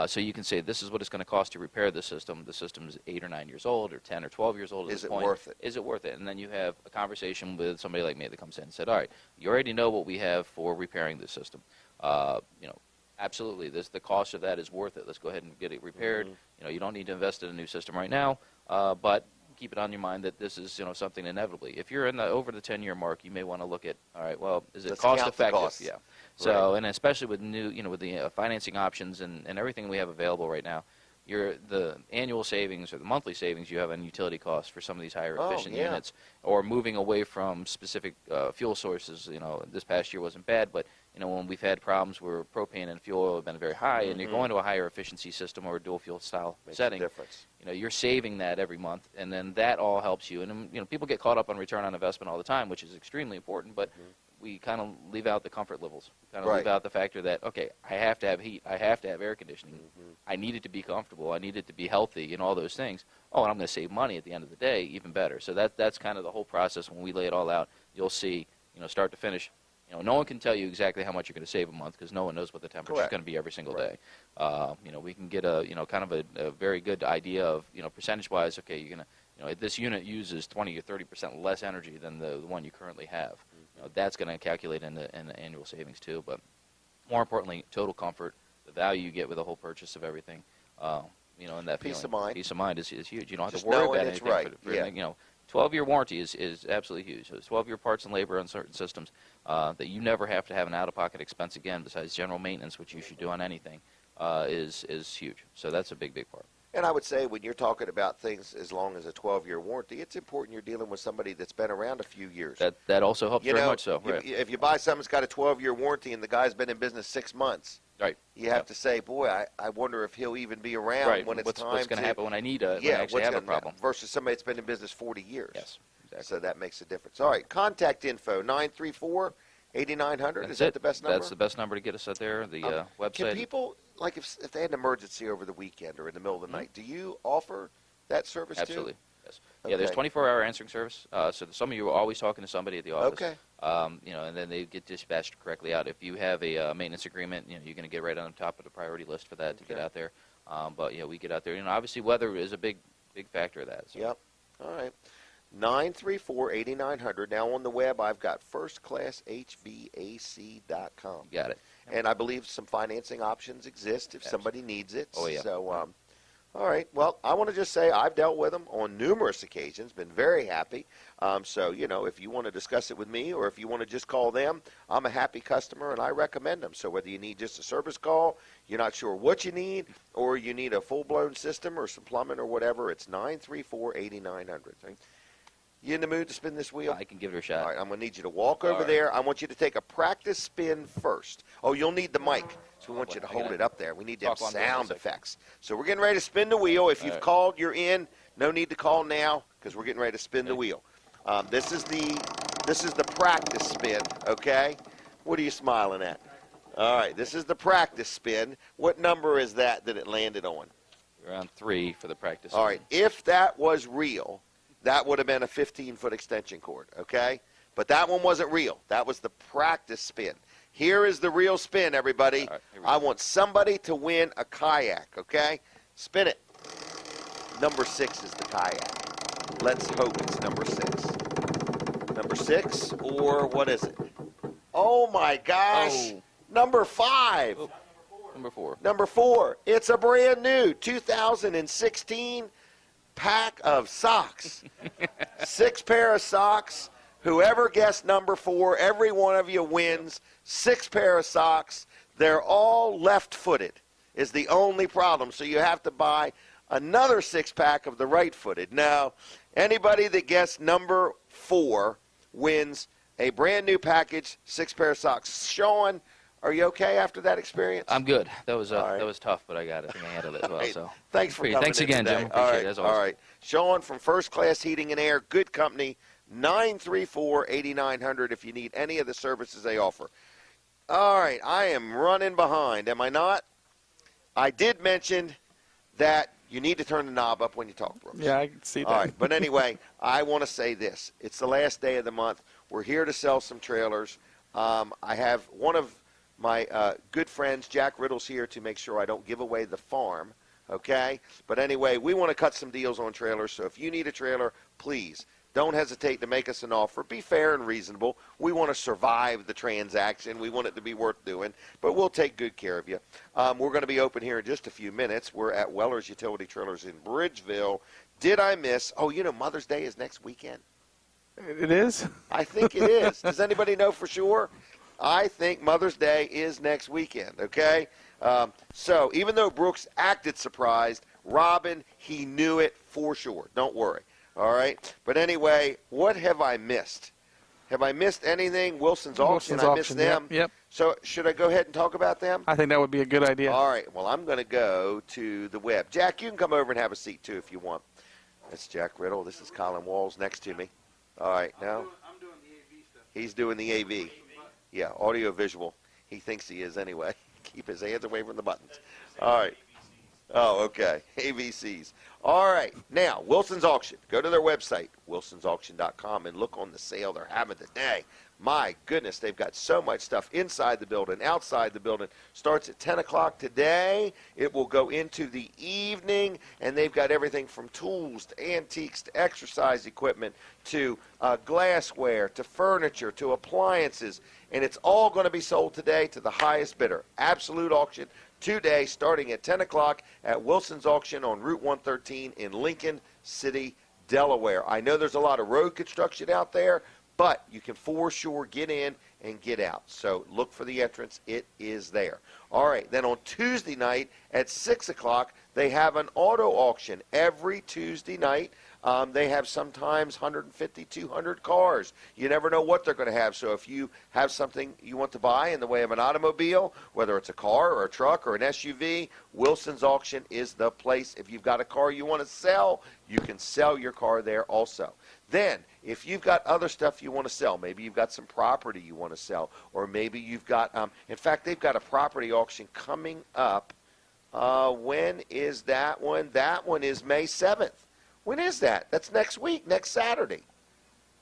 So you can say, this is what it's going to cost to repair the system. The system's 8 or 9 years old, or 10 or 12 years old at Is this it point. worth it? Is it worth it? And then you have a conversation with somebody like me that comes in and said, all right, you already know what we have for repairing this system. You know, absolutely, the cost of that is worth it. Let's go ahead and get it repaired. You know, you don't need to invest in a new system right now, but keep it on your mind that this is, you know, something inevitably. If you're in the over the 10-year mark, you may want to look at, all right, well, is it Let's cost count the effective? costs. Yeah. So, Right. and especially with new, you know, with the financing options and everything we have available right now, the annual savings or the monthly savings you have on utility costs for some of these higher efficient yeah. units, or moving away from specific fuel sources. You know, this past year wasn't bad, but you know, when we've had problems where propane and fuel oil have been very high, and you're going to a higher efficiency system or a dual fuel style Makes setting, a difference. you know, you're saving that every month, and then that all helps you. And you know, people get caught up on return on investment all the time, which is extremely important, but we kind of leave out the comfort levels. Kind of Right. leave out the factor that, okay, I have to have heat, I have to have air conditioning, I need it to be comfortable, I need it to be healthy, and all those things. Oh, and I'm going to save money at the end of the day, even better. So that's kind of the whole process. When we lay it all out, you'll see, you know, start to finish. You know, no one can tell you exactly how much you're going to save a month because no one knows what the temperature is Correct. going to be every single Right. day. You know, we can get a, you know, kind of a very good idea of, you know, percentage-wise, okay, you're going to, you know, this unit uses 20 or 30% less energy than the one you currently have. You know, that's going to calculate in the annual savings too. But more importantly, total comfort, the value you get with the whole purchase of everything. You know, and that Peace feeling, of mind. Peace of mind is huge. You don't have Just to worry knowing about it's anything. right. For, Yeah. you know, 12-year warranty is absolutely huge. So it's 12-year parts and labor on certain systems that you never have to have an out-of-pocket expense again besides general maintenance, which you should do on anything, is huge. So that's a big part. And I would say when you're talking about things as long as a 12-year warranty, it's important you're dealing with somebody that's been around a few years. That also helps you very know, much so. Right. If you buy something that's got a 12-year warranty and the guy's been in business 6 months, Right. you have to say, boy, I wonder if he'll even be around Right. when it's what's time going to happen when I need when I actually what's have a gonna- problem. versus somebody that's been in business 40 years. Yes. Exactly. So that makes a difference. All right, contact info, 934-8900. Is that the best number? That's the best number to get us out there. The Can website. people, like if they had an emergency over the weekend or in the middle of the night, do you offer that service Absolutely. too? Yes. Yeah, there's Okay. 24-hour answering service. So some of you are always talking to somebody at the office. Okay. You know, and then they get dispatched correctly out. If you have a maintenance agreement, you know, you're going to get right on the top of the priority list for that to get Okay. out there. But yeah, we get out there. You know, obviously weather is a big factor of that. So. Yep. All right. 934-8900. Now on the web, I've got firstclasshvac.com. You got it. And I believe some financing options exist if somebody needs it. Oh, yeah. So, all right. Well, I want to just say I've dealt with them on numerous occasions, been very happy. So, you know, if you want to discuss it with me or if you want to just call them, I'm a happy customer and I recommend them. So whether you need just a service call, you're not sure what you need, or you need a full-blown system or some plumbing or whatever, it's 934-8900. You in the mood to spin this wheel? I can give it a shot. All right, I'm going to need you to walk over right. there. I want you to take a practice spin first. Oh, you'll need the mic, so we want you to hold it up there. We need them talk on there sound for a second. effects. So we're getting ready to spin the wheel. If you've right. called, you're in. No need to call now because we're getting ready to spin the wheel. This is the practice spin, okay? What are you smiling at? All right, this is the practice spin. What number is that it landed on? Around 3 for the practice. All right, if that was real, that would have been a 15-foot extension cord, okay? But that one wasn't real. That was the practice spin. Here is the real spin, everybody. All right, I want somebody to win a kayak, okay? Spin it. Number 6 is the kayak. Let's hope it's number 6. Number 6, or what is it? Oh, my gosh. Oh. Number 5. Oh. Number 4. Number 4. It's a brand new 2016 pack of socks. 6 pair of socks. Whoever guessed number 4, every one of you wins 6 pair of socks. They're all left-footed is the only problem. So you have to buy another 6-pack of the right-footed. Now, anybody that guessed number 4 wins a brand new package, 6 pair of socks. Sean, are you okay after that experience? I'm good. That was All right. that was tough, but I got it. I think I handled it well. So Thanks for coming Thanks in again, today. Jim. Appreciate it as always. All right. Sean from First Class Heating and Air, good company, 934-8900 if you need any of the services they offer. All right, I am running behind, am I not? I did mention that you need to turn the knob up when you talk, Brooks. Yeah, I can see that. All right, but anyway, I want to say this. It's the last day of the month. We're here to sell some trailers. I have one of my good friends, Jack Riddle's here to make sure I don't give away the farm, okay? But anyway, we want to cut some deals on trailers, so if you need a trailer, please don't hesitate to make us an offer. Be fair and reasonable. We want to survive the transaction. We want it to be worth doing, but we'll take good care of you. We're going to be open here in just a few minutes. We're at Weller's Utility Trailers in Bridgeville. Did I miss? Oh, you know, Mother's Day is next weekend. It is? I think it is. Does anybody know for sure? I think Mother's Day is next weekend, okay? So even though Brooks acted surprised, Robin, he knew it for sure. Don't worry. All right? But anyway, what have I missed? Have I missed anything? Wilson's Auction, I missed them. Yep. So should I go ahead and talk about them? I think that would be a good idea. All right. Well, I'm going to go to the web. Jack, you can come over and have a seat, too, if you want. That's Jack Riddle. This is Colin Walls next to me. All right. Now, I'm doing the AV stuff. he's doing the AV. Yeah, audio visual. He thinks he is anyway. Keep his hands away from the buttons. All right. Oh, okay. AVCs. All right. Now, Wilson's Auction. Go to their website, wilsonsauction.com, and look on the sale they're having today. My goodness, they've got so much stuff inside the building, outside the building. Starts at 10 o'clock today. It will go into the evening, and they've got everything from tools to antiques to exercise equipment to glassware to furniture to appliances, and it's all going to be sold today to the highest bidder. Absolute auction today starting at 10 o'clock at Wilson's Auction on Route 113 in Lincoln City, Delaware. I know there's a lot of road construction out there, but you can for sure get in and get out. So look for the entrance. It is there. All right. Then on Tuesday night at 6 o'clock, they have an auto auction every Tuesday night. They have sometimes 150, 200 cars. You never know what they're going to have. So if you have something you want to buy in the way of an automobile, whether it's a car or a truck or an SUV, Wilson's Auction is the place. If you've got a car you want to sell, you can sell your car there also. Then, if you've got other stuff you want to sell, maybe you've got some property you want to sell, or maybe you've got, in fact, they've got a property auction coming up. When is that one? That one is May 7th. When is that? That's next week, next Saturday.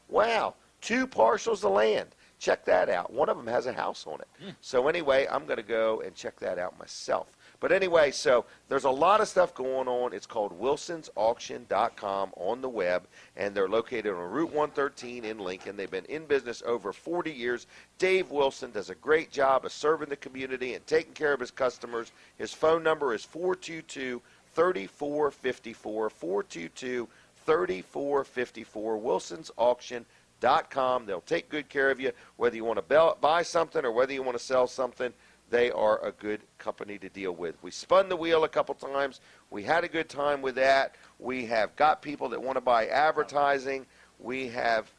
Wow. 2 parcels of land. Check that out. One of them has a house on it. So anyway, I'm going to go and check that out myself. But anyway, so there's a lot of stuff going on. It's called wilsonsauction.com on the web, and they're located on Route 113 in Lincoln. They've been in business over 40 years. Dave Wilson does a great job of serving the community and taking care of his customers. His phone number is 422-3454, 422-3454, wilsonsauction.com. They'll take good care of you, whether you want to buy something or whether you want to sell something. They are a good company to deal with. We spun the wheel a couple times. We had a good time with that. We have got people that want to buy advertising. We have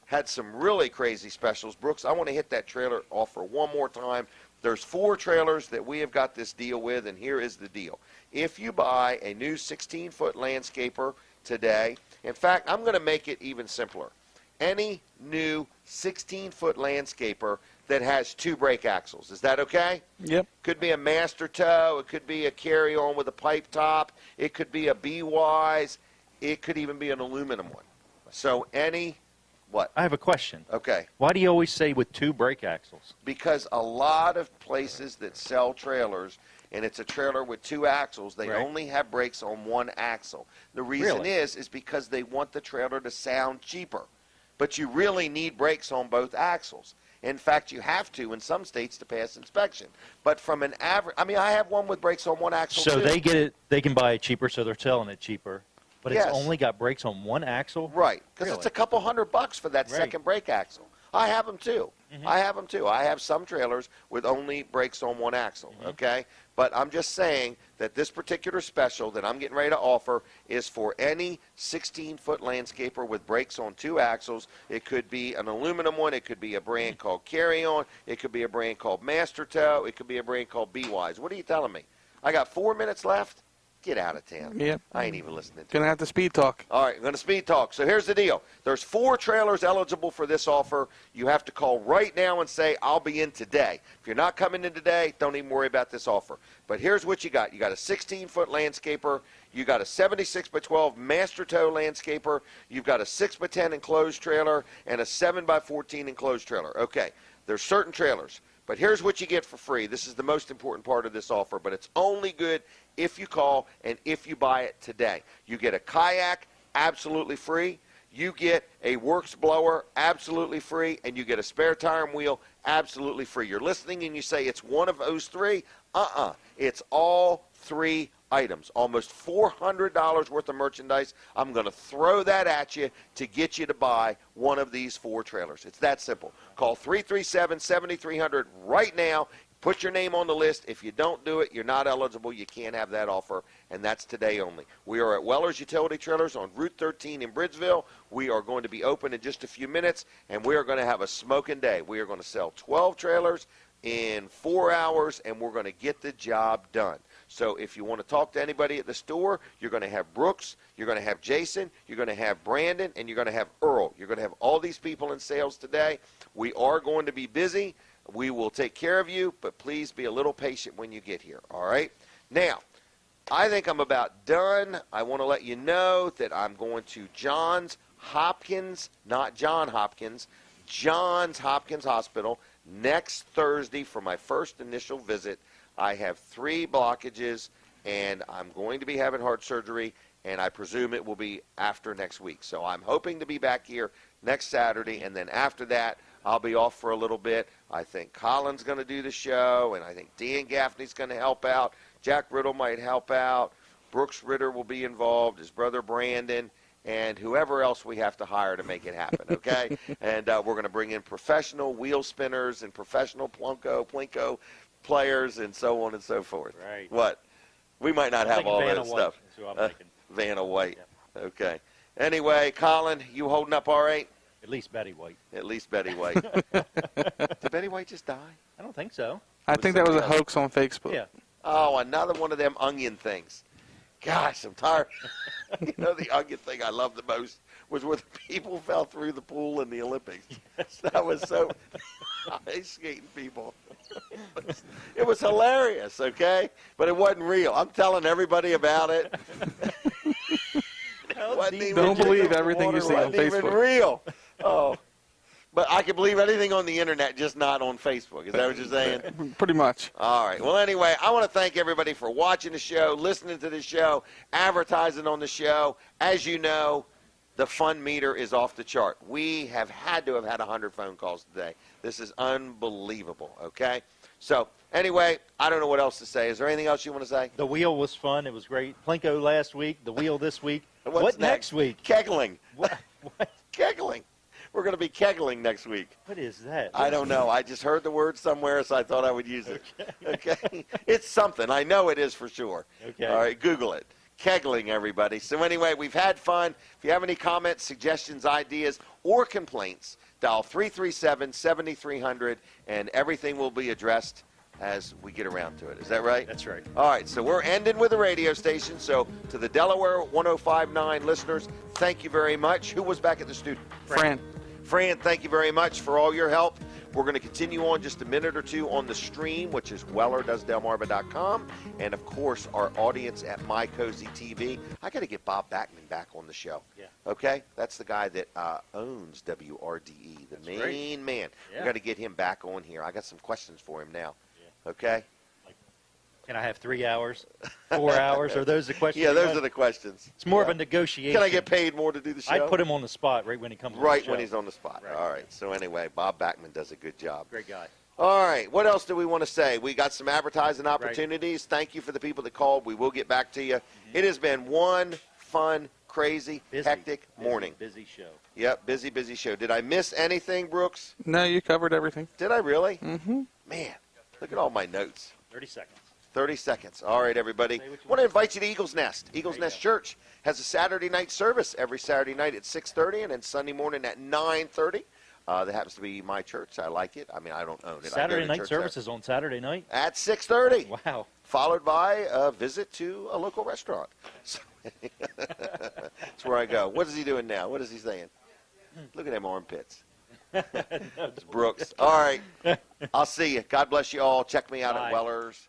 had some really crazy specials. Brooks, I want to hit that trailer offer one more time. There's 4 trailers that we have got this deal with, and here is the deal. If you buy a new 16-foot landscaper today, in fact, I'm going to make it even simpler. any new 16-foot landscaper that has 2 brake axles. Is that okay? Yep. Could be a master tow. It could be a carry-on with a pipe top. It could be a B-Wise. It could even be an aluminum one. So any, what? I have a question. Okay. Why do you always say with 2 brake axles? Because a lot of places that sell trailers, and it's a trailer with 2 axles, they Right. only have brakes on 1 axle. The reason Really? is because they want the trailer to sound cheaper. But you really need brakes on both axles. In fact, you have to in some states to pass inspection. But from an average, I mean, I have one with brakes on 1 axle So too. they get it. They can buy it cheaper, so they're selling it cheaper. But Yes. it's only got brakes on 1 axle. Right, because Really? it's a couple $100 for that Right. second brake axle. I have them too. Mhm. I have them too. I have some trailers with only brakes on 1 axle, okay? But I'm just saying that this particular special that I'm getting ready to offer is for any 16-foot landscaper with brakes on 2 axles. It could be an aluminum one. It could be a brand called Carry On. It could be a brand called Master Tow. It could be a brand called B-Wise. What are you telling me? I got 4 minutes left? Get out of town. Yep. I ain't even listening to Gonna have to speed talk. all right, I'm going to speed talk. So here's the deal. There's 4 trailers eligible for this offer. You have to call right now and say, I'll be in today. If you're not coming in today, don't even worry about this offer. But here's what you got. You got a 16-foot landscaper. You got a 76 by 12 master tow landscaper. You've got a 6 by 10 enclosed trailer and a 7 by 14 enclosed trailer. Okay, there's certain trailers. But here's what you get for free. This is the most important part of this offer, but it's only good if you call and if you buy it today. You get a kayak absolutely free. You get a works blower absolutely free, and you get a spare tire and wheel absolutely free. You're listening and you say it's one of those 3. It's all 3 items. Almost $400 worth of merchandise. I'm going to throw that at you to get you to buy one of these 4 trailers. It's that simple. Call 337-7300 right now. Put your name on the list. If you don't do it, you're not eligible. You can't have that offer, and that's today only. We are at Weller's Utility Trailers on Route 13 in Bridgeville. We are going to be open in just a few minutes, and we are going to have a smoking day. We are going to sell 12 trailers in 4 hours, and we're going to get the job done. So if you want to talk to anybody at the store, you're going to have Brooks, you're going to have Jason, you're going to have Brandon, and you're going to have Earl. You're going to have all these people in sales today. We are going to be busy. We will take care of you, but please be a little patient when you get here, all right? Now, I think I'm about done. I want to let you know that I'm going to Johns Hopkins, not John Hopkins, Johns Hopkins Hospital next Thursday for my first initial visit. I have 3 blockages, and I'm going to be having heart surgery, and I presume it will be after next week. So I'm hoping to be back here next Saturday, and then after that, I'll be off for a little bit. I think Colin's going to do the show, and I think Dan Gaffney's going to help out. Jack Riddle might help out. Brooks Ritter will be involved, his brother Brandon, and whoever else we have to hire to make it happen, okay? And we're going to bring in professional wheel spinners and professional Plinko players and so on and so forth. Right. What? We might not have all that stuff. That's who I'm thinking. Vanna White. Yeah. Okay. Anyway, Colin, you holding up all right? At least Betty White. At least Betty White. Did Betty White just die? I don't think so. I think that was a hoax on Facebook. Yeah. Oh, another one of them onion things. Gosh, I'm tired. You know, the onion thing I loved the most was where the people fell through the pool in the Olympics. Yes. That was so ice skating people. It was hilarious, okay? But it wasn't real. I'm telling everybody about it. Don't believe everything you see on It wasn't even Facebook. real. Oh. But I can believe anything on the internet, just not on Facebook. Is that what you're saying? Pretty much. All right. Well, anyway, I want to thank everybody for watching the show, listening to the show, advertising on the show. As you know, the fun meter is off the chart. We have had to have had 100 phone calls today. This is unbelievable, okay? So, anyway, I don't know what else to say. Is there anything else you want to say? The wheel was fun. It was great. Plinko last week. The wheel this week. What's What next week? Kegling. What? Kegling. We're going to be kegling next week. What is that? I don't know. I just heard the word somewhere, so I thought I would use it. Okay? It's something. I know it is for sure. Okay. All right, Google it. Kegling, everybody. So anyway, we've had fun. If you have any comments, suggestions, ideas, or complaints, dial 337-7300, and everything will be addressed as we get around to it. Is that right? That's right. All right, so we're ending with a radio station. So to the Delaware 105.9 listeners, thank you very much. Who was back at the studio? Fran. Fran, thank you very much for all your help. We're going to continue on just a minute or two on the stream, which is wellerdoesdelmarva.com, and, of course, our audience at My Cozy TV. I got to get Bob Backman back on the show. Yeah. Okay? That's the guy that owns WRDE, the main man. Yeah. We got to get him back on here. I got some questions for him now. Yeah. Okay? Can I have 3 hours, 4 hours? Are those the questions? Yeah, those are the questions. It's more of a negotiation. Can I get paid more to do the show? I put him on the spot right when he comes on Right the show. when he's on the spot. Right. All right. So anyway, Bob Backman does a good job. Great guy. All right. What else do we want to say? We got some advertising opportunities. Right. Thank you for the people that called. We will get back to you. Mm-hmm. It has been one fun, crazy, hectic morning. Busy show. Yep, busy show. Did I miss anything, Brooks? No, you covered everything. Did I really? Mm-hmm. Man, look at all my notes. 30 seconds. 30 seconds. All right, everybody. I want to invite you to Eagles Nest. Eagles Nest Church has a Saturday night service every Saturday night at 6:30 and then Sunday morning at 9:30. That happens to be my church. I like it. I mean, I don't own it. Saturday night services on Saturday night? At 6:30. Wow. Followed by a visit to a local restaurant. So that's where I go. What is he doing now? What is he saying? Look at them armpits. It's Brooks. All right. I'll see you. God bless you all. Check me out at wellers.com.